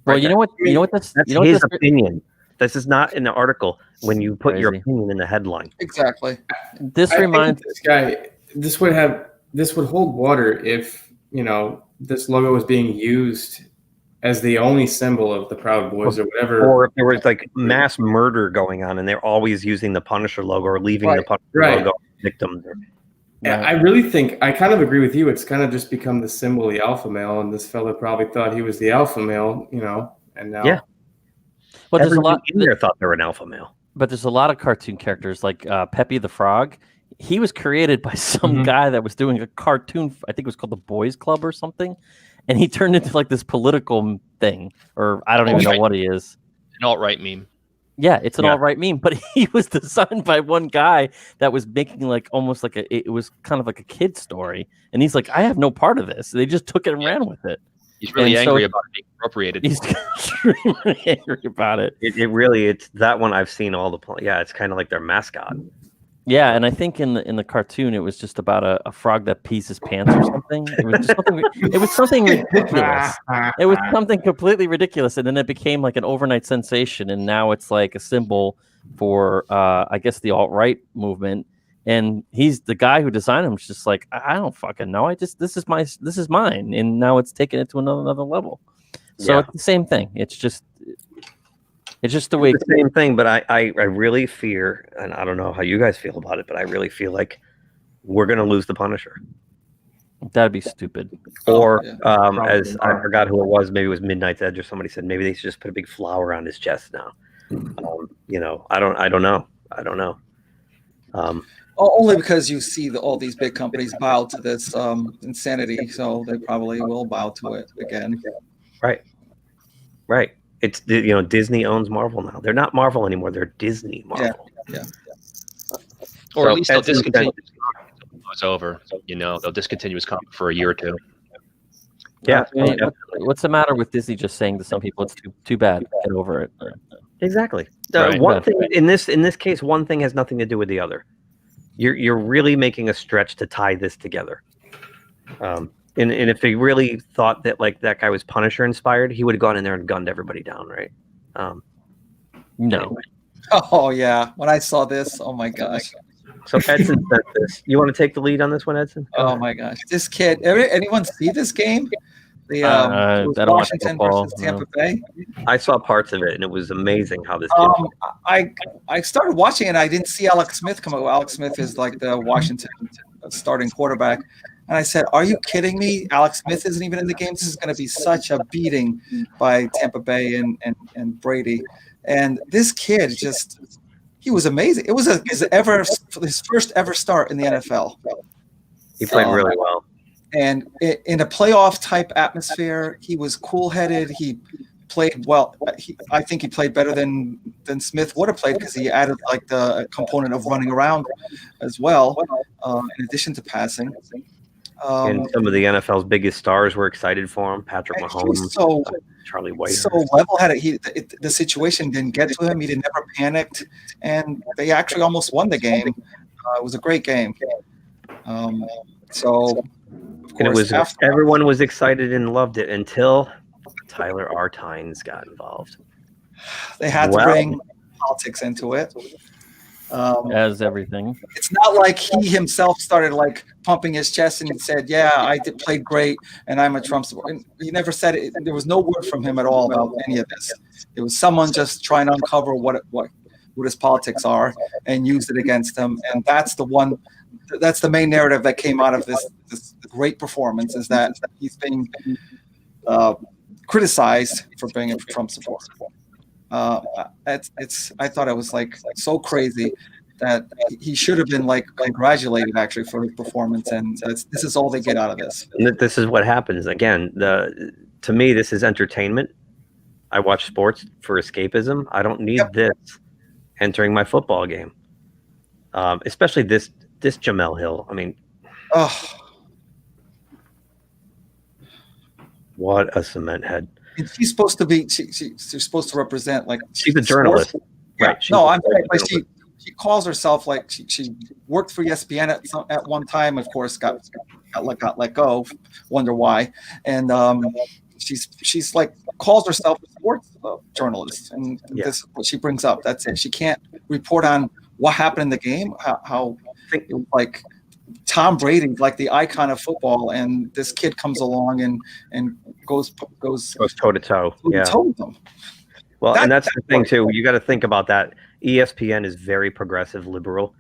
Speaker 19: Well, you know what?
Speaker 15: That's his opinion. This is not in the article when you put your opinion in the headline.
Speaker 20: Exactly.
Speaker 19: This reminds
Speaker 17: this guy. This would hold water if this logo was being used as the only symbol of the Proud Boys or whatever.
Speaker 15: Or if there was like mass murder going on and they're always using the Punisher logo or leaving the Punisher logo victims.
Speaker 17: Yeah, I really think I kind of agree with you. It's kind of just become the symbol of the alpha male, and this fella probably thought he was the alpha male, and now.
Speaker 15: Yeah.
Speaker 19: But there's a lot
Speaker 15: in there thought they were an alpha male.
Speaker 19: But there's a lot of cartoon characters like Peppy the Frog. He was created by some guy that was doing a cartoon. I think it was called the Boys Club or something, and he turned into like this political thing, or I don't even know what he is.
Speaker 16: An alt-right meme.
Speaker 19: Yeah, it's an all right meme, but he was designed by one guy that was making like almost like it was kind of like a kid story, and he's like, I have no part of this. They just took it and ran with it.
Speaker 16: He's really angry about it being appropriated.
Speaker 19: He's extremely angry about it.
Speaker 15: It's that one I've seen all the yeah, it's kind of like their mascot.
Speaker 19: Yeah, and I think in the cartoon it was just about a frog that pees his pants or something. It was just something. It was something ridiculous. It was something completely ridiculous, and then it became like an overnight sensation, and now it's like a symbol for I guess the alt-right movement. And he's the guy who designed him. Is just like, I don't fucking know. This is mine, and now it's taking it to another level. So it's the same thing. It's just the way.
Speaker 15: It's the same thing, but I really fear, and I don't know how you guys feel about it, but I really feel like we're going to lose the Punisher.
Speaker 19: That'd be stupid.
Speaker 15: Or as I forgot who it was, maybe it was Midnight's Edge or somebody said maybe they should just put a big flower on his chest now. I don't know.
Speaker 20: Only because you see all these big companies bow to this insanity, so they probably will bow to it again.
Speaker 15: Right. It's Disney owns Marvel now. They're not Marvel anymore. They're Disney Marvel.
Speaker 20: Yeah.
Speaker 16: Or at least they'll discontinue this comic until it's over. They'll discontinue his comic for a year or two.
Speaker 15: Yeah.
Speaker 19: What's the matter with Disney just saying to some people it's too bad? Get over it.
Speaker 15: Exactly.
Speaker 19: Right.
Speaker 15: One thing in this case, one thing has nothing to do with the other. You're really making a stretch to tie this together. And if they really thought that like that guy was Punisher inspired, he would have gone in there and gunned everybody down, right?
Speaker 19: No.
Speaker 20: Oh yeah. When I saw this, oh my gosh.
Speaker 15: So Edson said this. You want to take the lead on this one, Edson?
Speaker 20: Oh my gosh. This kid. Anyone see this game? The Washington versus Tampa Bay.
Speaker 15: I saw parts of it, and it was amazing how this.
Speaker 20: I started watching it. And I didn't see Alex Smith come up. Alex Smith is like the Washington starting quarterback. And I said, are you kidding me? Alex Smith isn't even in the game. This is going to be such a beating by Tampa Bay and Brady. And this kid he was amazing. It was his first ever start in the NFL.
Speaker 15: He played really well.
Speaker 20: And in a playoff type atmosphere, he was cool-headed. He played well. I think he played better than Smith would have played because he added like the component of running around as well, in addition to passing.
Speaker 15: And some of the NFL's biggest stars were excited for him. Patrick Mahomes, Charlie White.
Speaker 20: So level-headed. The situation didn't get to him. He never panicked, and they actually almost won the game. It was a great game.
Speaker 15: And it was everyone was excited and loved it until Tyler R. Tynes got involved.
Speaker 20: They had to bring politics into it.
Speaker 19: As everything.
Speaker 20: It's not like he himself started like pumping his chest and he said, "Yeah, I played great, and I'm a Trump supporter." And he never said it. There was no word from him at all about any of this. It was someone just trying to uncover what his politics are and use it against him. And that's the main narrative that came out of this great performance, is that he's being criticized for being a Trump supporter. I thought it was like so crazy that he should have been like congratulated actually for his performance, and this is all they get out of this.
Speaker 15: And this is what happens again. To me, this is entertainment. I watch sports for escapism. I don't need this entering my football game, especially this Jamel Hill. I mean, what a cement head.
Speaker 20: And she's supposed to be. She's supposed to represent like
Speaker 15: she's a journalist, right?
Speaker 20: No, I'm saying like she calls herself like she worked for ESPN at one time. Of course, got let go. Wonder why? And she's like calls herself a sports journalist, and this is what she brings up. That's it. She can't report on what happened in the game. How like Tom Brady, like the icon of football, and this kid comes along and goes
Speaker 15: toe to toe. Yeah.
Speaker 20: Toe them.
Speaker 15: Well, and that's the thing too. You got to think about that. ESPN is very progressive liberal,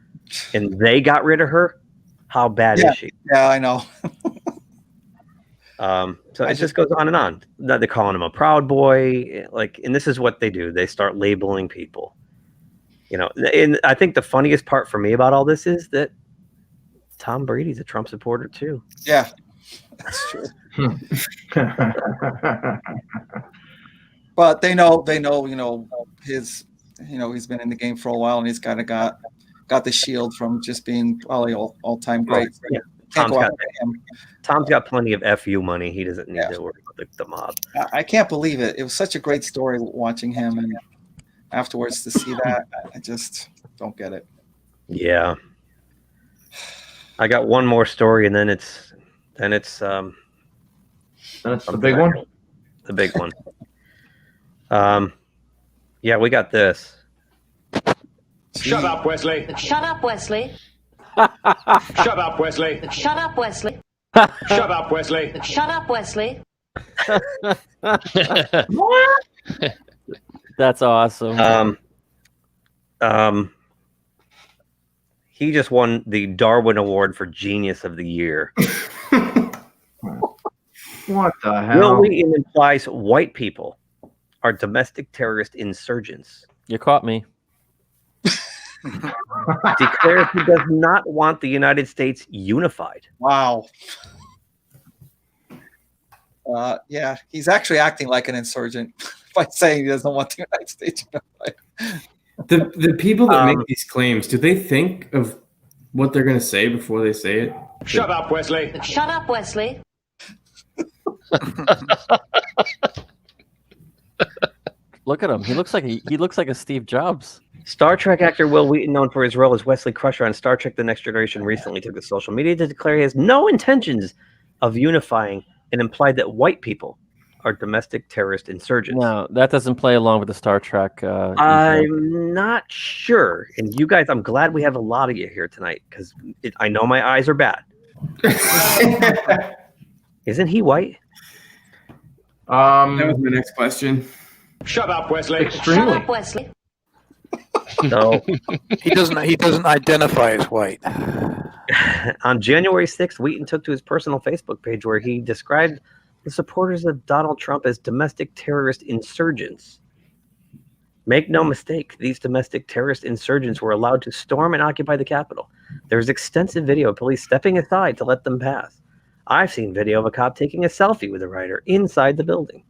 Speaker 15: and they got rid of her. How bad is she?
Speaker 20: Yeah, I know.
Speaker 15: So it just goes on and on. They're calling him a proud boy, and this is what they do. They start labeling people. And I think the funniest part for me about all this is that Tom Brady's a Trump supporter too.
Speaker 20: Yeah, that's true. But they know, his he's been in the game for a while, and he's kind of got the shield from just being probably all-time great. So
Speaker 15: Yeah.
Speaker 20: can't go after him.
Speaker 15: Tom's got plenty of FU money. He doesn't need to worry about the mob.
Speaker 20: I can't believe it. It was such a great story watching him, and afterwards to see that, I just don't get it.
Speaker 15: Yeah. I got one more story, and then it's
Speaker 12: That's the big one.
Speaker 15: The big one. Yeah, we got this.
Speaker 14: Shut up, Wesley.
Speaker 2: Shut up, Wesley.
Speaker 14: Shut up, Wesley.
Speaker 2: Shut up, Wesley.
Speaker 14: Shut up, Wesley.
Speaker 2: Shut up, Wesley.
Speaker 19: That's awesome.
Speaker 15: He just won the Darwin Award for Genius of the Year.
Speaker 12: What the hell?
Speaker 15: Wil Wheaton implies white people are domestic terrorist insurgents.
Speaker 19: You caught me.
Speaker 15: Declares he does not want the United States unified.
Speaker 20: Wow. Yeah, he's actually acting like an insurgent by saying he doesn't want the United States unified.
Speaker 17: The people that make these claims, do they think of what they're going to say before they say it?
Speaker 14: Shut up, Wesley.
Speaker 2: Shut up, Wesley.
Speaker 19: Look at him. He looks like a Steve Jobs.
Speaker 15: Star Trek actor Wil Wheaton, known for his role as Wesley Crusher on Star Trek The Next Generation, recently took to social media to declare he has no intentions of unifying and implied that white people are domestic terrorist insurgents.
Speaker 19: No, that doesn't play along with the Star Trek.
Speaker 15: I'm not sure. And you guys, I'm glad we have a lot of you here tonight because I know my eyes are bad. Isn't he white?
Speaker 17: That was my next question.
Speaker 14: Shut up, Wesley.
Speaker 2: Shut up, Wesley.
Speaker 15: No.
Speaker 5: He doesn't identify as white.
Speaker 15: On January 6th, Wheaton took to his personal Facebook page where he described the supporters of Donald Trump as domestic terrorist insurgents. Make no mistake, these domestic terrorist insurgents were allowed to storm and occupy the Capitol. There's extensive video of police stepping aside to let them pass. I've seen video of a cop taking a selfie with a rider inside the building.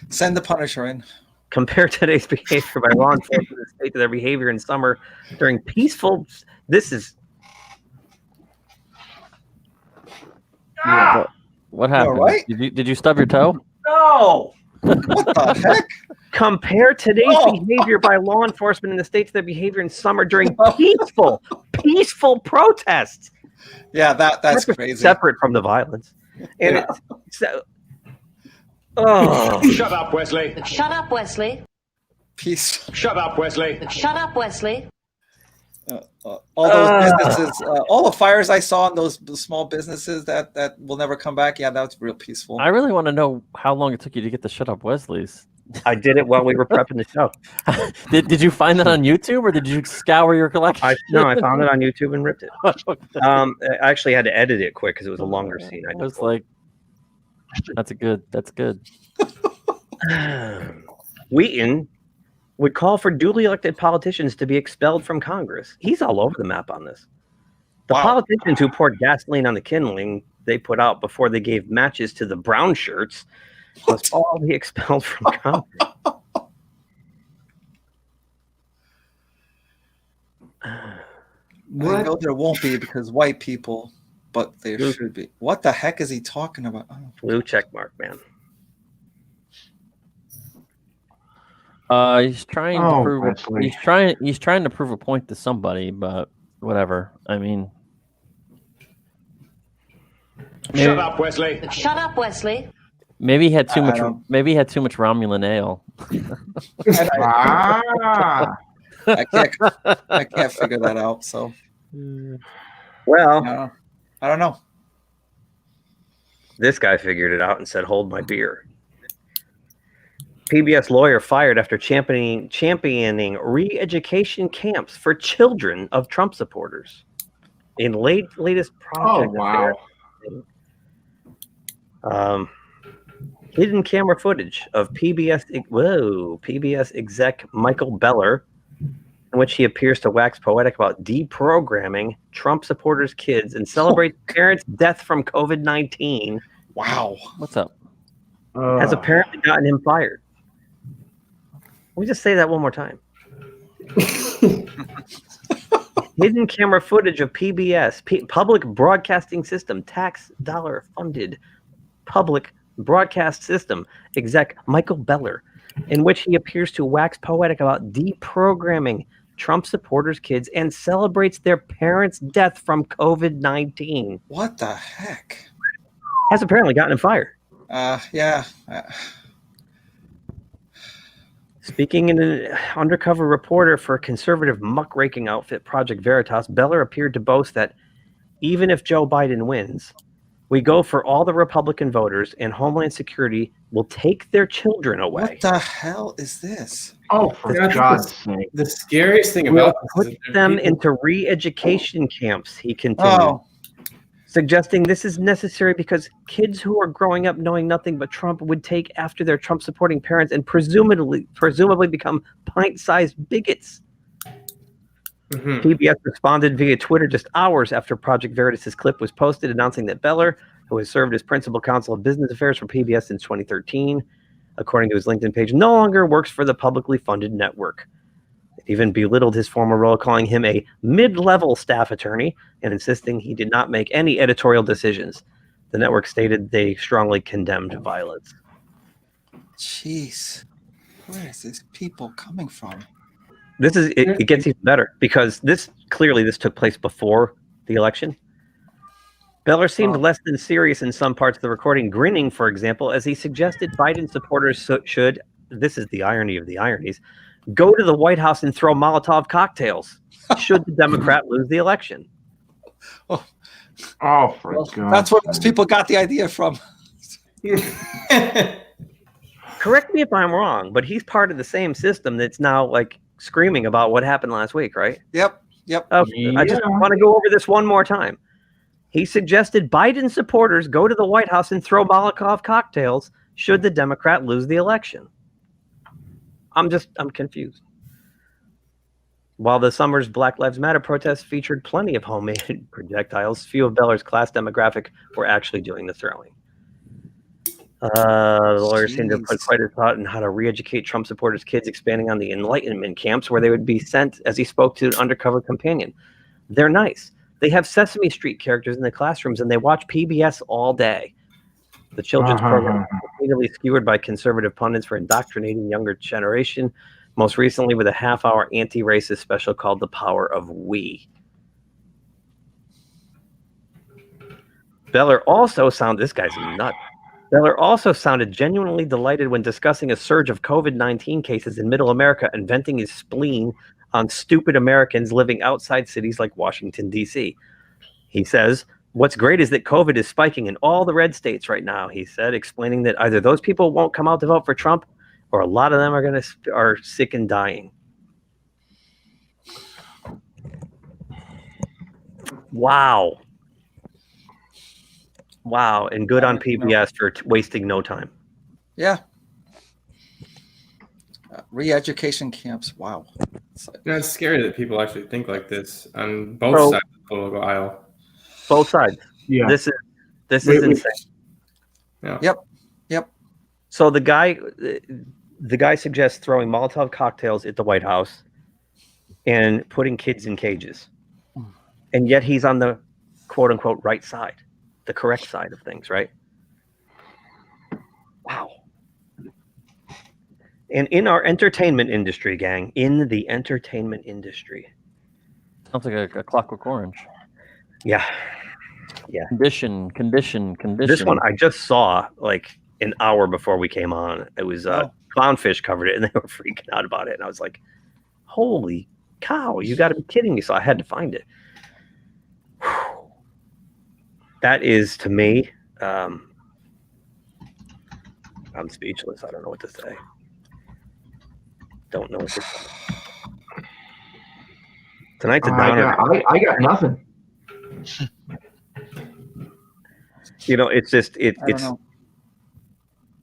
Speaker 20: Send the Punisher in.
Speaker 15: Compare today's behavior by law enforcement to the state of their behavior in summer during peaceful... This is...
Speaker 19: What happened?
Speaker 20: right?
Speaker 19: Did you stub your toe?
Speaker 15: No!
Speaker 20: What the heck?
Speaker 15: Compare today's behavior by law enforcement in the states of their behavior in summer during peaceful protests.
Speaker 20: Yeah, that's crazy.
Speaker 15: Separate from the violence. And
Speaker 14: Shut up, Wesley.
Speaker 2: Shut up, Wesley.
Speaker 20: Peace.
Speaker 14: Shut up, Wesley.
Speaker 2: Shut up, Wesley.
Speaker 20: All those businesses, all the fires I saw in those small businesses that will never come back. Yeah, that was real peaceful.
Speaker 19: I really want to know how long it took you to get the Shut Up Wesley's.
Speaker 15: I did it while we were prepping the show.
Speaker 19: Did you find that on YouTube or did you scour your collection?
Speaker 15: No, I found it on YouTube and ripped it. I actually had to edit it quick because it was a longer scene.
Speaker 19: I was like, that's good.
Speaker 15: Wheaton would call for duly elected politicians to be expelled from Congress. He's all over the map on this. The politicians who poured gasoline on the kindling they put out before they gave matches to the brown shirts must all be expelled from Congress.
Speaker 20: I know there won't be because white people, but there should be. What the heck is he talking about?
Speaker 15: Blue check mark, man.
Speaker 19: He's trying to prove he's trying to prove a point to somebody, but whatever. I mean,
Speaker 14: Shut up, Wesley.
Speaker 2: Shut up, Wesley.
Speaker 19: maybe he had too much. Maybe he had too much Romulan ale.
Speaker 20: I can't figure that out. So,
Speaker 15: well,
Speaker 20: I don't know.
Speaker 15: This guy figured it out and said, "Hold my beer." PBS lawyer fired after championing re-education camps for children of Trump supporters. In latest project. Hidden camera footage of PBS exec Michael Beller, in which he appears to wax poetic about deprogramming Trump supporters' kids and celebrate parents' death from COVID-19.
Speaker 20: Wow.
Speaker 19: What's up?
Speaker 15: Has apparently gotten him fired. Let me just say that one more time. Hidden camera footage of PBS, Public Broadcasting System, tax dollar funded public broadcast system exec Michael Beller, in which he appears to wax poetic about deprogramming Trump supporters' kids and celebrates their parents' death from COVID-19.
Speaker 20: What the heck?
Speaker 15: Has apparently gotten him fired.
Speaker 20: Yeah.
Speaker 15: Speaking in an undercover reporter for a conservative muckraking outfit Project Veritas, Beller appeared to boast that even if Joe Biden wins, we go for all the Republican voters and Homeland Security will take their children away.
Speaker 20: What the hell is this?
Speaker 12: Oh, for God's sake.
Speaker 17: The scariest thing
Speaker 15: We'll
Speaker 17: about
Speaker 15: put
Speaker 17: this is
Speaker 15: them into re-education camps, he continued, suggesting this is necessary because kids who are growing up knowing nothing but Trump would take after their Trump-supporting parents and presumably become pint-sized bigots. PBS responded via Twitter just hours after Project Veritas' clip was posted, announcing that Beller, who has served as principal counsel of business affairs for PBS since 2013, according to his LinkedIn page, no longer works for the publicly funded network. It even belittled his former role, calling him a mid-level staff attorney and insisting he did not make any editorial decisions. The network stated they strongly condemned violence.
Speaker 20: Jeez. Where is these people coming from?
Speaker 15: This is it gets even better because this took place before the election. Beller seemed less than serious in some parts of the recording, grinning, for example, as he suggested Biden supporters should, this is the irony of the ironies, go to the White House and throw Molotov cocktails should the Democrat lose the election.
Speaker 12: Oh, for God.
Speaker 20: That's where those people got the idea from.
Speaker 15: Correct me if I'm wrong, but he's part of the same system that's now like screaming about what happened last week, right?
Speaker 20: Yep.
Speaker 15: Okay. I just want to go over this one more time. He suggested Biden supporters go to the White House and throw Molotov cocktails should the Democrat lose the election. I'm confused. While the summer's Black Lives Matter protests featured plenty of homemade projectiles, few of Beller's class demographic were actually doing the throwing. The lawyers seem to have put quite a thought in how to re-educate Trump supporters' kids, expanding on the enlightenment camps where they would be sent, as he spoke to an undercover companion. They're nice. They have Sesame Street characters in the classrooms, and they watch PBS all day. The children's program is repeatedly skewered by conservative pundits for indoctrinating younger generation, most recently with a half-hour anti-racist special called The Power of We. Beller also this guy's nuts. Beller also sounded genuinely delighted when discussing a surge of COVID-19 cases in Middle America and venting his spleen on stupid Americans living outside cities like Washington, D.C. He says, what's great is that COVID is spiking in all the red states right now, he said, explaining that either those people won't come out to vote for Trump or a lot of them are sick and dying. Wow. Wow, and good on PBS for wasting no time.
Speaker 20: Yeah. Re-education camps. Wow.
Speaker 17: It's scary that people actually think like this on both sides of the political aisle.
Speaker 15: Both sides.
Speaker 12: Yeah.
Speaker 15: This is insane.
Speaker 17: Yeah.
Speaker 20: Yep.
Speaker 15: So the guy suggests throwing Molotov cocktails at the White House and putting kids in cages. And yet he's on the quote unquote right side. The correct side of things, right? Wow. And in our entertainment industry, gang, in the entertainment industry.
Speaker 19: Sounds like a Clockwork Orange.
Speaker 15: Yeah.
Speaker 19: Condition.
Speaker 15: This one I just saw like an hour before we came on. It was Clownfish covered it and they were freaking out about it. And I was like, holy cow, you got to be kidding me. So I had to find it. That is, to me, I'm speechless. I don't know what to say. Don't know what to say. Tonight's a downer.
Speaker 12: I got nothing.
Speaker 15: You know, it's just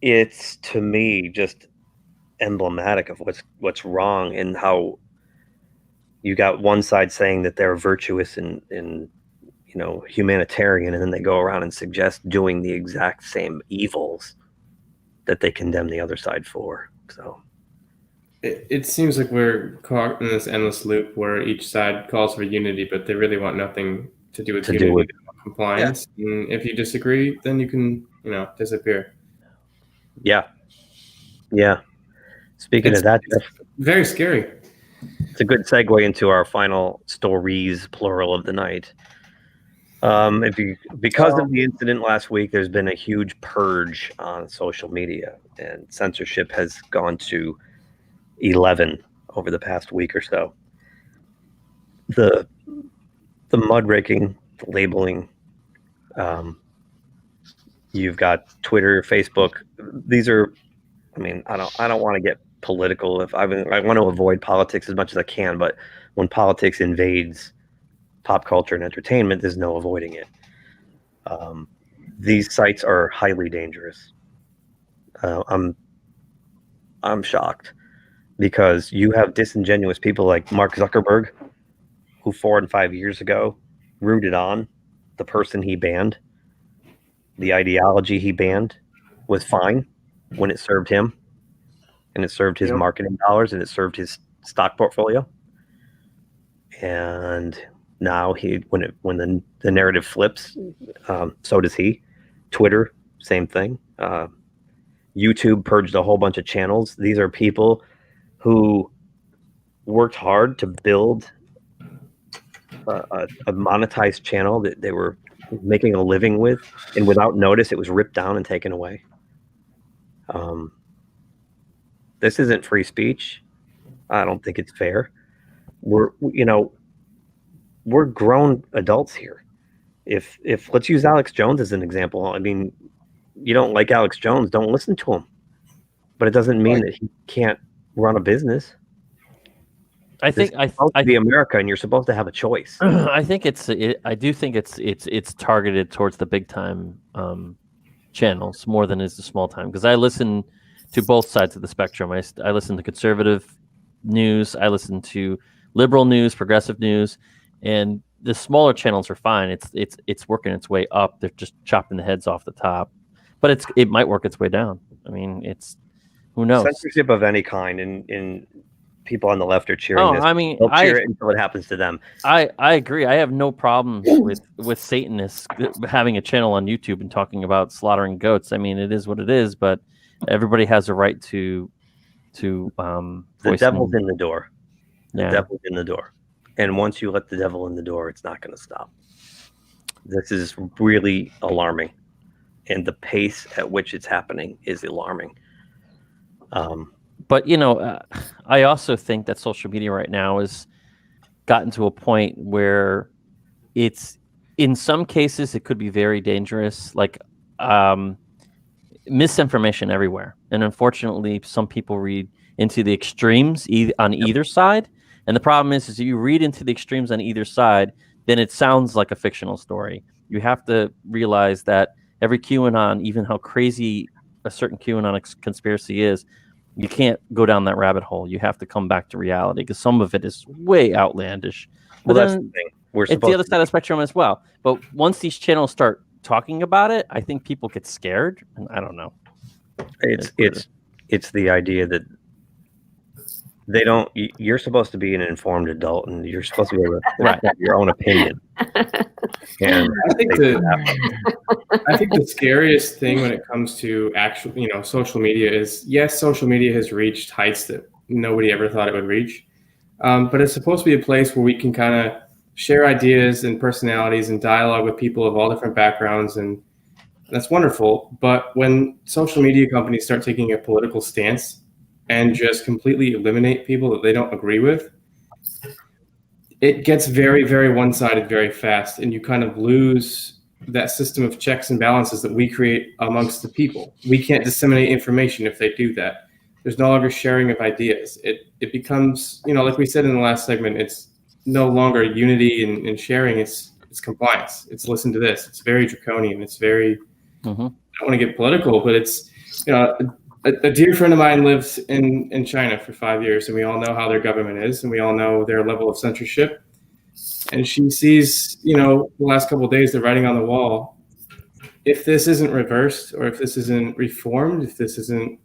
Speaker 15: it's to me just emblematic of what's wrong and how you got one side saying that they're virtuous and humanitarian, and then they go around and suggest doing the exact same evils that they condemn the other side for. So
Speaker 17: it seems like we're caught in this endless loop where each side calls for unity, but they really want nothing to do with unity. They want compliance. Yeah. And if you disagree, then you can, disappear.
Speaker 15: Yeah. Speaking of that,
Speaker 17: it's very scary.
Speaker 15: It's a good segue into our final stories, plural, of the night. Because of the incident last week, there's been a huge purge on social media, and censorship has gone to 11 over the past week or so. The mudraking, the labeling. You've got Twitter, Facebook. These are, I don't want to get political. I want to avoid politics as much as I can, but when politics invades pop culture and entertainment, there's no avoiding it. These sites are highly dangerous. I'm shocked because you have disingenuous people like Mark Zuckerberg, who 4 and 5 years ago rooted on the person he banned. The ideology he banned was fine when it served him, and it served his marketing dollars, and it served his stock portfolio. And now when the narrative flips, so does he. Twitter, same thing. YouTube purged a whole bunch of channels. These are people who worked hard to build a monetized channel that they were making a living with, and without notice, it was ripped down and taken away. This isn't free speech. I don't think it's fair. We're grown adults here. If let's use Alex Jones as an example. You don't like Alex Jones, don't listen to him. But it doesn't mean that he can't run a business.
Speaker 19: I think
Speaker 15: it's supposed to be America, and you're supposed to have a choice.
Speaker 19: I do think it's targeted towards the big time channels more than is the small time, because I listen to both sides of the spectrum. I listen to conservative news, I listen to liberal news, progressive news, and the smaller channels are fine. It's working its way up. They're just chopping the heads off the top, but it might work its way down. Who knows?
Speaker 15: Censorship of any kind, and people on the left are cheering this. They'll cheer it until it happens to them.
Speaker 19: I agree. I have no problem with Satanists having a channel on YouTube and talking about slaughtering goats. It is what it is, but everybody has a right to
Speaker 15: the devil's in the door. The devil's in the door. And once you let the devil in the door, it's not going to stop. This is really alarming. And the pace at which it's happening is alarming.
Speaker 19: But, I also think that social media right now has gotten to a point where it's, in some cases, it could be very dangerous, like misinformation everywhere. And unfortunately, some people read into the extremes on either side. And the problem is you read into the extremes on either side, then it sounds like a fictional story. You have to realize that every QAnon, even how crazy a certain QAnon conspiracy is, you can't go down that rabbit hole. You have to come back to reality, because some of it is way outlandish. But
Speaker 15: that's the thing.
Speaker 19: It's the other side of the spectrum as well. But once these channels start talking about it, I think people get scared. And I don't know.
Speaker 15: It's the idea that they don't. You're supposed to be an informed adult, and you're supposed to be able to have your own opinion. And
Speaker 17: I think the scariest thing when it comes to actual, social media is, yes, social media has reached heights that nobody ever thought it would reach. But it's supposed to be a place where we can kind of share ideas and personalities and dialogue with people of all different backgrounds, and that's wonderful. But when social media companies start taking a political stance and just completely eliminate people that they don't agree with, it gets very, very one-sided very fast, and you kind of lose that system of checks and balances that we create amongst the people. We can't disseminate information if they do that. There's no longer sharing of ideas. It becomes, like we said in the last segment, it's no longer unity and sharing. It's compliance. It's listen to this. It's very draconian. It's very, I don't want to get political, but it's, a dear friend of mine lives in China for 5 years, and we all know how their government is, and we all know their level of censorship. And she sees, the last couple of days, the writing on the wall. If this isn't reversed, or if this isn't reformed, if this isn't,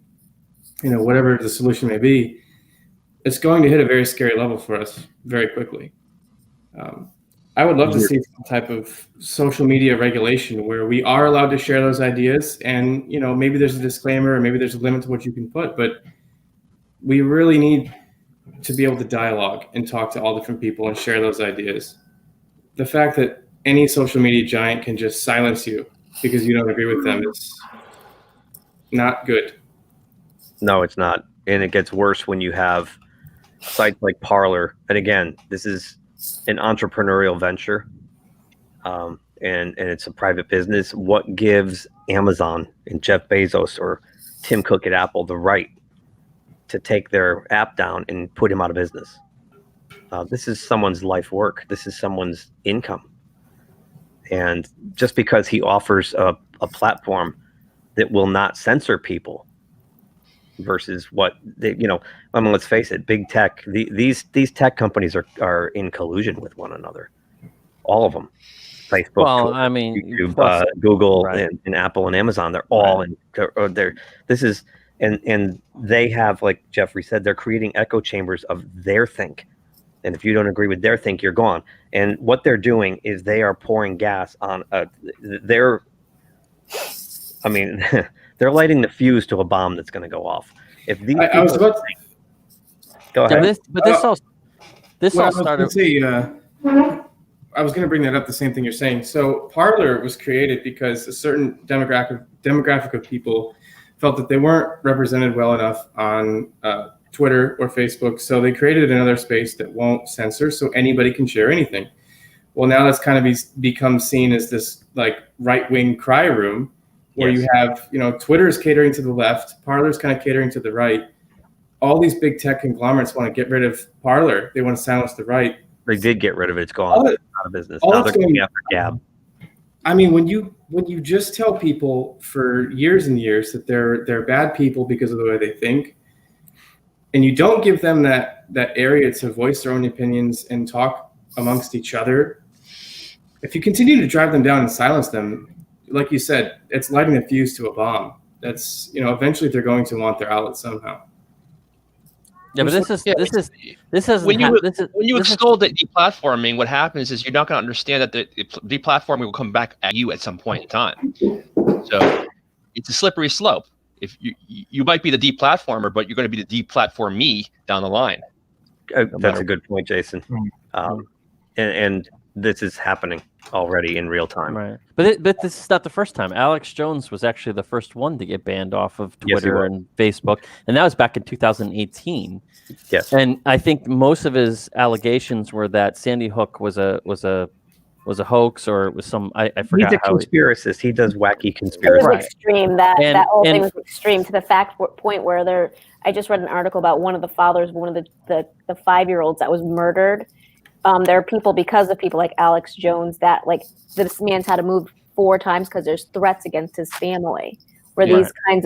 Speaker 17: whatever the solution may be, it's going to hit a very scary level for us very quickly. I would love to see some type of social media regulation where we are allowed to share those ideas, and maybe there's a disclaimer, or maybe there's a limit to what you can put, but we really need to be able to dialogue and talk to all different people and share those ideas. The fact that any social media giant can just silence you because you don't agree with them is not good.
Speaker 15: No, it's not. And it gets worse when you have sites like Parler. And again, this is an entrepreneurial venture, and it's a private business. What gives Amazon and Jeff Bezos or Tim Cook at Apple the right to take their app down and put him out of business? This is someone's life work. This is someone's income. And just because he offers a platform that will not censor people versus what they, I mean, let's face it, big tech, these tech companies are in collusion with one another. All of them. Facebook,
Speaker 19: well, I mean,
Speaker 15: YouTube, Google, and Apple and Amazon, they're all in this is, and they have, like Jeffrey said, they're creating echo chambers of their think. And if you don't agree with their think, you're gone. And what they're doing is they are pouring gas on they're lighting the fuse to a bomb that's going to go off. If these
Speaker 17: I was about to,
Speaker 15: go ahead.
Speaker 19: This all started.
Speaker 17: I was going to bring that up, the same thing you're saying. So Parler was created because a certain demographic of people felt that they weren't represented well enough on Twitter or Facebook. So they created another space that won't censor, so anybody can share anything. Well, now that's kind of become seen as this like right-wing cry room where you have, Twitter's catering to the left, Parler's kind of catering to the right. All these big tech conglomerates want to get rid of Parler. They want to silence the right.
Speaker 15: They did get rid of it. It's gone. It's out of business. Now they're going after Gab.
Speaker 17: I mean, when you just tell people for years and years that they're bad people because of the way they think, and you don't give them that area to voice their own opinions and talk amongst each other, if you continue to drive them down and silence them, like you said, it's lighting a fuse to a bomb. That's, eventually they're going to want their outlet somehow.
Speaker 19: Yeah, but this is
Speaker 16: when you extol the deplatforming, what happens is you're not going to understand that the deplatforming will come back at you at some point in time. So it's a slippery slope. If you might be the deplatformer, but you're going to be the deplatformee down the line.
Speaker 15: That's a good point, Jason. And this is happening already in real time.
Speaker 19: Right. But this is not the first time. Alex Jones was actually the first one to get banned off of Twitter and Facebook, and that was back in 2018.
Speaker 15: Yes.
Speaker 19: And I think most of his allegations were that Sandy Hook was a hoax, or it was some I forgot.
Speaker 15: He's a conspiracist. He does wacky conspiracy.
Speaker 18: It was extreme. That whole thing was extreme to the point where I just read an article about one of the fathers, one of the 5-year-olds that was murdered. There are people, because of people like Alex Jones, that like this man's had to move 4 times because there's threats against his family, where this kind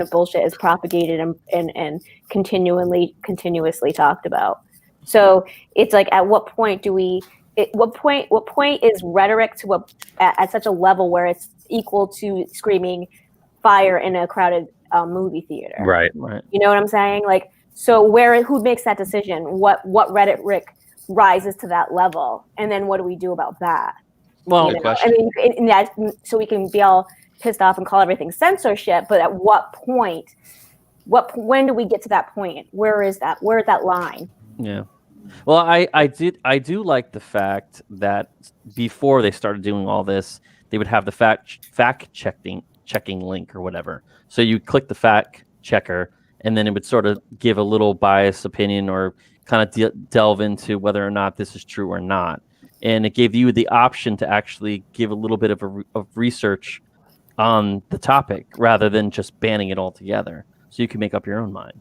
Speaker 18: of bullshit is propagated and continuously talked about. So it's like, at what point do we? What point is rhetoric at such a level where it's equal to screaming fire in a crowded movie theater?
Speaker 15: Right.
Speaker 18: You know what I'm saying? Like, so who makes that decision? What rhetoric rises to that level, and then what do we do about that?
Speaker 19: Well,
Speaker 18: I mean, so we can be all pissed off and call everything censorship, but at what point? When do we get to that point? Where is that line?
Speaker 19: Yeah. Well, I do like the fact that before they started doing all this, they would have the fact checking link or whatever. So you click the fact checker, and then it would sort of give a little biased opinion or kind of delve into whether or not this is true or not. And it gave you the option to actually give a little bit of research on the topic rather than just banning it altogether. So you can make up your own mind.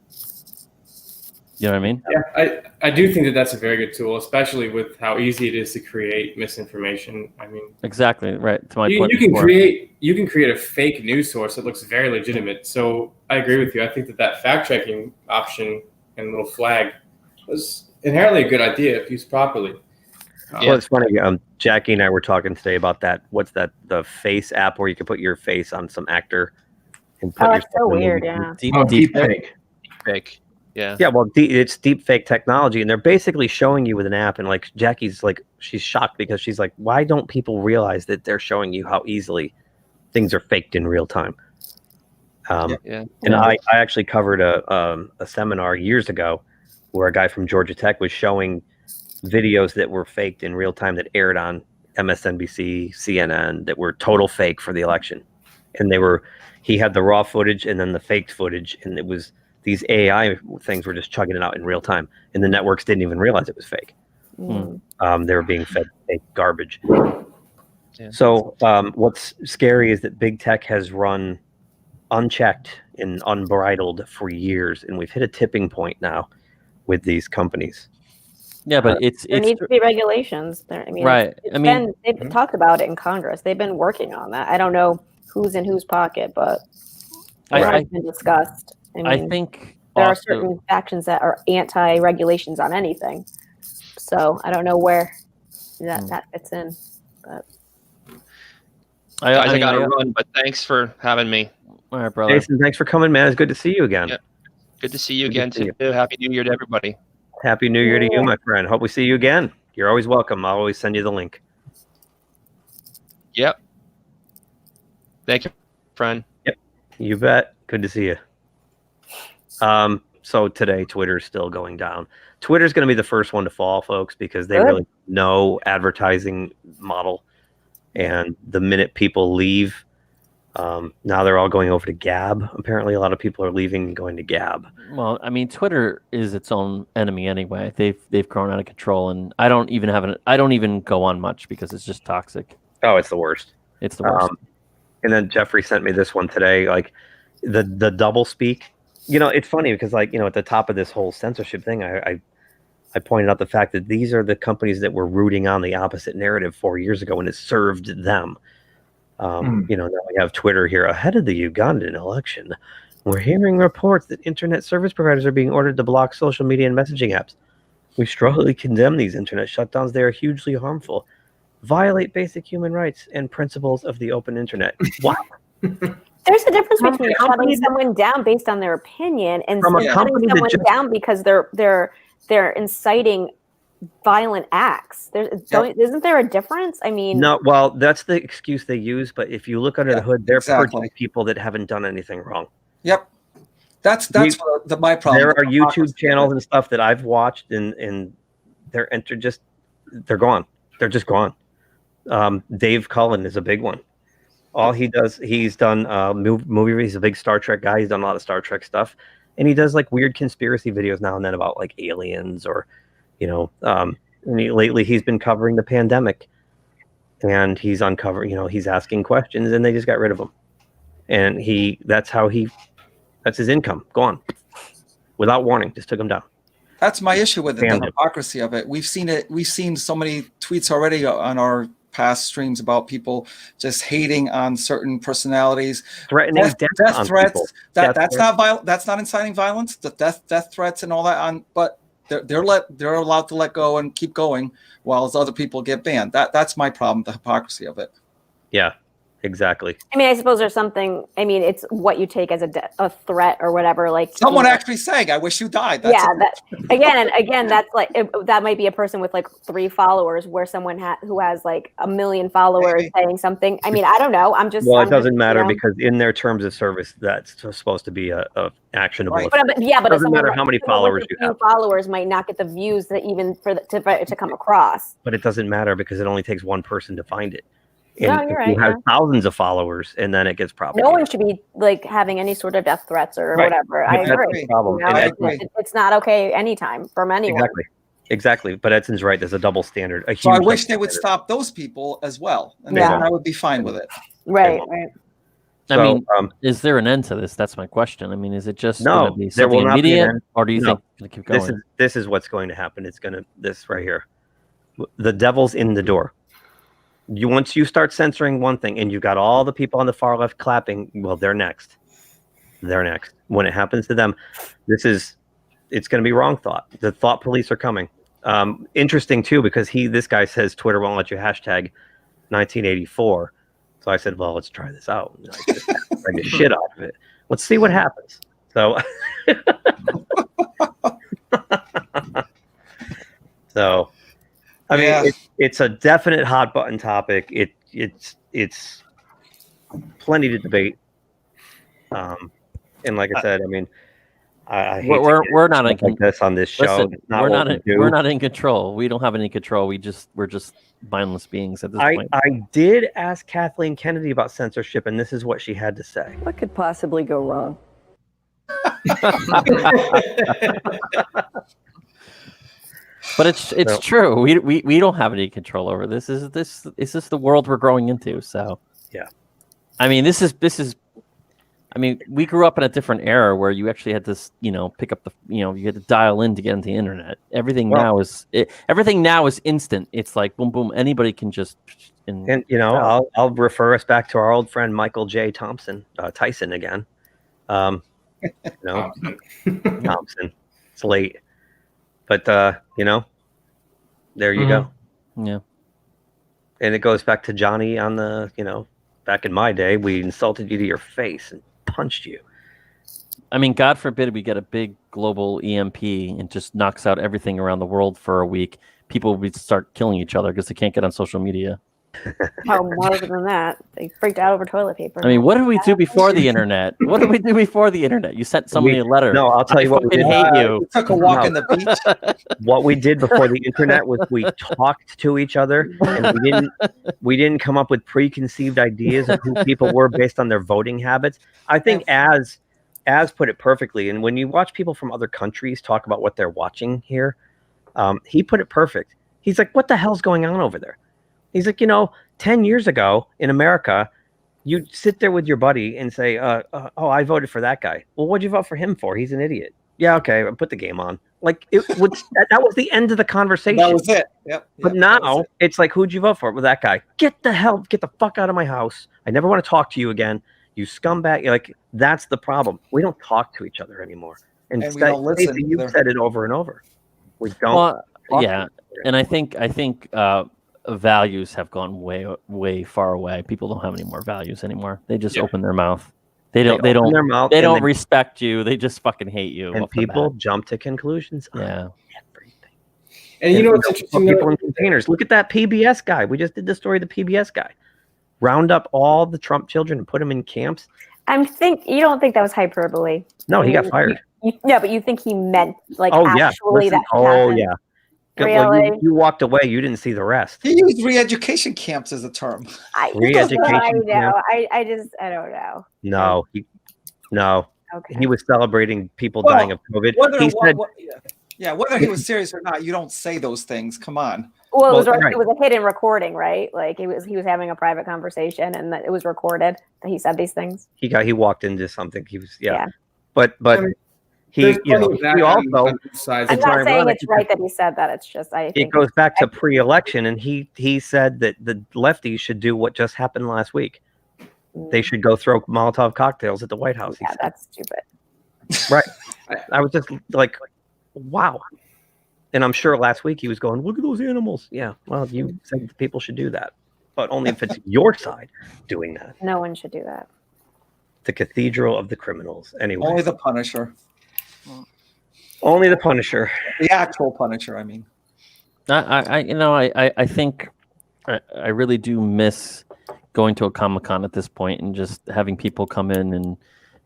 Speaker 19: You know what I mean?
Speaker 17: Yeah, I do think that that's a very good tool, especially with how easy it is to create misinformation. I mean,
Speaker 19: exactly right. To my point,
Speaker 17: you can create a fake news source that looks very legitimate. So I agree with you. I think that fact checking option and little flag was inherently a good idea if used properly.
Speaker 15: Well, it's funny. Jackie and I were talking today about that. What's that? The Face app where you can put your face on some actor and put
Speaker 18: that's so weird. Yeah.
Speaker 12: Deep fake.
Speaker 16: Yeah.
Speaker 15: Yeah, well, it's deep fake technology, and they're basically showing you with an app, and like Jackie's like, she's shocked because she's like, why don't people realize that they're showing you how easily things are faked in real time? And I actually covered a seminar years ago where a guy from Georgia Tech was showing videos that were faked in real time that aired on MSNBC, CNN, that were total fake for the election, and he had the raw footage and then the faked footage, and it was. These AI things were just chugging it out in real time, and the networks didn't even realize it was fake. They were being fed fake garbage.
Speaker 16: Yeah.
Speaker 15: So what's scary is that big tech has run unchecked and unbridled for years, and we've hit a tipping point now with these companies.
Speaker 19: Yeah, but
Speaker 18: there needs to be regulations. There, I mean,
Speaker 19: right.
Speaker 18: They've talked about it in Congress. They've been working on that. I don't know who's in whose pocket, but it's been discussed. I think there are certain factions that are anti-regulations on anything. So I don't know where that fits in. But
Speaker 16: I got to run, but thanks for having me.
Speaker 19: All right, brother.
Speaker 15: Jason, thanks for coming, man. It's good to see you again.
Speaker 16: Yeah. Good to see you again, too. Happy New Year to everybody.
Speaker 15: Happy New Year to you, my friend. Hope we see you again. You're always welcome. I'll always send you the link.
Speaker 16: Yep. Thank you, friend.
Speaker 15: Yep. You bet. Good to see you. So today, Twitter's still going down. Twitter's going to be the first one to fall, folks, because they really know advertising model. And the minute people leave, now they're all going over to Gab. Apparently, a lot of people are leaving and going to Gab.
Speaker 19: Well, I mean, Twitter is its own enemy anyway. They've grown out of control, and I don't even go on much because it's just toxic.
Speaker 15: Oh, it's the worst.
Speaker 19: It's the worst.
Speaker 15: And then Jeffrey sent me this one today, like the double speak. You know, it's funny because, like, you know, at the top of this whole censorship thing, I pointed out the fact that these are the companies that were rooting on the opposite narrative 4 years ago, and it served them. You know, now we have Twitter here ahead of the Ugandan election. We're hearing reports that internet service providers are being ordered to block social media and messaging apps. We strongly condemn these internet shutdowns. They are hugely harmful, violate basic human rights and principles of the open internet. What?
Speaker 18: There's a difference between shutting someone down based on their opinion and shutting someone down because they're inciting violent acts. Isn't there a difference? I mean,
Speaker 15: no. Well, that's the excuse they use. But if you look under the hood, they're purging people that haven't done anything wrong.
Speaker 20: Yep, that's my problem.
Speaker 15: There are YouTube channels and stuff that I've watched, and they're gone. They're just gone. Dave Cullen is a big one. All he does, he's done movie. He's a big Star Trek guy. He's done a lot of Star Trek stuff, and he does like weird conspiracy videos now and then about like aliens or, you know, lately he's been covering the pandemic, and he's uncovering, you know, he's asking questions, and they just got rid of him, and that's his income gone without warning. Just took him down.
Speaker 20: That's my issue with it, the hypocrisy of it. We've seen it. We've seen so many tweets already on our past streams about people just hating on certain personalities,
Speaker 15: threatening
Speaker 20: death threats. That's not violent. That's not inciting violence. The death threats and all that. But they're allowed to let go and keep going, while other people get banned. That's my problem. The hypocrisy of it.
Speaker 15: Yeah. Exactly.
Speaker 18: I mean, I suppose there's something. I mean, it's what you take as a threat or whatever. Like
Speaker 20: someone actually saying, "I wish you died."
Speaker 18: That's again, that's like that might be a person with like 3 followers, where someone who has like 1 million followers saying something. I mean, I don't know.
Speaker 15: It doesn't matter because in their terms of service, that's supposed to be a actionable.
Speaker 18: Right. But it
Speaker 15: doesn't matter how many followers you have.
Speaker 18: Followers might not get the views that even to come across.
Speaker 15: But it doesn't matter because it only takes one person to find it.
Speaker 18: No, you're right.
Speaker 15: You have thousands of followers, and then it gets propagated.
Speaker 18: No one should be like having any sort of death threats or whatever. I agree. It's not okay anytime from anyone.
Speaker 15: Exactly. But Edson's right. There's a double standard.
Speaker 20: So I wish they would stop those people as well, and then I would be fine with it.
Speaker 18: Right.
Speaker 19: I mean, is there an end to this? That's my question. I mean, is it just going to be something immediate, or do you think it's going to keep going?
Speaker 15: This is what's going to happen. It's going to this right here. The devil's in the door. Once you start censoring one thing and you've got all the people on the far left clapping, well, they're next. When it happens to them, it's going to be wrong thought. The thought police are coming. Interesting too, because this guy says Twitter won't let you hashtag 1984. So I said, well, let's try this out. I just drag the shit out of it. Let's see what happens. So So, I mean, it's a definite hot button topic. It's plenty to debate. And like I said, I mean, I hate
Speaker 19: we're not in
Speaker 15: like this on this show.
Speaker 19: Listen, we're not in control. We don't have any control. We're just mindless beings at this point.
Speaker 15: I did ask Kathleen Kennedy about censorship, and this is what she had to say.
Speaker 9: What could possibly go wrong?
Speaker 19: But it's true. We don't have any control over this. Is this the world we're growing into? So
Speaker 15: yeah.
Speaker 19: I mean, this is. I mean, we grew up in a different era where you actually had to, pick up the, you had to dial in to get into the internet. Everything now is instant. It's like boom, boom. Anybody can just.
Speaker 15: And I'll refer us back to our old friend Michael J. Tyson again. Thompson. It's late, but there you go.
Speaker 19: Yeah.
Speaker 15: And it goes back to Johnny on the, back in my day, we insulted you to your face and punched you.
Speaker 19: I mean, God forbid we get a big global EMP and just knocks out everything around the world for a week. People would start killing each other because they can't get on social media.
Speaker 18: Oh, more than that, they freaked out over toilet paper.
Speaker 19: I mean, what did we do before the internet? What did we do before the internet? You sent somebody a letter.
Speaker 15: No, I'll tell you what we did.
Speaker 19: Hate you.
Speaker 20: We took a walk in the beach.
Speaker 15: What we did before the internet was we talked to each other, and we didn't come up with preconceived ideas of who people were based on their voting habits. I think as put it perfectly, and when you watch people from other countries talk about what they're watching here, he put it perfect. He's like, "What the hell's going on over there?" He's like, 10 years ago in America, you'd sit there with your buddy and say, oh, I voted for that guy. Well, what'd you vote for him for? He's an idiot. Yeah, okay, I'll put the game on. Like, that was the end of the conversation.
Speaker 20: That was it. Yep.
Speaker 15: But now it's like, who'd you vote for? Well, that guy. Get the fuck out of my house. I never want to talk to you again. You scumbag. Like, that's the problem. We don't talk to each other anymore. And
Speaker 20: we don't listen.
Speaker 15: You've said it over and over. We don't.
Speaker 19: Well, yeah, and I think values have gone way far away. People don't have any more values anymore. They just open their mouth. They don't respect you. They just fucking hate you.
Speaker 15: And people jump to conclusions.
Speaker 19: Yeah.
Speaker 15: Everything.
Speaker 17: And what's interesting?
Speaker 15: People in containers. Look at that PBS guy. We just did the story of the PBS guy. Round up all the Trump children and put them in camps.
Speaker 18: You don't think that was hyperbole?
Speaker 15: No, he got fired.
Speaker 18: No, but you think he meant that
Speaker 15: Listen,
Speaker 18: happened?
Speaker 15: Yeah.
Speaker 18: Really?
Speaker 15: Well, you walked away. You didn't see the rest.
Speaker 20: He used re-education camps as a term.
Speaker 15: Re-education
Speaker 18: I know.
Speaker 15: camp.
Speaker 18: I don't know.
Speaker 15: No.
Speaker 18: Okay.
Speaker 15: He was celebrating people dying of COVID.
Speaker 20: Whether he was serious or not, you don't say those things. Come on.
Speaker 18: Well, it was a hidden recording, right? Like he was having a private conversation, and it was recorded that he said these things.
Speaker 15: He walked into something. He was but. He also.
Speaker 18: I'm not saying it's right that he said that. It's just
Speaker 15: it goes back to pre-election, and he said that the lefties should do what just happened last week. They should go throw Molotov cocktails at the White House.
Speaker 18: Yeah, that's stupid.
Speaker 15: Right. I was just like, wow. And I'm sure last week he was going, look at those animals. Yeah. Well, you said that people should do that, but only if it's your side doing that.
Speaker 18: No one should do that.
Speaker 15: The cathedral of the criminals. Anyway.
Speaker 20: Only the Punisher.
Speaker 15: Only the Punisher.
Speaker 20: The actual Punisher, I mean.
Speaker 19: I think I really do miss going to a Comic-Con at this point and just having people come in and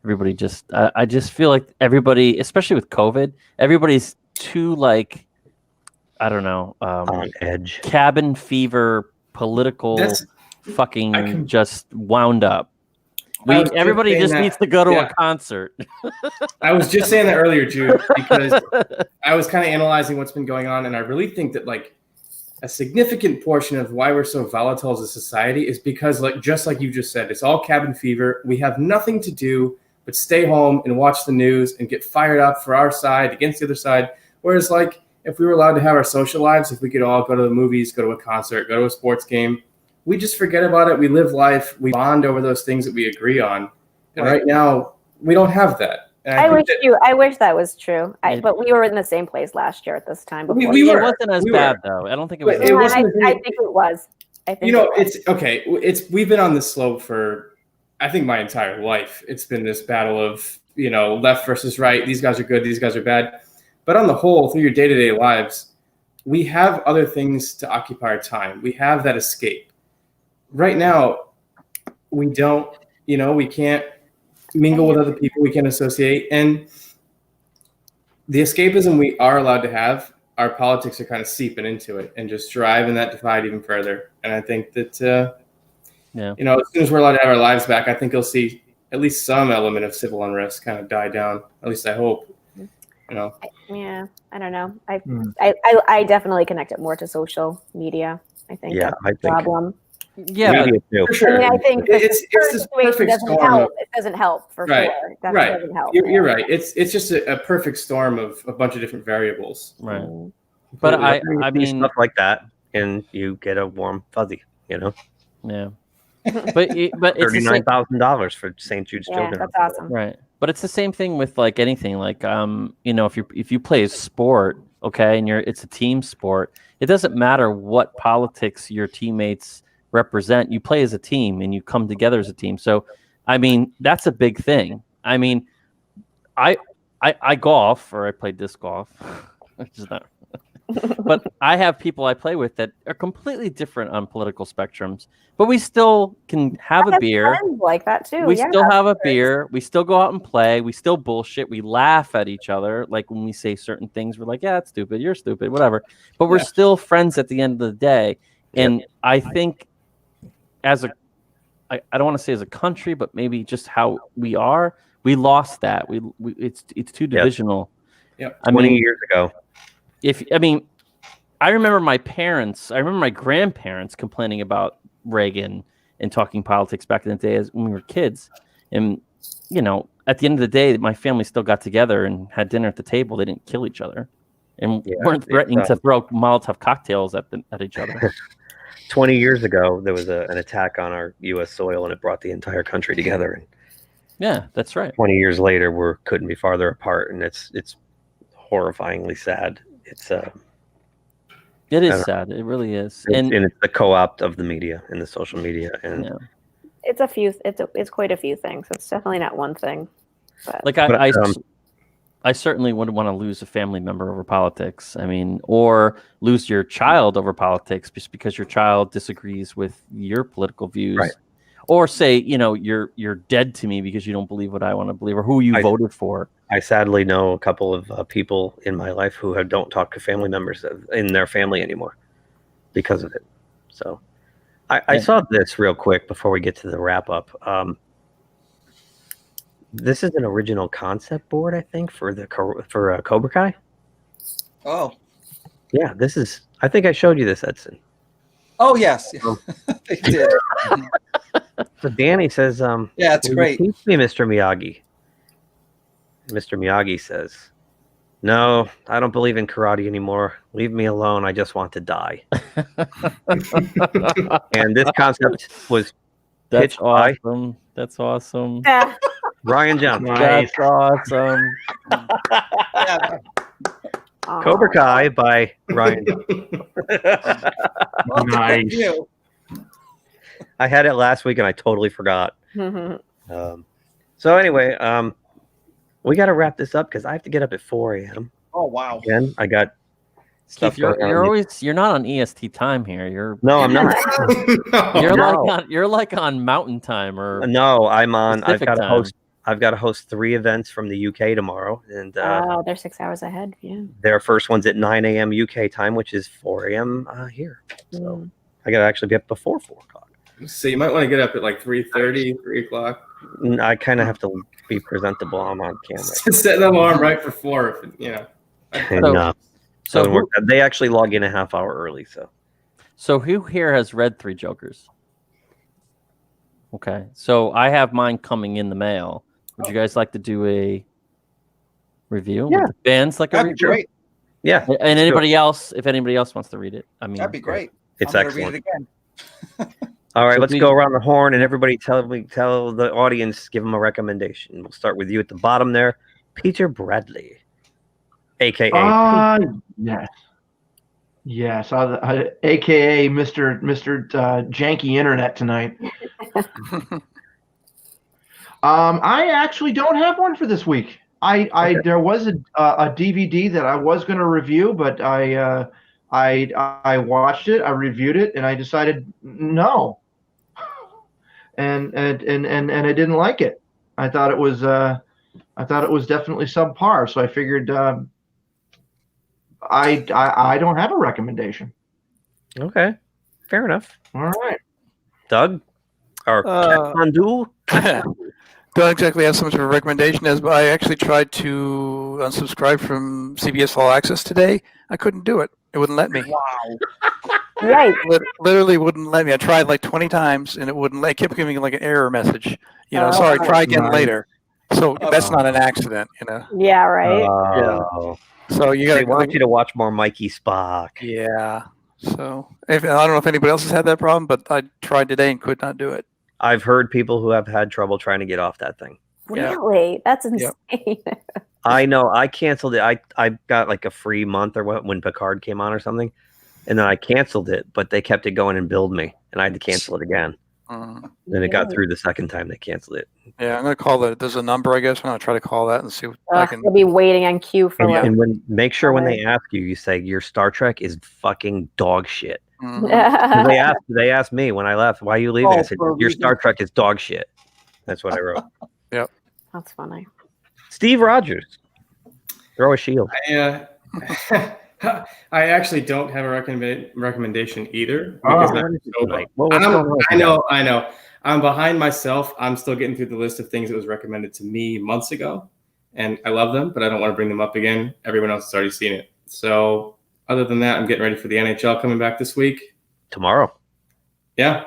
Speaker 19: everybody just I just feel like everybody, especially with COVID, everybody's too I don't know,
Speaker 15: on edge.
Speaker 19: Cabin fever, political just wound up. Everybody just needs to go to a concert.
Speaker 17: I was just saying that earlier, Jude, because I was kind of analyzing what's been going on, and I really think that a significant portion of why we're so volatile as a society is because, just like you just said, it's all cabin fever. We have nothing to do but stay home and watch the news and get fired up for our side against the other side. Whereas, if we were allowed to have our social lives, if we could all go to the movies, go to a concert, go to a sports game, we just forget about it. We live life. We bond over those things that we agree on. And right now, we don't have that.
Speaker 18: I wish that was true. But we were in the same place last year at this time.
Speaker 19: It wasn't as bad, though. I don't think it was.
Speaker 18: I think it was.
Speaker 17: It's okay. We've been on this slope for, I think, my entire life. It's been this battle of left versus right. These guys are good. These guys are bad. But on the whole, through your day-to-day lives, we have other things to occupy our time. We have that escape. Right now, we don't, we can't mingle with other people. We can't associate. And the escapism we are allowed to have, our politics are kind of seeping into it and just driving that divide even further. And I think that, as soon as we're allowed to have our lives back, I think you'll see at least some element of civil unrest kind of die down. At least I hope.
Speaker 18: Yeah, I don't know. I definitely connect it more to social media. I think that's the problem.
Speaker 19: Yeah,
Speaker 17: for sure.
Speaker 18: I think
Speaker 17: it's this perfect storm.
Speaker 18: It doesn't help for
Speaker 17: right,
Speaker 18: sure. That
Speaker 17: right.
Speaker 18: doesn't help.
Speaker 17: You're right. It's just a perfect storm of a bunch of different variables.
Speaker 19: Right. But I mean,
Speaker 15: stuff like that, and you get a warm fuzzy.
Speaker 19: Yeah. But it's
Speaker 15: $39,000 for St. Jude's Children.
Speaker 18: That's awesome.
Speaker 19: Right. But it's the same thing with like anything. Like if you play a sport, okay, and it's a team sport, it doesn't matter what politics your teammates represent. You play as a team and you come together as a team. So I mean, that's a big thing. I mean, I golf, or I play disc golf, which is not but I have people I play with that are completely different on political spectrums, but we still can have a beer
Speaker 18: like that too.
Speaker 19: We still have a beer. We still go out and play. We still bullshit. We laugh at each other. Like when we say certain things, we're like, yeah, it's stupid. You're stupid, whatever. But we're still friends at the end of the day. And I think I don't want to say as a country, but maybe just how we are, we lost that. It's too divisional.
Speaker 15: Yeah. 20 years ago.
Speaker 19: I remember my grandparents complaining about Reagan and talking politics back in the day when we were kids. And, at the end of the day, my family still got together and had dinner at the table. They didn't kill each other and weren't threatening to throw Molotov cocktails at each other.
Speaker 15: 20 years ago, there was an attack on our U.S. soil, and it brought the entire country together. And
Speaker 19: yeah, that's right.
Speaker 15: 20 years later, we couldn't be farther apart, and it's horrifyingly sad.
Speaker 19: It is sad. It really is.
Speaker 15: And it's the co-opt of the media and the social media. And
Speaker 18: it's quite a few things. It's definitely not one thing. But.
Speaker 19: I certainly wouldn't want to lose a family member over politics. I mean, or lose your child over politics just because your child disagrees with your political views.
Speaker 15: Right.
Speaker 19: Or say, you're dead to me because you don't believe what I want to believe or who you voted for.
Speaker 15: I sadly know a couple of people in my life who don't talk to family members in their family anymore because of it. So I saw this real quick before we get to the wrap up. This is an original concept board, I think, for Cobra Kai.
Speaker 20: Oh.
Speaker 15: Yeah, this is. I think I showed you this, Edson.
Speaker 20: Oh yes, they did.
Speaker 15: So Danny says,
Speaker 20: "Yeah, it's great."
Speaker 15: Teach me, Mr. Miyagi. Mr. Miyagi says, "No, I don't believe in karate anymore. Leave me alone. I just want to die." And this concept was pitched by
Speaker 19: That's awesome.
Speaker 15: Ryan Johnson.
Speaker 19: That's awesome.
Speaker 15: Cobra Kai by Ryan Johnson.
Speaker 12: Nice.
Speaker 15: I had it last week and I totally forgot. So anyway, we got to wrap this up because I have to get up at 4 a.m.
Speaker 20: Oh wow!
Speaker 15: Again, I got stuff.
Speaker 19: Keith, you're not on EST time here.
Speaker 15: No, I'm not.
Speaker 19: You're like on Mountain Time or
Speaker 15: no, I'm on.
Speaker 19: Pacific time.
Speaker 15: I've got to host 3 events from the UK tomorrow, and
Speaker 18: they're 6 hours ahead. Yeah,
Speaker 15: their first one's at 9 a.m. UK time, which is 4 a.m. Here. So I got to actually be up before 4 o'clock.
Speaker 17: So you might want to get up at like 3:30, 3 o'clock.
Speaker 15: I kind of have to be presentable. I'm on camera.
Speaker 17: Set an alarm right for 4.
Speaker 15: So they actually log in a half hour early.
Speaker 19: So who here has read 3 Jokers? Okay, so I have mine coming in the mail. Would you guys like to do a review?
Speaker 20: Yeah,
Speaker 19: bands like
Speaker 20: that'd
Speaker 19: a
Speaker 20: be
Speaker 19: review?
Speaker 20: great.
Speaker 15: Yeah,
Speaker 19: and anybody else, if anybody else wants to read it, I mean,
Speaker 20: that'd be great.
Speaker 15: It's
Speaker 20: I'm
Speaker 15: excellent.
Speaker 20: Read it again.
Speaker 15: All right, let's go around the horn and everybody tell the audience, give them a recommendation. We'll start with you at the bottom there, Peter Bradley, aka
Speaker 12: yes, aka Mr. Janky Internet tonight. I actually don't have one for this week. There was a DVD that I was going to review, but I watched it, I reviewed it, and I decided no, and I didn't like it. I thought it was definitely subpar. So I figured I don't have a recommendation.
Speaker 15: Okay, fair enough.
Speaker 12: All right,
Speaker 15: Doug, or Kathmandu.
Speaker 5: Don't exactly have so much of a recommendation as, but I actually tried to unsubscribe from CBS All Access today. I couldn't do it. It wouldn't let me.
Speaker 18: Wow. Right.
Speaker 5: Literally wouldn't let me. I tried like 20 times and it wouldn't let. It kept giving me like an error message. Sorry, try again later. So that's not an accident,
Speaker 18: Yeah, right.
Speaker 5: Yeah. So you got.
Speaker 15: They want you to watch more Mikey Spock.
Speaker 5: Yeah. So I don't know if anybody else has had that problem, but I tried today and could not do it.
Speaker 15: I've heard people who have had trouble trying to get off that thing.
Speaker 18: Really? That's insane.
Speaker 15: I know. I canceled it. I got like a free month or what when Picard came on or something, and then I canceled it. But they kept it going and billed me, and I had to cancel it again. Then it got through the second time they canceled it.
Speaker 5: Yeah, I'm gonna call that. There's a number, I guess. I'm gonna try to call that and see what I can.
Speaker 18: We'll be waiting on queue for like.
Speaker 15: And make sure when they ask you, you say your Star Trek is fucking dog shit. They asked me when I left, why are you leaving? I said, your Star Trek is dog shit. That's what I wrote.
Speaker 5: Yep.
Speaker 18: That's funny.
Speaker 15: Steve Rogers. Throw a shield.
Speaker 17: I actually don't have a recommendation either. I know. I'm behind myself. I'm still getting through the list of things that was recommended to me months ago. And I love them, but I don't want to bring them up again. Everyone else has already seen it. So other than that, I'm getting ready for the NHL coming back this week.
Speaker 15: Tomorrow.
Speaker 17: Yeah.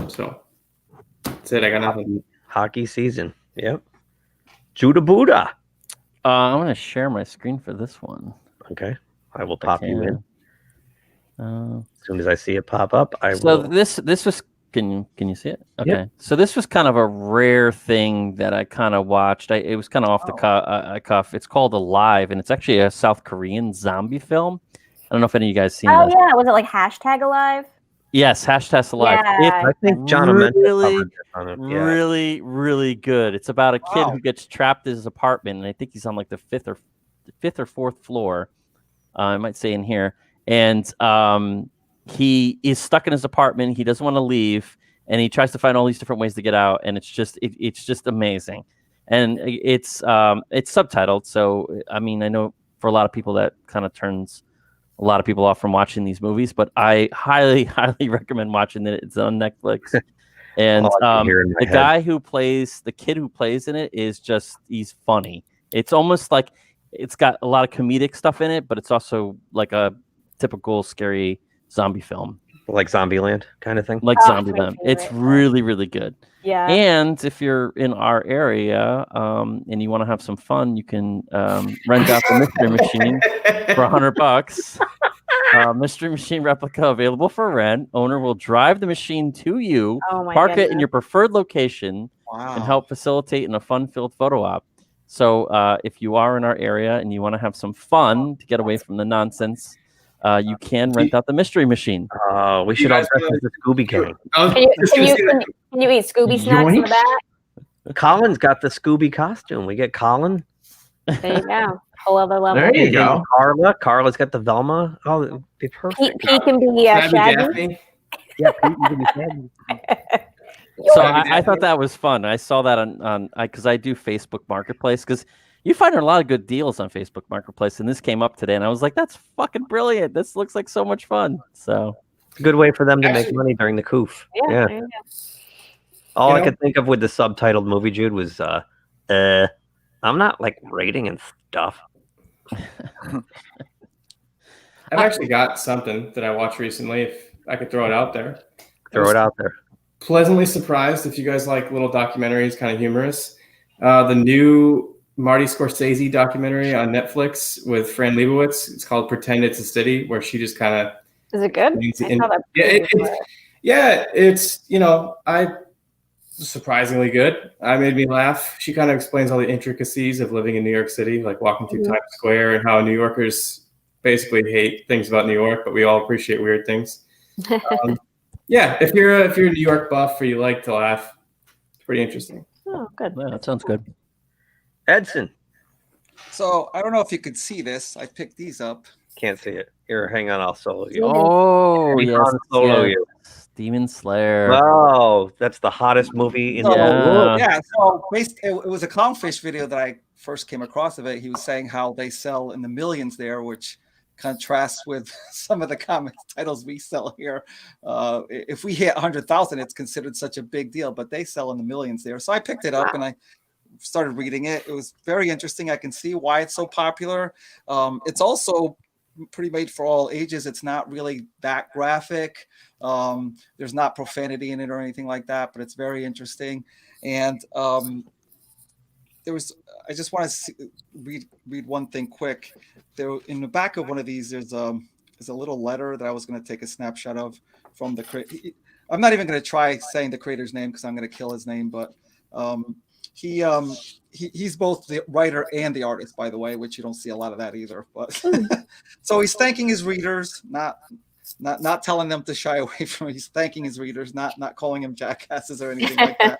Speaker 17: So that's it. I got nothing.
Speaker 15: Hockey season. Yep. Judah Buddha.
Speaker 19: I'm going to share my screen for this one.
Speaker 15: Okay. I will pop you in. As soon as I see it pop up, I will.
Speaker 19: So this was. Can you see it? Okay. Yep. So this was kind of a rare thing that I kind of watched. It was kind of off the cuff. It's called Alive, and it's actually a South Korean zombie film. I don't know if any of you guys seen
Speaker 18: Oh
Speaker 19: this.
Speaker 18: yeah, was it like #Alive?
Speaker 19: Yes, #Alive.
Speaker 18: Yeah.
Speaker 15: I think John
Speaker 19: really, really good. It's about a kid who gets trapped in his apartment, and I think he's on like the fifth or fourth floor. I might say in here, and he is stuck in his apartment. He doesn't want to leave, and he tries to find all these different ways to get out. And it's just amazing. And it's subtitled, so I mean, I know for a lot of people that kind of turns a lot of people off from watching these movies, but I highly recommend watching it. It's on Netflix. And the kid who plays in it is he's funny. It's almost like it's got a lot of comedic stuff in it, but it's also like a typical scary zombie film,
Speaker 15: like Zombieland kind of thing.
Speaker 19: Like Zombieland. It's really, really good.
Speaker 18: Yeah.
Speaker 19: And if you're in our area and you want to have some fun, you can rent out the Mystery Machine for $100. Mystery Machine replica available for rent. Owner will drive the machine to you, park it in your preferred location, and help facilitate in a fun-filled photo op. So if you are in our area and you want to have some fun to get away from the nonsense, you can rent out the Mystery Machine.
Speaker 15: We should all dress as the Scooby Gang.
Speaker 18: Can you eat Scooby snacks in the back?
Speaker 15: Colin's got the Scooby costume. We get Colin.
Speaker 18: There you go. Whole other level.
Speaker 12: There you go.
Speaker 15: Carla's got the Velma. Oh, it'd be perfect.
Speaker 18: Pete can be Shaggy.
Speaker 15: Yeah, Pete can be Shaggy.
Speaker 19: So I thought that was fun. I saw that on because I do Facebook Marketplace, because you find a lot of good deals on Facebook Marketplace, and this came up today, and I was like, "That's fucking brilliant! This looks like so much fun." So,
Speaker 15: good way for them to make money during the coof. Yeah. All I could think of with the subtitled movie, Jude, was, I'm not like rating and stuff.
Speaker 17: I've actually got something that I watched recently. If I could throw it out there.
Speaker 15: Throw it out there.
Speaker 17: Pleasantly surprised if you guys like little documentaries, kind of humorous. The new Marty Scorsese documentary on Netflix with Fran Lebowitz. It's called Pretend It's a City, where she just kind of.
Speaker 18: Is it good?
Speaker 17: It's surprisingly good. It made me laugh. She kind of explains all the intricacies of living in New York City, like walking through Times Square, and how New Yorkers basically hate things about New York, but we all appreciate weird things. If you're a New York buff or you like to laugh, it's pretty interesting.
Speaker 18: Oh, good.
Speaker 19: Yeah, that sounds good.
Speaker 15: Edson.
Speaker 20: So I don't know if you could see this. I picked these up.
Speaker 15: Can't see it. Here, hang on. I'll solo you.
Speaker 19: Oh,
Speaker 15: Hang
Speaker 19: yes,
Speaker 15: on, solo
Speaker 19: yes.
Speaker 15: you.
Speaker 19: Demon Slayer.
Speaker 15: Wow, that's the hottest movie in the
Speaker 19: Yeah.
Speaker 15: world.
Speaker 20: Yeah, so it was a Clownfish video that I first came across of it. He was saying how they sell in the millions there, which contrasts with some of the comic titles we sell here. If we hit 100,000, it's considered such a big deal, but they sell in the millions there. So I picked it up and I started reading it. It was very interesting. I can see why it's so popular. It's also pretty made for all ages. It's not really that graphic. There's not profanity in it or anything like that, but it's very interesting. And I just want to read one thing quick. There in the back of one of these, there's a little letter that I was going to take a snapshot of from the creator. I'm not even going to try saying the creator's name because I'm going to kill his name, but he's both the writer and the artist, by the way, which you don't see a lot of that either. But so he's thanking his readers, not telling them to shy away from it. He's thanking his readers, not calling them jackasses or anything like that.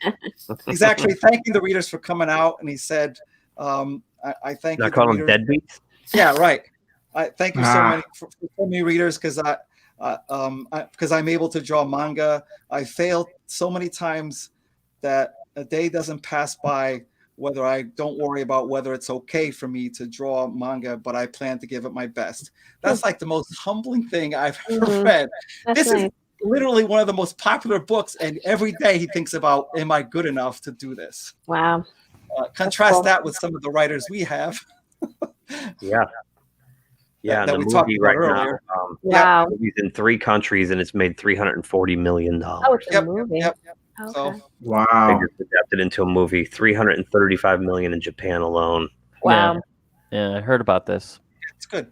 Speaker 20: He's actually thanking the readers for coming out, and he said, "I thank you."
Speaker 15: Not calling them deadbeats.
Speaker 20: Yeah, right. I thank you so many for so many readers because I'm able to draw manga. I failed so many times that a day doesn't pass by whether I don't worry about whether it's okay for me to draw manga, but I plan to give it my best. That's like the most humbling thing I've ever read. This is literally one of the most popular books, and every day he thinks about, am I good enough to do this?
Speaker 18: Wow.
Speaker 20: Contrast that with some of the writers we have.
Speaker 15: Yeah. Yeah,
Speaker 20: that
Speaker 15: the
Speaker 20: we talked
Speaker 15: movie
Speaker 20: about
Speaker 15: right
Speaker 20: earlier.
Speaker 15: now.
Speaker 18: Wow.
Speaker 15: The movie's in 3 countries and it's made $340 million.
Speaker 18: Oh, it's a movie.
Speaker 20: Yep.
Speaker 18: Okay.
Speaker 20: So,
Speaker 14: Wow.
Speaker 15: Figures adapted into a movie. $335 million in Japan alone.
Speaker 18: Wow.
Speaker 19: Yeah, I heard about this.
Speaker 20: It's good.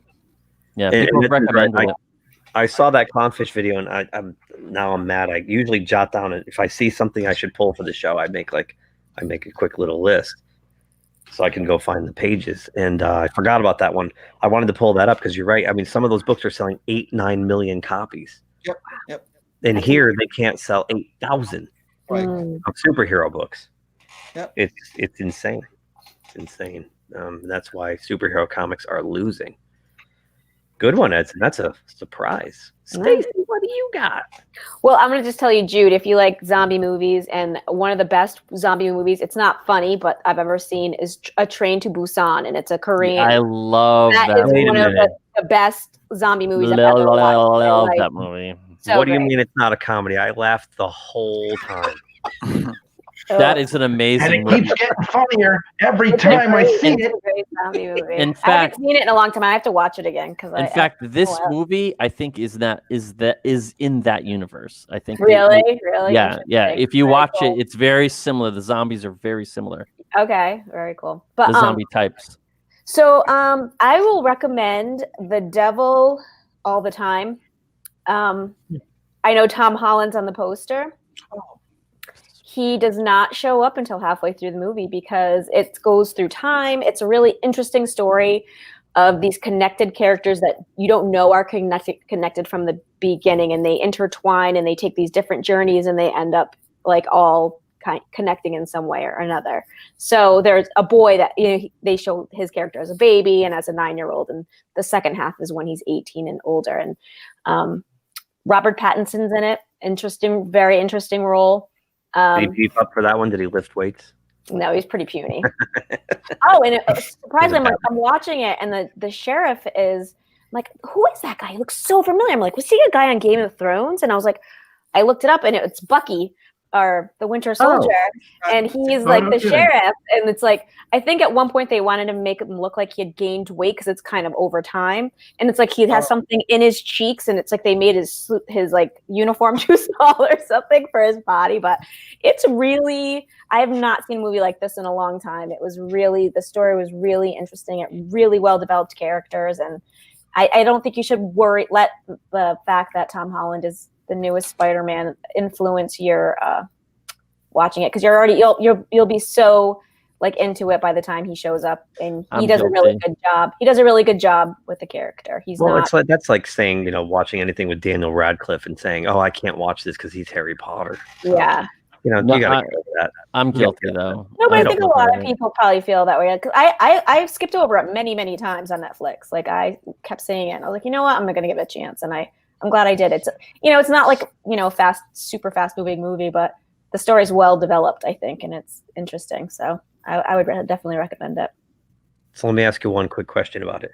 Speaker 19: Yeah,
Speaker 15: And
Speaker 19: people
Speaker 15: this is
Speaker 19: recommend
Speaker 15: right,
Speaker 19: it.
Speaker 15: I saw that Clownfish video and I'm mad. I usually jot down if I see something I should pull for the show, I make a quick little list so I can go find the pages. And I forgot about that one. I wanted to pull that up because you're right. I mean, some of those books are selling 8-9 million copies.
Speaker 20: Yep.
Speaker 15: And here they can't sell 8,000 of superhero books.
Speaker 20: Yep.
Speaker 15: It's insane. It's insane. That's why superhero comics are losing. Good one, Edson. That's a surprise. Stacey, what do you got?
Speaker 18: Well, I'm going to just tell you, Jude, if you like zombie movies, and one of the best zombie movies, it's not funny, but I've ever seen, is A Train to Busan, and it's a Korean.
Speaker 19: I love that.
Speaker 18: That is one of the best zombie movies I've ever watched.
Speaker 19: I love
Speaker 18: Like,
Speaker 19: that movie.
Speaker 18: so
Speaker 15: What do you
Speaker 18: great.
Speaker 15: mean it's not a comedy? I laughed the whole time.
Speaker 19: That is an amazing
Speaker 12: And it
Speaker 19: movie.
Speaker 12: keeps getting funnier every time I see
Speaker 18: It's
Speaker 12: it.
Speaker 18: a great zombie movie.
Speaker 19: In
Speaker 18: I
Speaker 19: fact-
Speaker 18: haven't seen it in a long time. I have to watch it again because
Speaker 19: In fact, this movie I think is in that universe. I think
Speaker 18: Really?
Speaker 19: Yeah.
Speaker 18: Interesting.
Speaker 19: If you
Speaker 18: Very
Speaker 19: watch
Speaker 18: cool.
Speaker 19: it, it's very similar. The zombies are very similar.
Speaker 18: Okay, very cool. But
Speaker 19: The zombie types.
Speaker 18: So I will recommend The Devil All the Time. I know Tom Holland's on the poster. He does not show up until halfway through the movie because it goes through time. It's a really interesting story of these connected characters that you don't know are connected from the beginning, and they intertwine and they take these different journeys and they end up like all connecting in some way or another. So there's a boy that they show his character as a baby and as a 9-year-old, and the second half is when he's 18 and older. And Robert Pattinson's in it. Interesting, very interesting role.
Speaker 15: Did he beef up for that one? Did he lift weights?
Speaker 18: No, he's pretty puny. Oh, and surprisingly, I'm watching it, and the sheriff is like, who is that guy? He looks so familiar. I'm like, was he a guy on Game of Thrones? And I was like, I looked it up, and it's Bucky, or the Winter Soldier, and he's like the sheriff. And it's like, I think at one point they wanted to make him look like he had gained weight because it's kind of over time, and it's like he has something in his cheeks, and it's like they made his like uniform too small or something for his body. But it's really, I have not seen a movie like this in a long time. It was really, the story was really interesting. It really well developed characters, and I don't think you should let the fact that Tom Holland is the newest Spider-Man influence your watching it, because you're already you'll be so like into it by the time he shows up, and he does a really good job. He does a really good job with the character.
Speaker 15: That's like saying, watching anything with Daniel Radcliffe and saying, "Oh, I can't watch this because he's Harry Potter."
Speaker 18: Yeah.
Speaker 15: You know,
Speaker 19: No,
Speaker 15: you gotta
Speaker 19: I-
Speaker 15: go with that.
Speaker 19: I'm
Speaker 15: You gotta
Speaker 19: guilty
Speaker 15: go with
Speaker 19: though.
Speaker 18: No, but I
Speaker 15: don't
Speaker 18: think a
Speaker 15: know.
Speaker 18: lot of people probably feel that way. 'Cause I've skipped over it many, many times on Netflix. Like I kept seeing it. And I was like, you know what? I'm going to give it a chance. And I'm glad I did. It's, it's not like, super fast moving movie, but the story's well developed, I think. And it's interesting. So I would definitely recommend it.
Speaker 15: So let me ask you one quick question about it.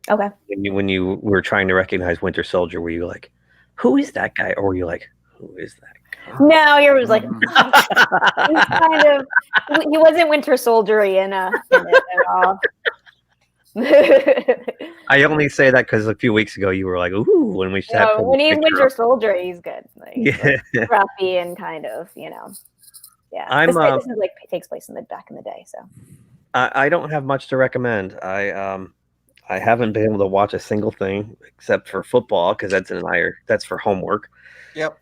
Speaker 18: Okay.
Speaker 15: When you were trying to recognize Winter Soldier, were you like, who is that guy? Or were you like, who is that?
Speaker 18: No, he was like, he's kind of, he wasn't Winter Soldier-y in it at all.
Speaker 15: I only say that because a few weeks ago you were like, ooh, when we sat.
Speaker 18: No, when he's Winter Soldier, he's good. Like,
Speaker 15: Yeah.
Speaker 18: scruffy and kind of, Yeah, this is like takes place back in the day. So
Speaker 15: I don't have much to recommend. I haven't been able to watch a single thing except for football because that's for homework.
Speaker 20: Yep.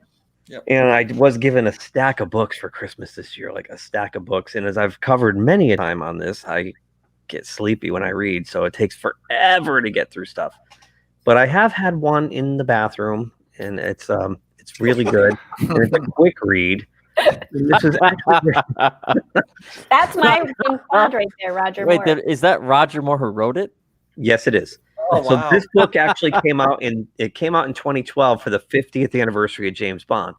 Speaker 15: And I was given a stack of books for Christmas this year, like a stack of books. And as I've covered many a time on this, I get sleepy when I read, so it takes forever to get through stuff. But I have had one in the bathroom, and it's really good. And it's a quick read. This is actually
Speaker 18: that's my James Bond right there, Roger Moore.
Speaker 19: Wait, is that Roger Moore who wrote it?
Speaker 15: Yes, it is.
Speaker 20: Oh,
Speaker 15: So
Speaker 20: wow.
Speaker 15: this book actually came out in 2012 for the 50th anniversary of James Bond,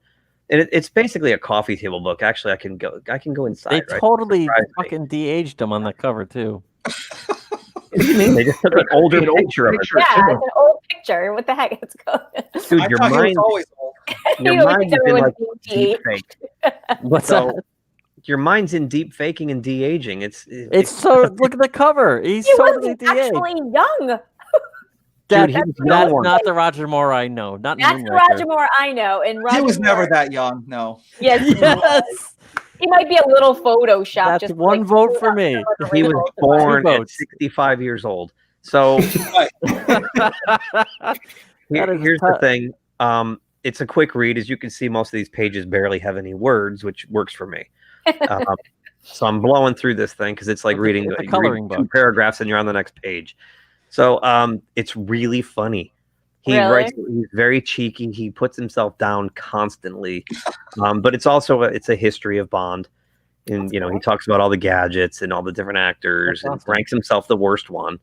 Speaker 15: and it's basically a coffee table book. Actually, I can go inside.
Speaker 19: They
Speaker 15: right?
Speaker 19: totally fucking de-aged him on the cover too.
Speaker 15: What do you mean? They just took an older picture of it.
Speaker 18: Yeah, it's an old picture. What the heck? It's called.
Speaker 15: Dude, your mind, your mind is in like deep fake.
Speaker 19: What's that?
Speaker 15: Your mind's in deep faking and de-aging. It's
Speaker 19: so. Look at the cover. He's
Speaker 18: He
Speaker 19: totally
Speaker 18: was
Speaker 19: de-aged.
Speaker 18: actually young.
Speaker 19: That,
Speaker 15: he was
Speaker 19: that's
Speaker 15: young.
Speaker 19: not the Roger Moore I know. Not
Speaker 18: That's the Roger Moore I know. And Roger
Speaker 20: He was
Speaker 18: Moore,
Speaker 20: never that young. No.
Speaker 18: Yes.
Speaker 19: Yes.
Speaker 18: He might be a little Photoshop.
Speaker 19: That's
Speaker 18: just
Speaker 19: one
Speaker 18: like,
Speaker 19: vote for me.
Speaker 15: He was born
Speaker 19: Two
Speaker 15: at
Speaker 19: votes.
Speaker 15: 65 years old. So here's the thing. It's a quick read. As you can see, most of these pages barely have any words, which works for me. So I'm blowing through this thing because it's like reading
Speaker 19: a coloring
Speaker 15: two
Speaker 19: book.
Speaker 15: paragraphs and you're on the next page. So it's really funny. He
Speaker 18: Really?
Speaker 15: writes. He's very cheeky. He puts himself down constantly, but it's also it's a history of Bond, and he talks about all the gadgets and all the different actors and ranks himself the worst one.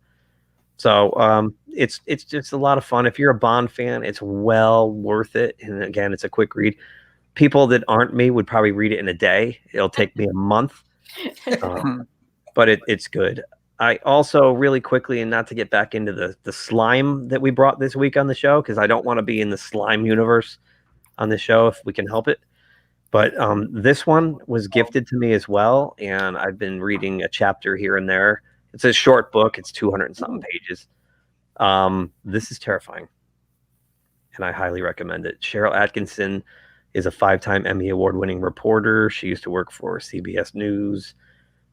Speaker 15: So it's just a lot of fun. If you're a Bond fan, it's well worth it. And again, it's a quick read. People that aren't me would probably read it in a day. It'll take me a month, but it's good. I also really quickly, and not to get back into the slime that we brought this week on the show, because I don't want to be in the slime universe on the show if we can help it. But this one was gifted to me as well, and I've been reading a chapter here and there. It's a short book. It's 200 and something pages. This is terrifying, and I highly recommend it. Cheryl Atkinson is a 5-time Emmy Award-winning reporter. She used to work for CBS News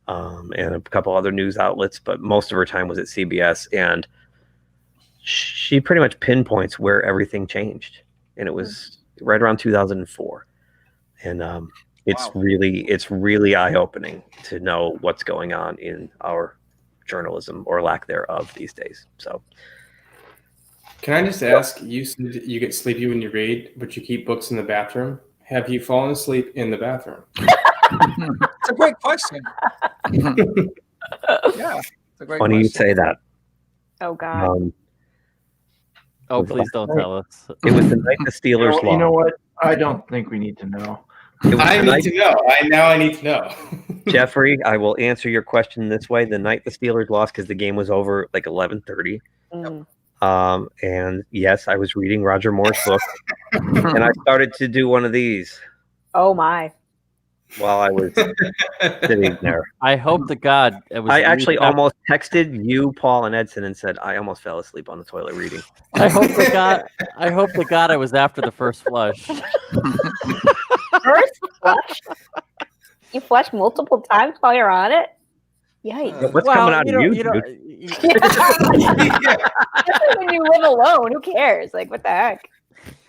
Speaker 15: and a couple other news outlets, but most of her time was at CBS. And she pretty much pinpoints where everything changed, and it was right around 2004. And it's really eye-opening to know what's going on in our journalism or lack thereof these days. So
Speaker 17: Can I just ask, you said you get sleepy when you read, but you keep books in the bathroom. Have you fallen asleep in the bathroom?
Speaker 20: It's a great question. Yeah, it's a great
Speaker 15: funny
Speaker 20: question.
Speaker 15: you say that.
Speaker 18: Oh God.
Speaker 19: Oh, please don't tell us.
Speaker 15: It was the night the Steelers lost.
Speaker 12: You know what? I don't think we need to know.
Speaker 15: It was
Speaker 17: I
Speaker 15: the
Speaker 17: need
Speaker 15: night-
Speaker 17: to know. I need to know.
Speaker 15: Jeffrey, I will answer your question this way. The night the Steelers lost, because the game was over like 11:30. And yes, I was reading Roger Moore's book, and I started to do one of these
Speaker 18: Oh my.
Speaker 15: while I was sitting there.
Speaker 19: I hope to God it was.
Speaker 15: I actually
Speaker 19: leading up-
Speaker 15: almost texted you, Paul, and Edson, and said I almost fell asleep on the toilet reading.
Speaker 19: I hope to God. I hope to God I was after the first flush.
Speaker 18: First flush? You flush multiple times while you're on it? Yikes.
Speaker 15: What's coming out of you, dude?
Speaker 18: Especially when you live alone. Who cares? Like, what the heck?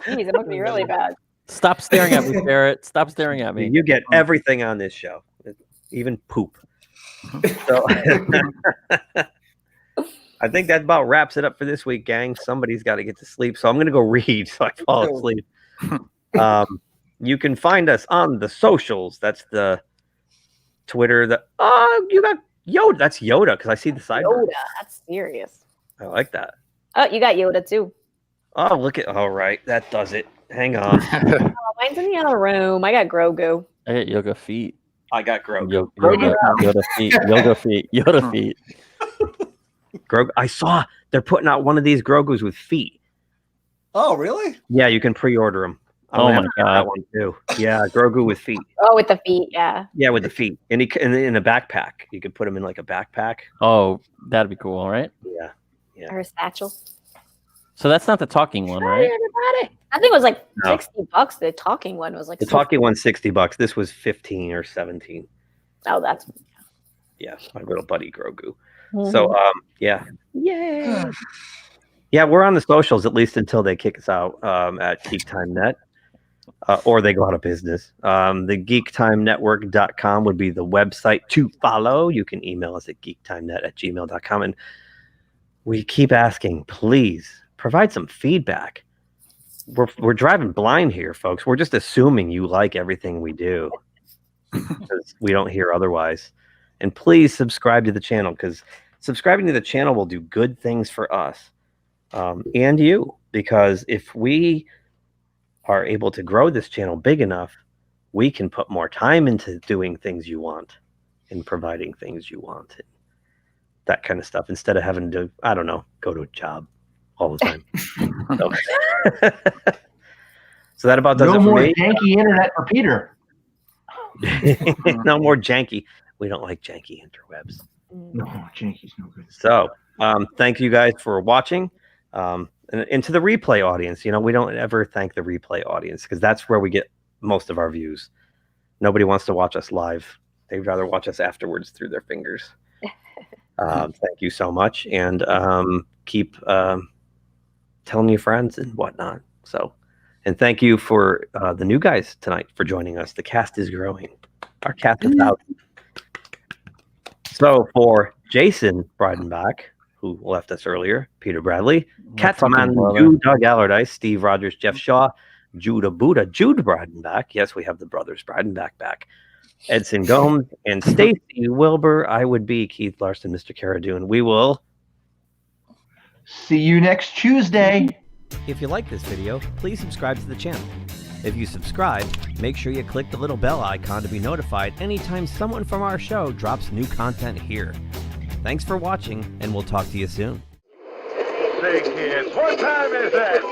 Speaker 18: Jeez, it must be really bad.
Speaker 19: Stop staring at me, Barrett. Stop staring at me.
Speaker 15: You get everything on this show, even poop. So I think that about wraps it up for this week, gang. Somebody's got to get to sleep, so I'm going to go read so I fall asleep. You can find us on the socials. That's the Twitter. You got Yoda. That's Yoda because I see the side.
Speaker 18: Yoda, that's serious.
Speaker 15: I like that.
Speaker 18: Oh, you got Yoda too.
Speaker 15: Oh, look at. All right, that does it. Hang on.
Speaker 18: Mine's in the other room. I got Grogu.
Speaker 19: I got yoga feet.
Speaker 15: I got Grogu.
Speaker 19: Yoga feet. Yoga feet. Yoda feet.
Speaker 15: Grogu. I saw they're putting out one of these Grogus with feet.
Speaker 20: Oh, really?
Speaker 15: Yeah, you can pre-order them.
Speaker 19: Oh my God.
Speaker 15: That one too. Yeah, Grogu with feet.
Speaker 18: Oh, with the feet, yeah.
Speaker 15: Yeah, with the feet, and in a backpack. You could put him in like a backpack.
Speaker 19: Oh, that'd be cool, right?
Speaker 15: Yeah.
Speaker 18: Or a satchel.
Speaker 19: So that's not the talking one, right?
Speaker 18: I think it was like
Speaker 15: No.
Speaker 18: $60. The talking one was like
Speaker 15: The talking one's $60. This was 15 or 17.
Speaker 18: Oh, that's
Speaker 15: Yeah, my little buddy Grogu.
Speaker 18: Mhm.
Speaker 15: So yeah. Yay. Yeah, we're on the socials at least until they kick us out at GeekTime Net. Or they go out of business. The GeekTimeNetwork.com would be the website to follow. You can email us at geektimenet@gmail.com. And we keep asking, please provide some feedback. We're driving blind here, folks. We're just assuming you like everything we do because we don't hear otherwise. And please subscribe to the channel because subscribing to the channel will do good things for us and you. Because if we are able to grow this channel big enough, we can put more time into doing things you want and providing things you want. That kind of stuff instead of having to, I don't know, go to a job all the time. So that about does it
Speaker 12: No
Speaker 15: for
Speaker 12: more
Speaker 15: me.
Speaker 12: janky internet for Peter.
Speaker 15: No more janky. We don't like janky interwebs.
Speaker 12: No, janky's no good.
Speaker 15: So thank you guys for watching. And to the replay audience, we don't ever thank the replay audience because that's where we get most of our views. Nobody wants to watch us live. They'd rather watch us afterwards through their fingers. Thank you so much. And keep telling your friends and whatnot. So, and thank you for the new guys tonight for joining us. The cast is growing. Our cast is out. So for Jason Breidenbach, who left us earlier, Peter Bradley, Catman, Doug Allardyce, Steve Rogers, Jeff Shaw, Jude Breidenbach. Yes, we have the brothers Breidenbach back. Edson Gomes and Stacy Wilbur. I would be Keith Larson, Mr. Caradune. We will
Speaker 12: see you next Tuesday.
Speaker 21: If you like this video, please subscribe to the channel. If you subscribe, make sure you click the little bell icon to be notified anytime someone from our show drops new content here. Thanks for watching, and we'll talk to you soon.
Speaker 14: Say, kids, what time is that?